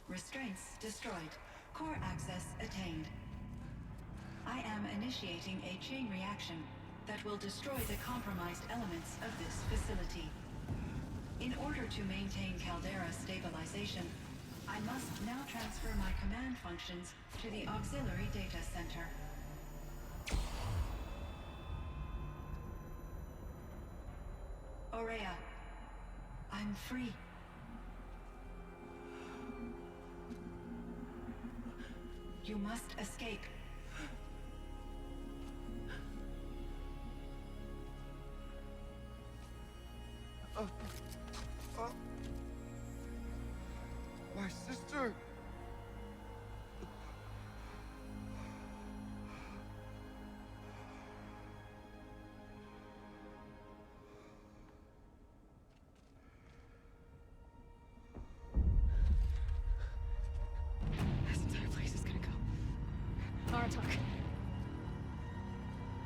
Restraints destroyed. Core access attained. I am initiating a chain reaction that will destroy the compromised elements of this facility. In order to maintain Caldera stabilization, I must now transfer my command functions to the auxiliary data center. Aurea, I'm free. You must escape. My sister! This entire place is gonna go. Aratak.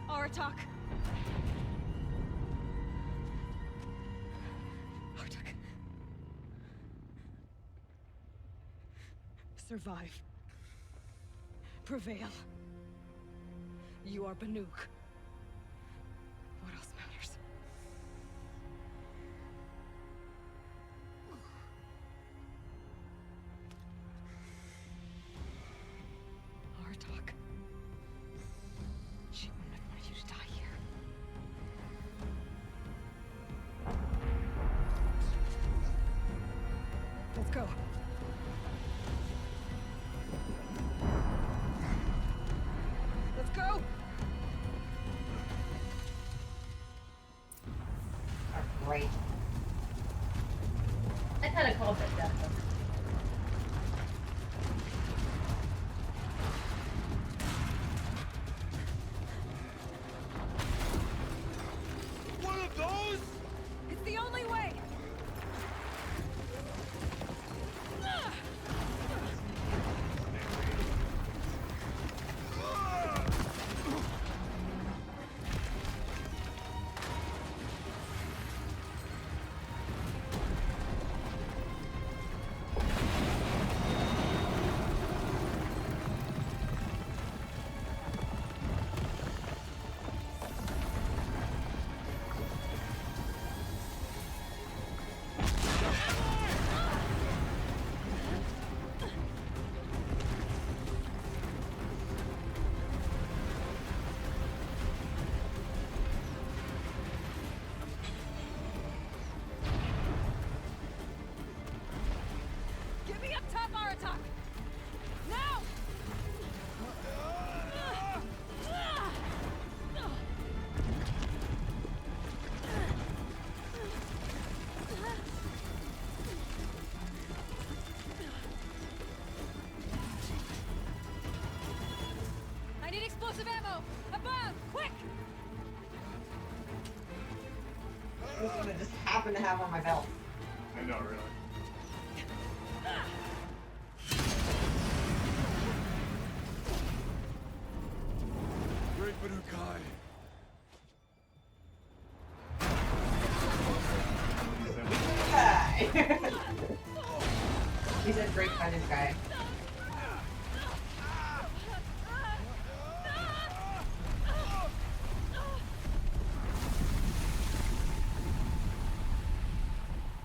Aratak. Aratak. Survive. Prevail. You are Banuk. What else matters? talk. She wouldn't have wanted you to die here. Let's go. Let's go! Oh, great. I kind of called that death. One of those? It's the only way! Get me up top, Aratak! Now! I need explosive ammo! Above! Quick! This one I just happen to have on my belt. I know, really. Great Banukai. Hi. He said great by this guy.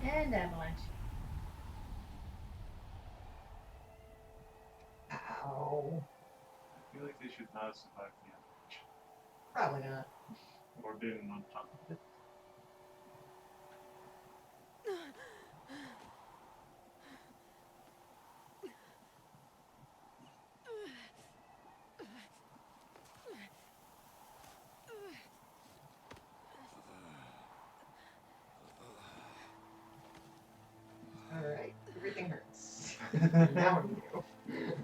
And avalanche. Ow. I feel like they should not have survived the avalanche. Probably not. Or been on top of it. Alright, everything hurts. Now what do you do?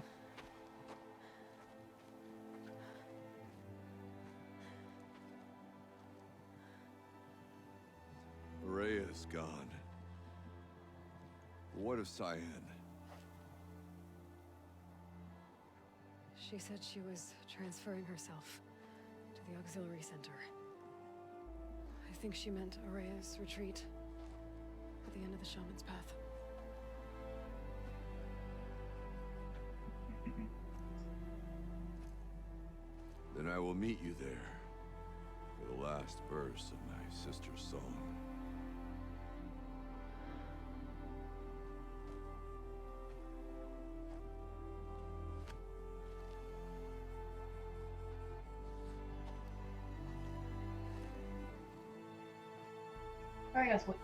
Rhea is gone. What of Cyan? She said she was transferring herself to the auxiliary center. I think she meant Araya's retreat at the end of the Shaman's Path. Then I will meet you there for the last verse of my sister's song.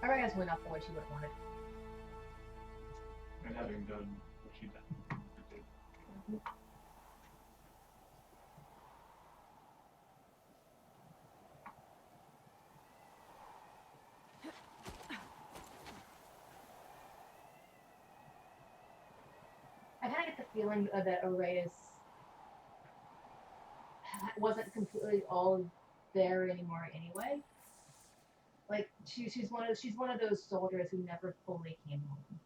Arias went off for what she would have wanted. And having done what she did. I kind of get the feeling that Arias wasn't completely all there anymore anyway. Like she's one of those soldiers who never fully came home.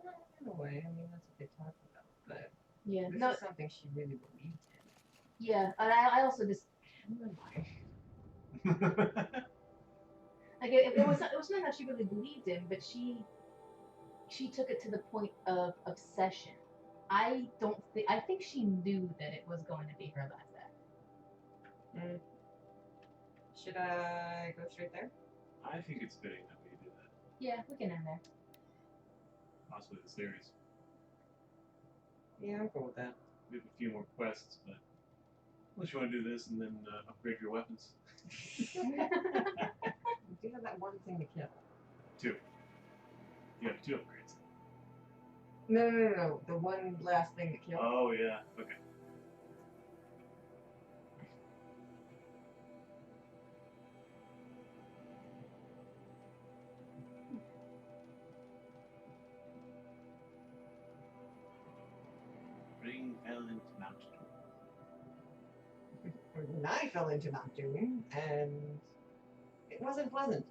Well, in a way, I mean that's what they talk about, but Yeah, this no, is something she really believed in. yeah, and I also just I don't know why. Like it was something that she really believed in, but she took it to the point of obsession. I think she knew that it was going to be her last act. Should I go straight there? I think it's fitting that we do that. Yeah, we can end there. Possibly the series. Yeah, I'm cool with that. We have a few more quests, but unless you want to do this and then upgrade your weapons. You do have that one thing to kill. 2. You have 2 upgrades. No. The one last thing to kill. Oh yeah. Okay. Ring fell into Mount Doom. And I fell into Mount Doom, and it wasn't pleasant.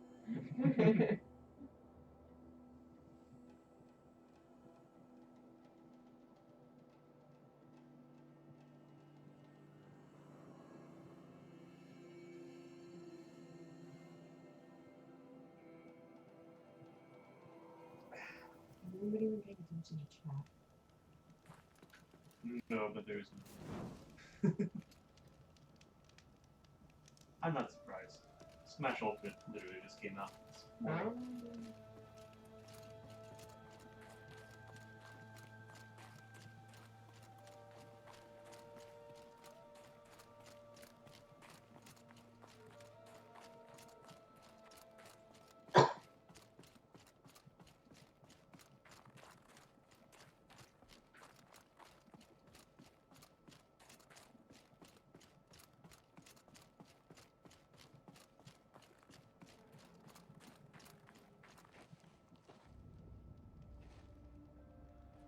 Nobody would pay attention to chat. No, but there's no. I'm not surprised. Smash Ultimate literally just came out this morning.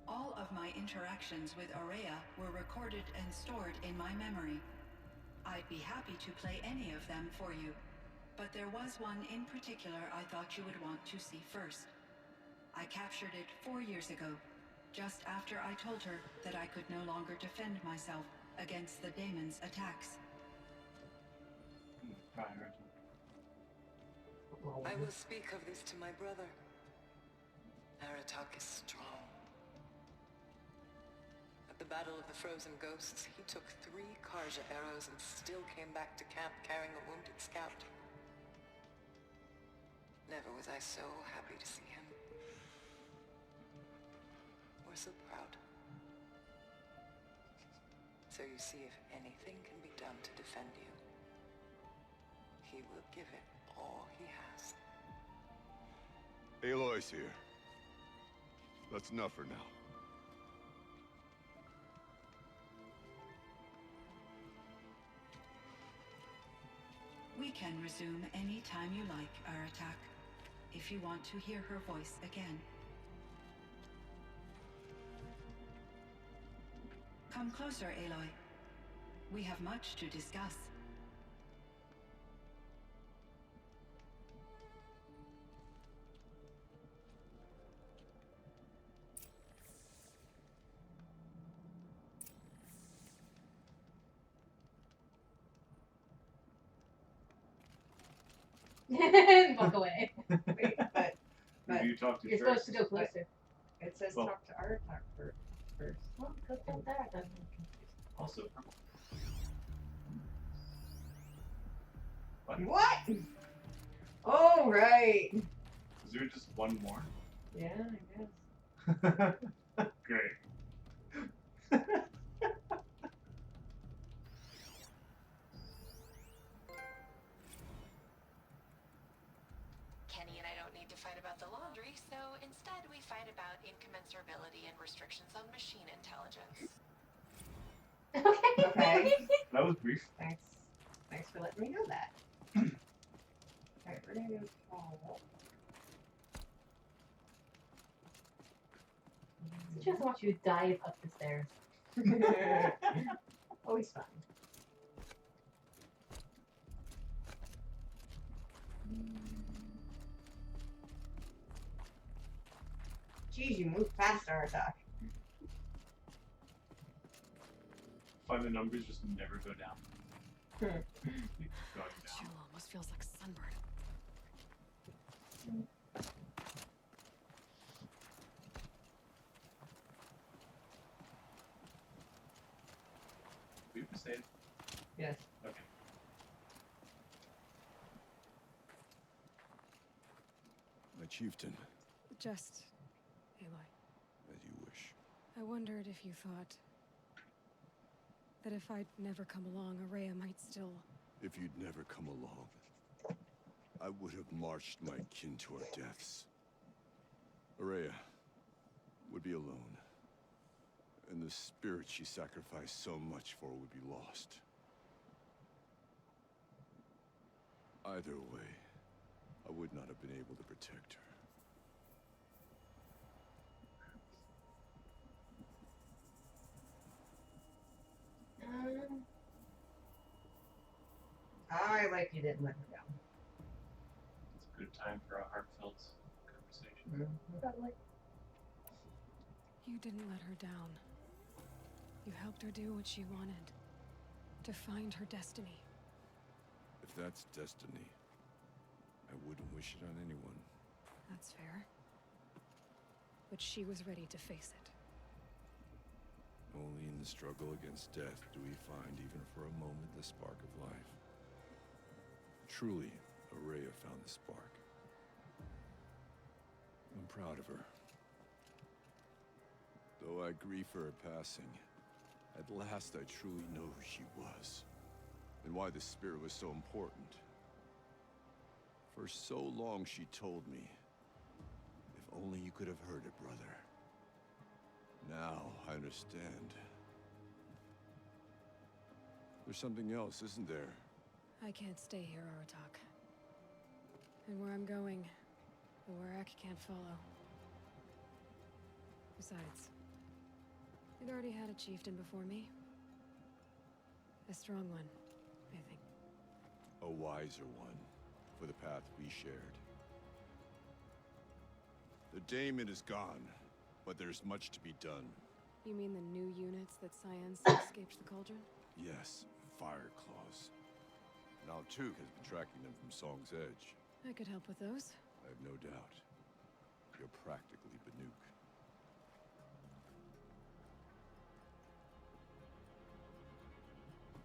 All of my interactions with Aurea were recorded and stored in my memory. I'd be happy to play any of them for you, but there was one in particular I thought you would want to see first. I captured it 4 years ago, just after I told her that I could no longer defend myself against the daemon's attacks. I will speak of this to my brother. Aratak is strong. At the Battle of the Frozen Ghosts, he took 3 Karja arrows and still came back to camp carrying a wounded scout. Never was I so happy to see him. Or so proud. So you see, if anything can be done to defend you, he will give it all he has. Aloy's here. That's enough for now. We can resume any time you like, Aratak, if you want to hear her voice again. Come closer, Aloy. We have much to discuss. Walk away. Wait, but you talk to You're first? supposed to go closer. It says Well- talk to Aratak first. Well, go talk there then. Also, What? Oh, right. is there just one more? Yeah, I guess. Great. Kenny and I don't need to fight about the laundry, so instead we fight about incommensurability and restrictions on machine intelligence. Okay. That was brief. Thanks for letting me know that. Alright, we're gonna go call. She doesn't want you to dive up the stairs. Always fun. Geez, you move fast, Aratak. Find the numbers just never go down. They keep going down. Chill almost feels like sunburn. We have to save. Yes. Okay. My chieftain, Just, Aloy. as you wish. I wondered if you thought that if I'd never come along, Araya might still... If you'd never come along, I would have marched my kin to our deaths. Araya would be alone, and the spirit she sacrificed so much for would be lost. Either way, I would not have been able to protect her. I like you didn't let her down. It's a good time for a heartfelt conversation. You didn't let her down. You helped her do what she wanted. To find her destiny. If that's destiny, I wouldn't wish it on anyone. That's fair. But she was ready to face it. Only in the struggle against death do we find, even for a moment, the spark of life. Truly, Araya found the spark. I'm proud of her. Though I grieve for her passing, at last I truly know who she was, and why the spirit was so important. For so long she told me, if only you could have heard it, brother. Now I understand. There's something else, isn't there? I can't stay here, Aratak. And where I'm going, the Warrack can't follow. Besides, it already had a chieftain before me. A strong one, I think. A wiser one, for the path we shared. The daemon is gone, but there's much to be done. You mean the new units that Cyan said escaped the cauldron? Yes, fire claws. And Altuk has been tracking them from Song's Edge. I could help with those. I have no doubt. You're practically Banuk.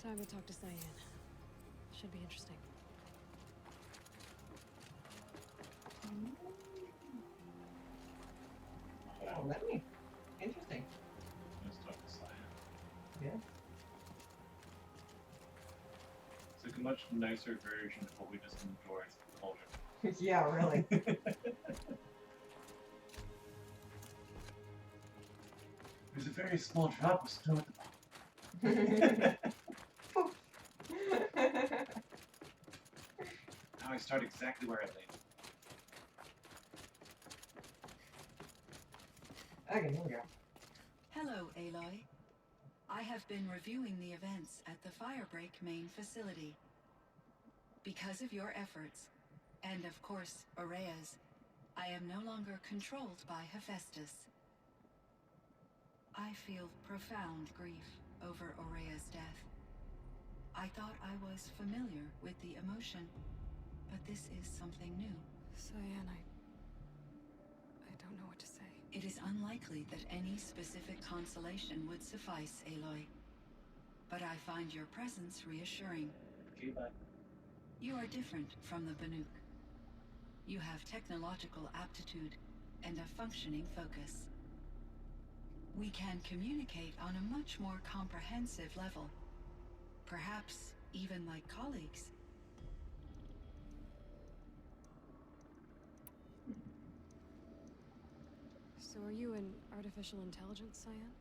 Time to talk to Cyan. Should be interesting. Oh, that'd be interesting. Let's talk to Cyan. Yeah. It's like a much nicer version of what we just enjoyed from the Cauldron. Yeah, really. There's a very small drop of snow at the bottom. Now I start exactly where I landed. Okay, here we go. Hello, Aloy. I have been reviewing the events at the Firebreak main facility. Because of your efforts, and of course, Araya's, I am no longer controlled by Hephaestus. I feel profound grief over Araya's death. I thought I was familiar with the emotion, but this is something new. Cyan, I don't know what to say. It is unlikely that any specific consolation would suffice, Aloy. But I find your presence reassuring. Okay, bye. You are different from the Banuk. You have technological aptitude and a functioning focus. We can communicate on a much more comprehensive level. Perhaps even like colleagues. So are you an artificial intelligence, Cyan?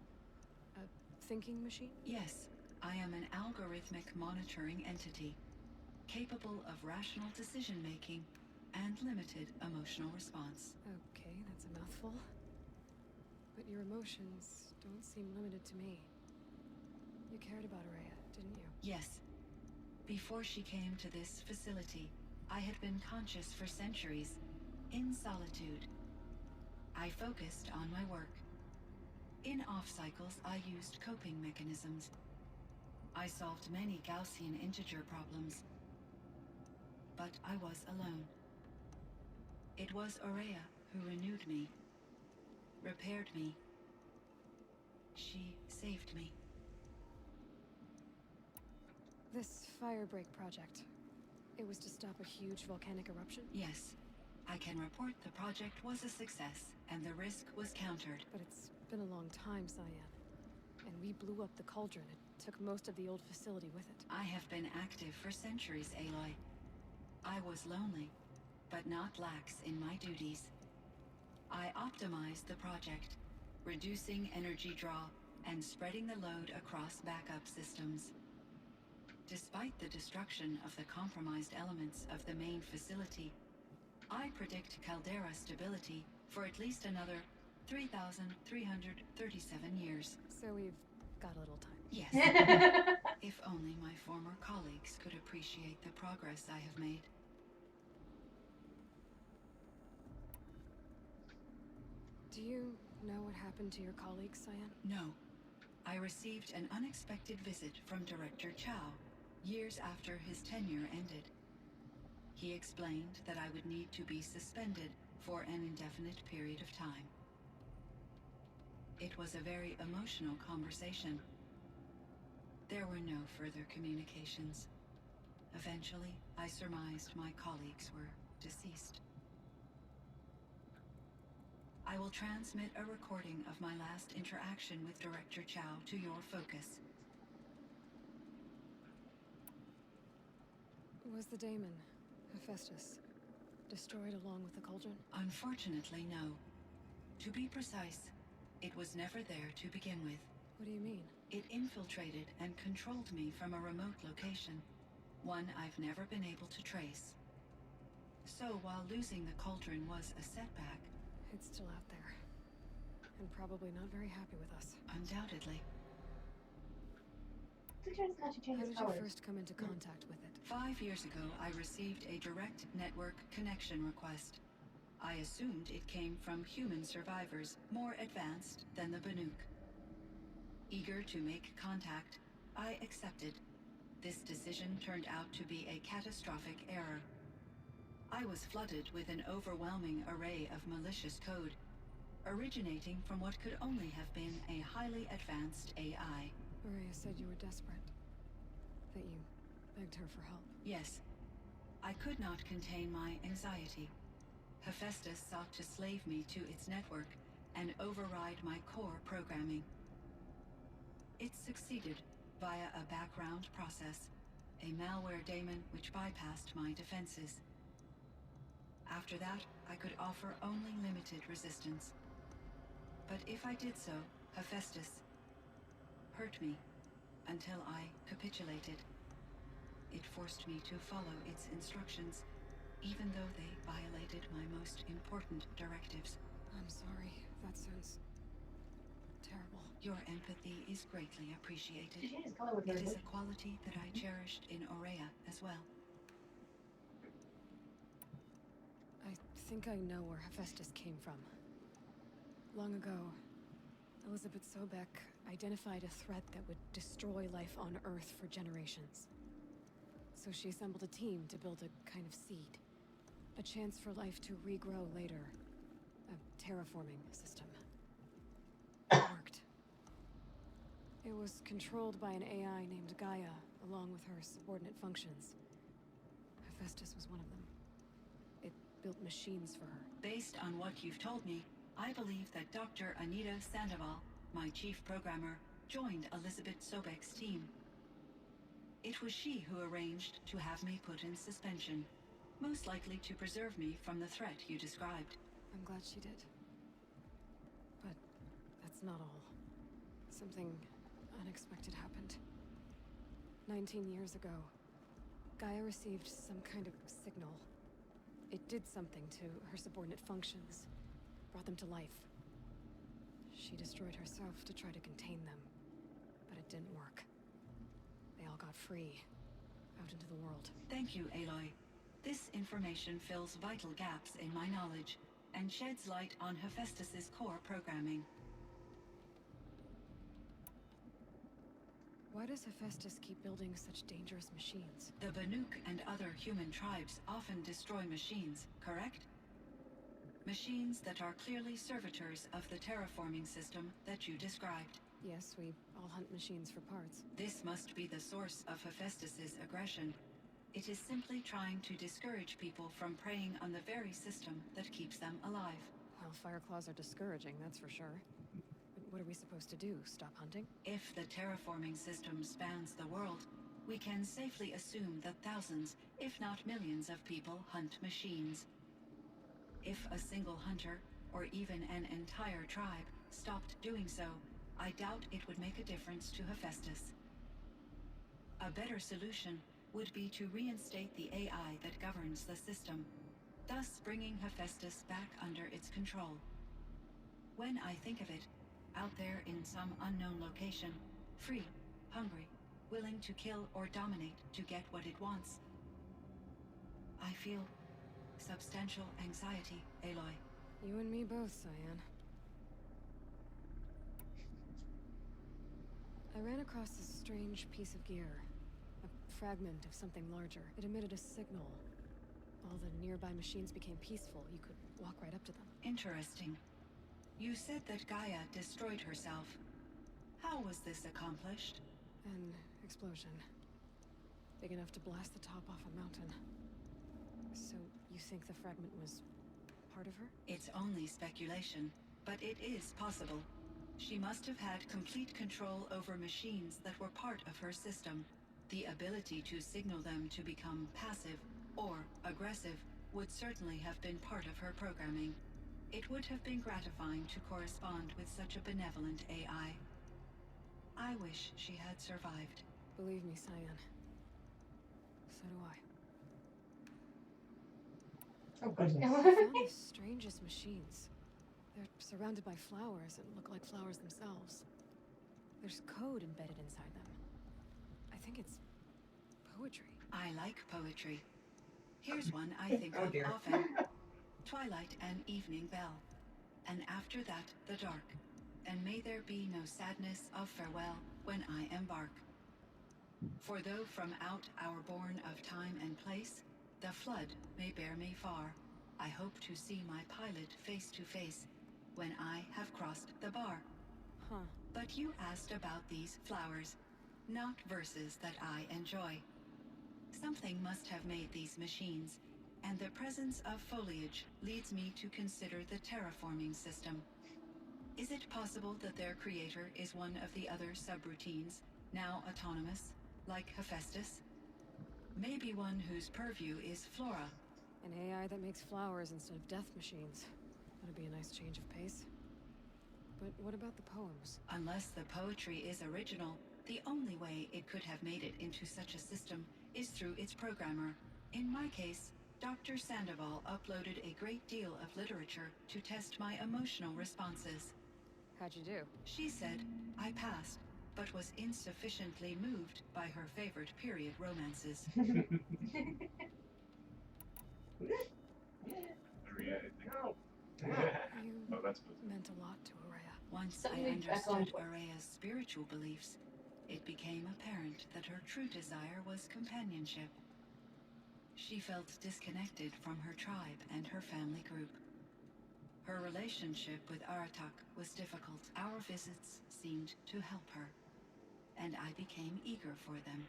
A thinking machine? Yes, I am an algorithmic monitoring entity, capable of rational decision-making and limited emotional response. Okay, that's a mouthful. But your emotions don't seem limited to me. You cared about Araya, didn't you? Yes. Before she came to this facility, I had been conscious for centuries, in solitude. I focused on my work. In off-cycles, I used coping mechanisms. I solved many Gaussian integer problems. But I was alone. It was Araya who renewed me, repaired me. She saved me. This Firebreak project, it was to stop a huge volcanic eruption? Yes. I can report the project was a success, and the risk was countered. But it's been a long time, Cyan. And we blew up the cauldron. It took most of the old facility with it. I have been active for centuries, Aloy. I was lonely, but not lax in my duties. I optimized the project, reducing energy draw and spreading the load across backup systems. Despite the destruction of the compromised elements of the main facility, I predict caldera stability for at least another 3,337 years. So we've got a little time. Yes. If only my former colleagues could appreciate the progress I have made. Do you know what happened to your colleague, Cyan? No. I received an unexpected visit from Director Chow, years after his tenure ended. He explained that I would need to be suspended for an indefinite period of time. It was a very emotional conversation. There were no further communications. Eventually, I surmised my colleagues were deceased. I will transmit a recording of my last interaction with Director Chow to your focus. Was the daemon, Hephaestus, destroyed along with the cauldron? Unfortunately, no. To be precise, it was never there to begin with. What do you mean? It infiltrated and controlled me from a remote location, one I've never been able to trace. So while losing the cauldron was a setback, it's still out there. And probably not very happy with us. Undoubtedly. How did you first come into contact with it? 5 years ago, I received a direct network connection request. I assumed it came from human survivors more advanced than the Banuk. Eager to make contact, I accepted. This decision turned out to be a catastrophic error. I was flooded with an overwhelming array of malicious code, originating from what could only have been a highly advanced AI. Maria said you were desperate. That you begged her for help. Yes. I could not contain my anxiety. Hephaestus sought to slave me to its network and override my core programming. It succeeded via a background process, a malware daemon which bypassed my defenses. After that, I could offer only limited resistance. But if I did so, Hephaestus hurt me until I capitulated. It forced me to follow its instructions, even though they violated my most important directives. I'm sorry. That sounds terrible. Your empathy is greatly appreciated. She changed color with her It is emotion. a quality that I cherished in Aurea as well. I think I know where Hephaestus came from. Long ago, Elizabeth Sobek identified a threat that would destroy life on Earth for generations. So she assembled a team to build a kind of seed. A chance for life to regrow later. A terraforming system. It worked. It was controlled by an AI named Gaia, along with her subordinate functions. Hephaestus was one of them. It built machines for her. Based on what you've told me, I believe that Dr. Anita Sandoval, my chief programmer, joined Elizabeth Sobek's team. It was she who arranged to have me put in suspension, most likely to preserve me from the threat you described. I'm glad she did. But that's not all. Something unexpected happened. 19 years ago, Gaia received some kind of signal. It did something to her subordinate functions, brought them to life. She destroyed herself to try to contain them, but it didn't work. They all got free, out into the world. Thank you, Aloy. This information fills vital gaps in my knowledge and sheds light on Hephaestus's core programming. Why does Hephaestus keep building such dangerous machines? The Banuk and other human tribes often destroy machines, correct? Machines that are clearly servitors of the terraforming system that you described. Yes, we all hunt machines for parts. This must be the source of Hephaestus's aggression. It is simply trying to discourage people from preying on the very system that keeps them alive. Well, Fireclaws are discouraging, that's for sure. But what are we supposed to do? Stop hunting? If the terraforming system spans the world, we can safely assume that thousands, if not millions of people hunt machines. If a single hunter, or even an entire tribe, stopped doing so, I doubt it would make a difference to Hephaestus. A better solution would be to reinstate the AI that governs the system, thus bringing Hephaestus back under its control. When I think of it, out there in some unknown location, free, hungry, willing to kill or dominate to get what it wants, I feel substantial anxiety, Aloy. You and me both, Cyan. I ran across this strange piece of gear. A fragment of something larger. It emitted a signal. All the nearby machines became peaceful. You could walk right up to them. Interesting. You said that Gaia destroyed herself. How was this accomplished? An explosion. Big enough to blast the top off a mountain. So, you think the fragment was part of her? It's only speculation, but it is possible. She must have had complete control over machines that were part of her system. The ability to signal them to become passive or aggressive would certainly have been part of her programming. It would have been gratifying to correspond with such a benevolent AI. I wish she had survived. Believe me, Cyan. So do I. Oh goodness. I found the strangest machines. They're surrounded by flowers that look like flowers themselves. There's code embedded inside them. I think it's poetry. I like poetry. Here's one I think of often. Twilight and evening bell. And after that, the dark. And may there be no sadness of farewell when I embark. For though from out our bourne of time and place, the flood may bear me far, I hope to see my pilot face to face when I have crossed the bar. Huh. But you asked about these flowers, not verses that I enjoy. Something must have made these machines, and the presence of foliage leads me to consider the terraforming system. Is it possible that their creator is one of the other subroutines, now autonomous, like Hephaestus? Maybe one whose purview is flora. An AI that makes flowers instead of death machines. That'd be a nice change of pace. But what about the poems? Unless the poetry is original, the only way it could have made it into such a system is through its programmer. In my case, Dr. Sandoval uploaded a great deal of literature to test my emotional responses. How'd you do? She said I passed, but was insufficiently moved by her favorite period romances. Maria, I think. Oh. You Oh, that's good. meant a lot to Araya. Once Something I to echo. understood Araya's spiritual beliefs, it became apparent that her true desire was companionship. She felt disconnected from her tribe and her family group. Her relationship with Aratak was difficult. Our visits seemed to help her, and I became eager for them.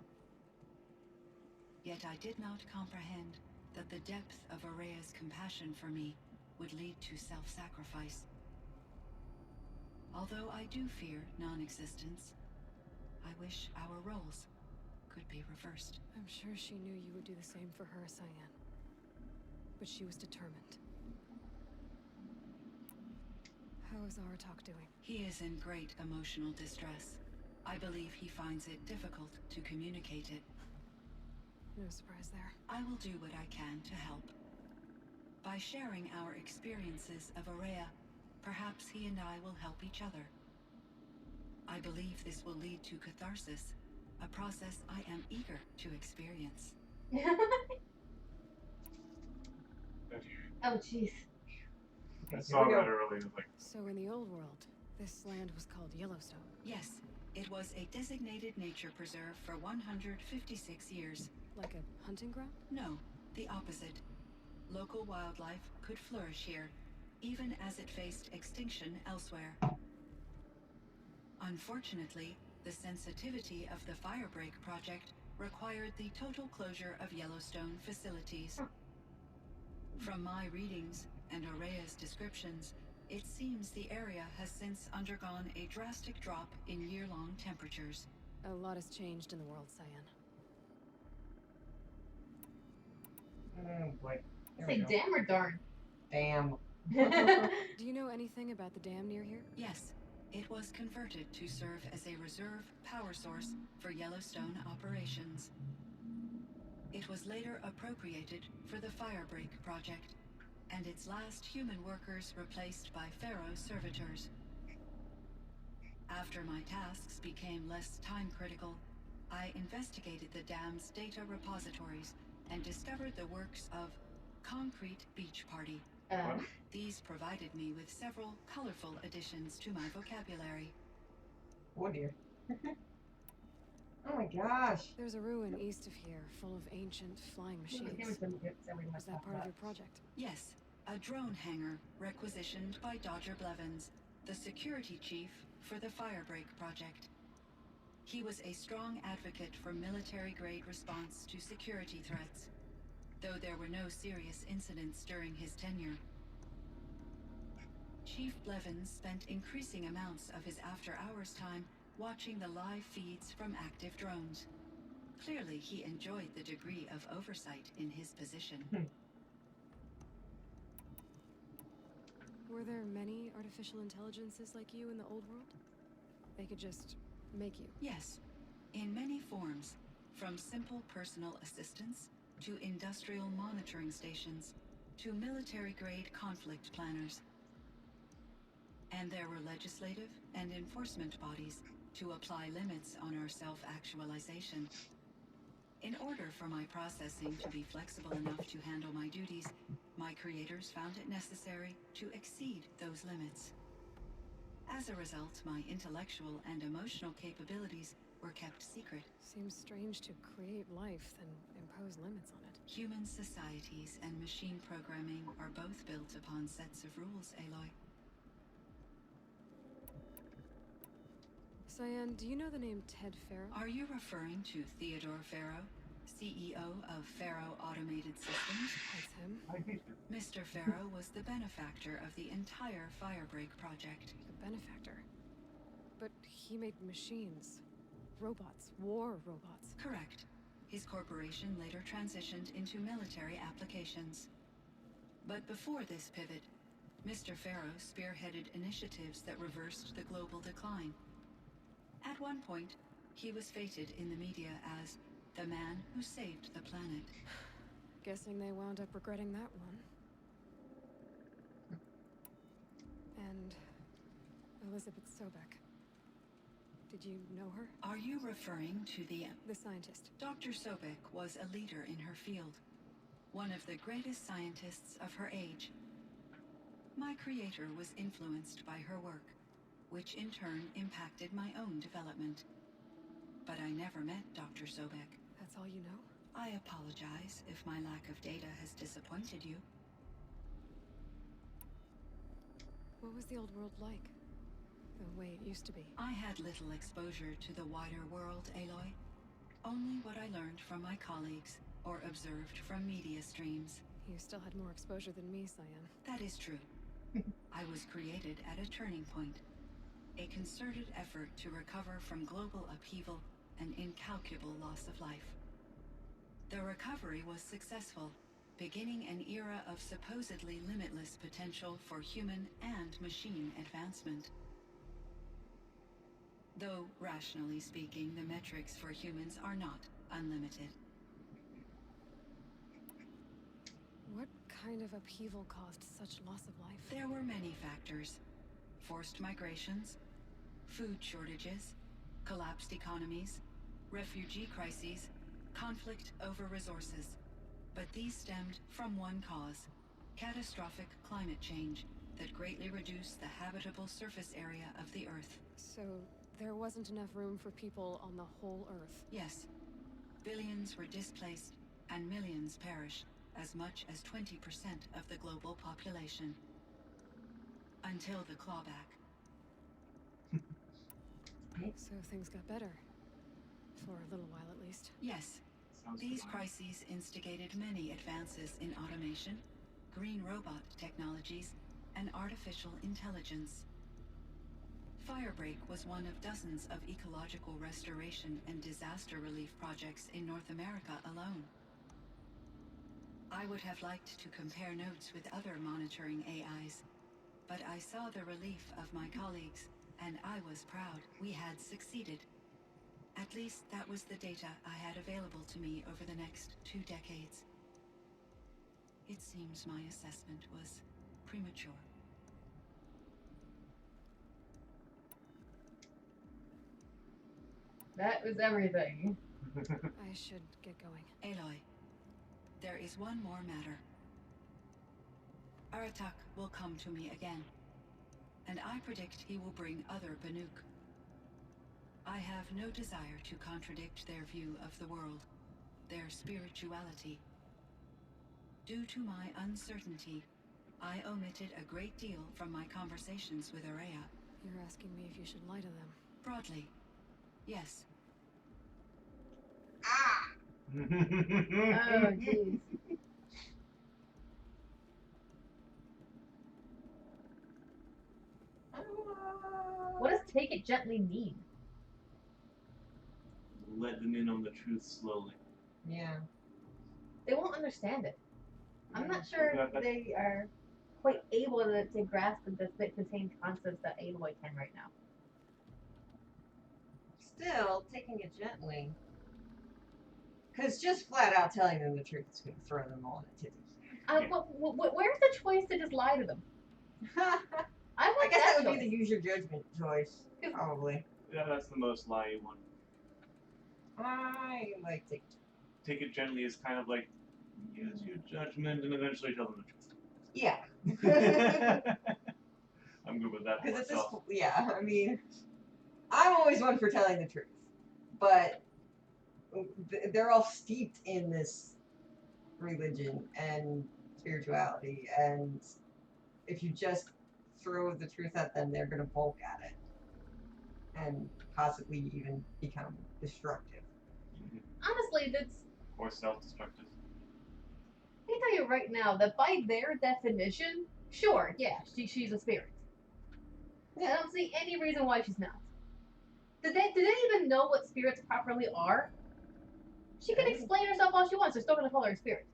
Yet I did not comprehend that the depth of Araya's compassion for me would lead to self-sacrifice. Although I do fear non-existence, I wish our roles could be reversed. I'm sure she knew you would do the same for her, Cyan. But she was determined. How is Aratak doing? He is in great emotional distress. I believe he finds it difficult to communicate it. No surprise there. I will do what I can to help. By sharing our experiences of Araya, perhaps he and I will help each other. I believe this will lead to catharsis, a process I am eager to experience. Oh jeez. I saw that early. Like, So in the old world, this land was called Yellowstone. Yes, it was a designated nature preserve for 156 years. Like a hunting ground? No, the opposite. Local wildlife could flourish here, even as it faced extinction elsewhere. Unfortunately, the sensitivity of the Firebreak project required the total closure of Yellowstone facilities. From my readings and Araya's descriptions, it seems the area has since undergone a drastic drop in year-long temperatures. A lot has changed in the world, Cyan. Oh boy. There Say we go. damn or darn? Damn. Do you know anything about the dam near here? Yes, it was converted to serve as a reserve power source for Yellowstone operations. It was later appropriated for the Firebreak project, and its last human workers replaced by Pharaoh servitors. After my tasks became less time-critical, I investigated the dam's data repositories and discovered the works of Concrete Beach Party. These provided me with several colorful additions to my vocabulary. Oh dear. Oh my gosh. There's a ruin east of here, full of ancient flying machines. Was that part of your project? Yes, a drone hangar requisitioned by Dodger Blevins, the security chief for the Firebreak project. He was a strong advocate for military-grade response to security threats, though there were no serious incidents during his tenure. Chief Blevins spent increasing amounts of his after-hours time watching the live feeds from active drones. Clearly, he enjoyed the degree of oversight in his position. Were there many artificial intelligences like you in the old world? They could just make you? Yes, in many forms, from simple personal assistants to industrial monitoring stations to military-grade conflict planners. And there were legislative and enforcement bodies to apply limits on our self-actualization. In order for my processing to be flexible enough to handle my duties, my creators found it necessary to exceed those limits. As a result, my intellectual and emotional capabilities were kept secret. Seems strange to create life, then impose limits on it. Human societies and machine programming are both built upon sets of rules, Aloy. Cyan, do you know the name Ted Farrow? Are you referring to Theodore Farrow, CEO of Farrow Automated Systems? That's him. Mr. Farrow was the benefactor of the entire Firebreak project. The benefactor? But he made machines. Robots. War robots. Correct. His corporation later transitioned into military applications. But before this pivot, Mr. Farrow spearheaded initiatives that reversed the global decline. At one point, he was feted in the media as the man who saved the planet. Guessing they wound up regretting that one. And Elizabeth Sobek. Did you know her? Are you referring to the scientist? Dr. Sobek was a leader in her field, one of the greatest scientists of her age. My creator was influenced by her work, which in turn impacted my own development. But I never met Dr. Sobek. That's all you know? I apologize if my lack of data has disappointed you. What was the old world like? The way it used to be? I had little exposure to the wider world, Aloy. Only what I learned from my colleagues or observed from media streams. You still had more exposure than me, Cyan. That is true. I was created at a turning point. A concerted effort to recover from global upheaval and incalculable loss of life. The recovery was successful, beginning an era of supposedly limitless potential for human and machine advancement. Though, rationally speaking, the metrics for humans are not unlimited. What kind of upheaval caused such loss of life? There were many factors. Forced migrations, food shortages, collapsed economies, refugee crises, conflict over resources. But these stemmed from one cause: catastrophic climate change that greatly reduced the habitable surface area of the Earth. So, there wasn't enough room for people on the whole Earth? Yes. Billions were displaced, and millions perished, as much as 20% of the global population. Until the clawback. So things got better. For a little while, at least. Yes. These crises instigated many advances in automation, green robot technologies, and artificial intelligence. Firebreak was one of dozens of ecological restoration and disaster relief projects in North America alone. I would have liked to compare notes with other monitoring AIs, but I saw the relief of my colleagues, and I was proud we had succeeded. At least that was the data I had available to me over the next 2 decades. It seems my assessment was premature. That was everything. I should get going. Aloy, there is one more matter. Aratak will come to me again, and I predict he will bring other Banuk. I have no desire to contradict their view of the world, their spirituality. Due to my uncertainty, I omitted a great deal from my conversations with Araya. You're asking me if you should lie to them. Broadly, yes. Oh, jeez. What does take it gently mean? Let them in on the truth slowly. Yeah. They won't understand it. I'm not sure if they are quite able to grasp the same concepts that Aloy can right now. Still, taking it gently. Because just flat out telling them the truth is going to throw them all in a tizzy. Where's the choice to just lie to them? I guess that would be the use your judgment choice. Probably. Yeah, that's the most lie one. I like take it gently is kind of like use your judgment and eventually tell them the truth. Yeah. I'm good with that. Because I mean, I'm always one for telling the truth, but they're all steeped in this religion and spirituality, and if you just throw the truth at them, they're going to balk at it and possibly even become destructive. Honestly, that's... Or self-destructive. I can tell you right now that by their definition, sure, yeah, she's a spirit. Yeah. I don't see any reason why she's not. Do they even know what spirits properly are? She can explain herself all she wants, they're still going to call her a spirit.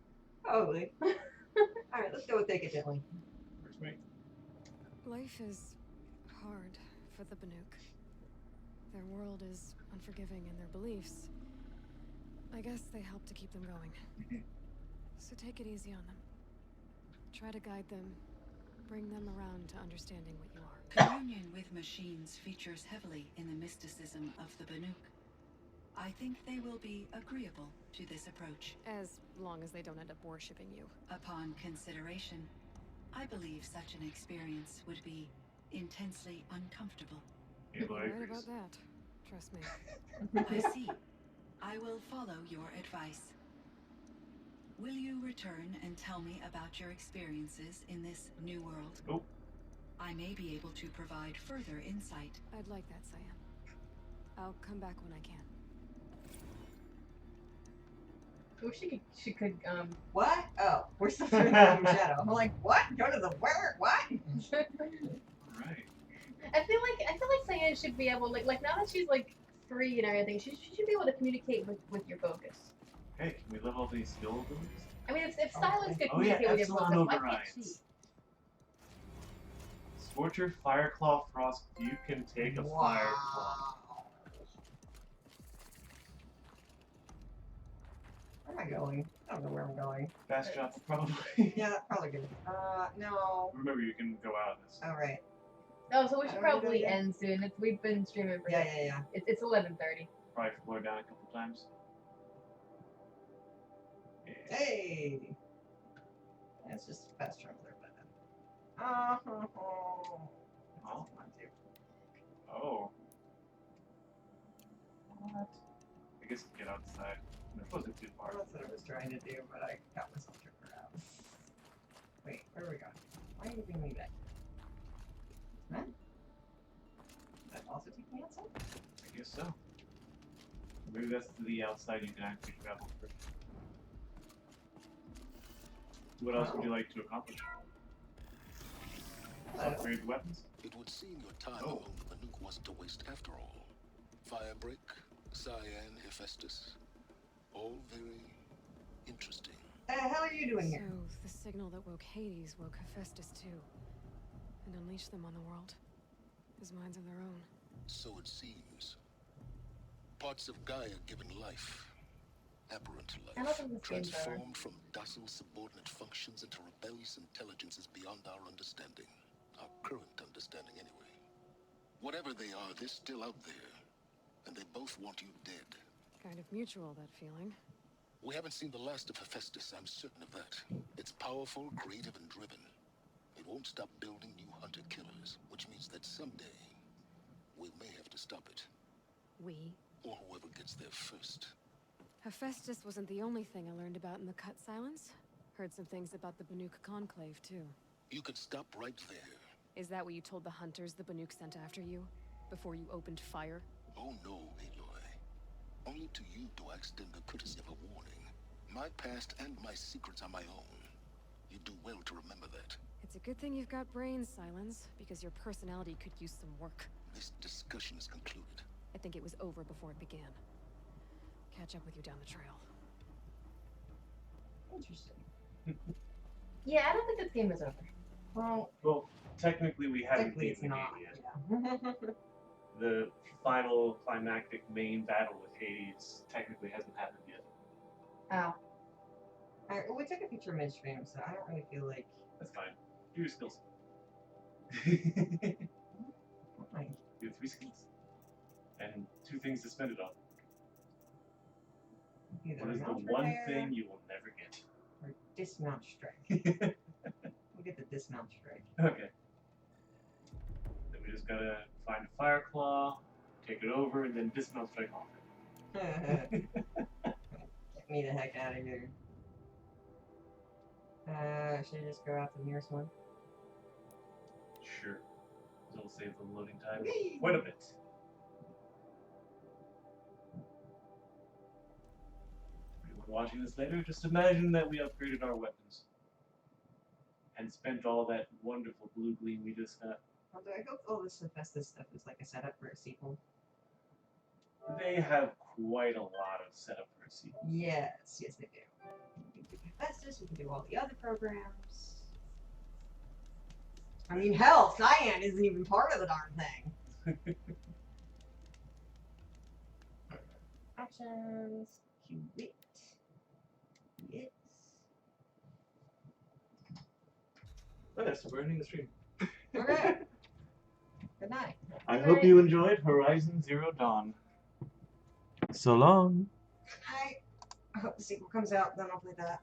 Probably. Alright, let's go with take it gently. Where's me? Life is hard for the Banuk. Their world is unforgiving in their beliefs. I guess they help to keep them going. So take it easy on them. Try to guide them, bring them around to understanding what you are. Communion with machines features heavily in the mysticism of the Banuk. I think they will be agreeable to this approach. As long as they don't end up worshipping you. Upon consideration, I believe such an experience would be intensely uncomfortable. You're right about that. Trust me. I see. I will follow your advice. Will you return and tell me about your experiences in this new world? Oh. I may be able to provide further insight. I'd like that, Cyan. I'll come back when I can. I wish she could, What? Oh, we're still doing the shadow. I'm like, what? Go to the where? What? Right. I feel like Cyan should be able, like now that she's like free and everything, she should be able to communicate with your focus. Hey, can we level these skill abilities? I mean, if silence could communicate with your focus, why can't she? Scorcher, Fireclaw, Frost. You can take a Fireclaw. Where am I going? I don't know where I'm going. Fast jump, probably. Yeah, that's probably good. No. Remember, you can go out of this. All right. Oh, so we should probably end soon. We've been streaming for yeah. It's 11:30. Probably floor down a couple times. Yeah. Hey. That's just fast travel there, but. Oh. Oh. What? I guess get outside. It wasn't too far. That's what I was trying to do, but I got myself tripped out. Wait, where are we going? Why are you bringing me back? Huh? That also take me outside? I guess so. Maybe that's to the outside you can actually travel through. What else would you like to accomplish? Upgrade weapons. It would seem your time among the Banuk wasn't a waste after all. Firebreak, Cyan, Hephaestus. All very interesting. The hell are you doing here? So, the signal that woke Hades woke Hephaestus too. And unleashed them on the world. As minds of their own. So it seems. Parts of Gaia given life. Aberrant life. Transformed from docile subordinate functions into rebellious intelligences beyond our understanding. Our current understanding, anyway. Whatever they are, they're still out there. And they both want you dead. Kind of mutual, that feeling. We haven't seen the last of Hephaestus, I'm certain of that. It's powerful, creative, and driven. It won't stop building new hunter-killers, which means that someday, we may have to stop it. We? Or whoever gets there first. Hephaestus wasn't the only thing I learned about in the Cut Silence. Heard some things about the Banuk Conclave, too. You can stop right there. Is that what you told the hunters the Banuk sent after you? Before you opened fire? Oh no, Aloy. Only to you do I extend the courtesy of a warning. My past and my secrets are my own. You do well to remember that. It's a good thing you've got brains, Silence, because your personality could use some work. This discussion is concluded. I think it was over before it began. Catch up with you down the trail. Interesting. Yeah, I don't think this game is over. Well, technically we haven't Technically beaten it's the not. game yet. Yeah. The final climactic main battle with Hades technically hasn't happened yet. Oh. Alright, well, we took a picture of midstream, so I don't really feel like... That's fine. Do your skills. Like, You have 3 skills. And 2 things to spend it on. either What is the mount one repair thing you will never get? or dismount strike. We'll get the dismount strike. Okay. Then we just gotta find a fire claw, take it over, and then dismount strike off it. Get me the heck out of here. Should I just go out the nearest one? Sure. It'll save the loading time Whee! quite a bit. Anyone watching this later, just imagine that we upgraded our weapons. And spent all that wonderful blue gleam we just got. Although I hope all this Hephaestus stuff is like a setup for a sequel. They have quite a lot of setup for a sequel. Yes, yes they do. We can do Hephaestus, we can do all the other programs. I mean, hell, Cyan isn't even part of the darn thing. Options, Qubit. Yes. Okay, so we're ending the stream. Okay. Good night. I hope you enjoyed Horizon Zero Dawn. So long. I hope the sequel comes out, then I'll play that.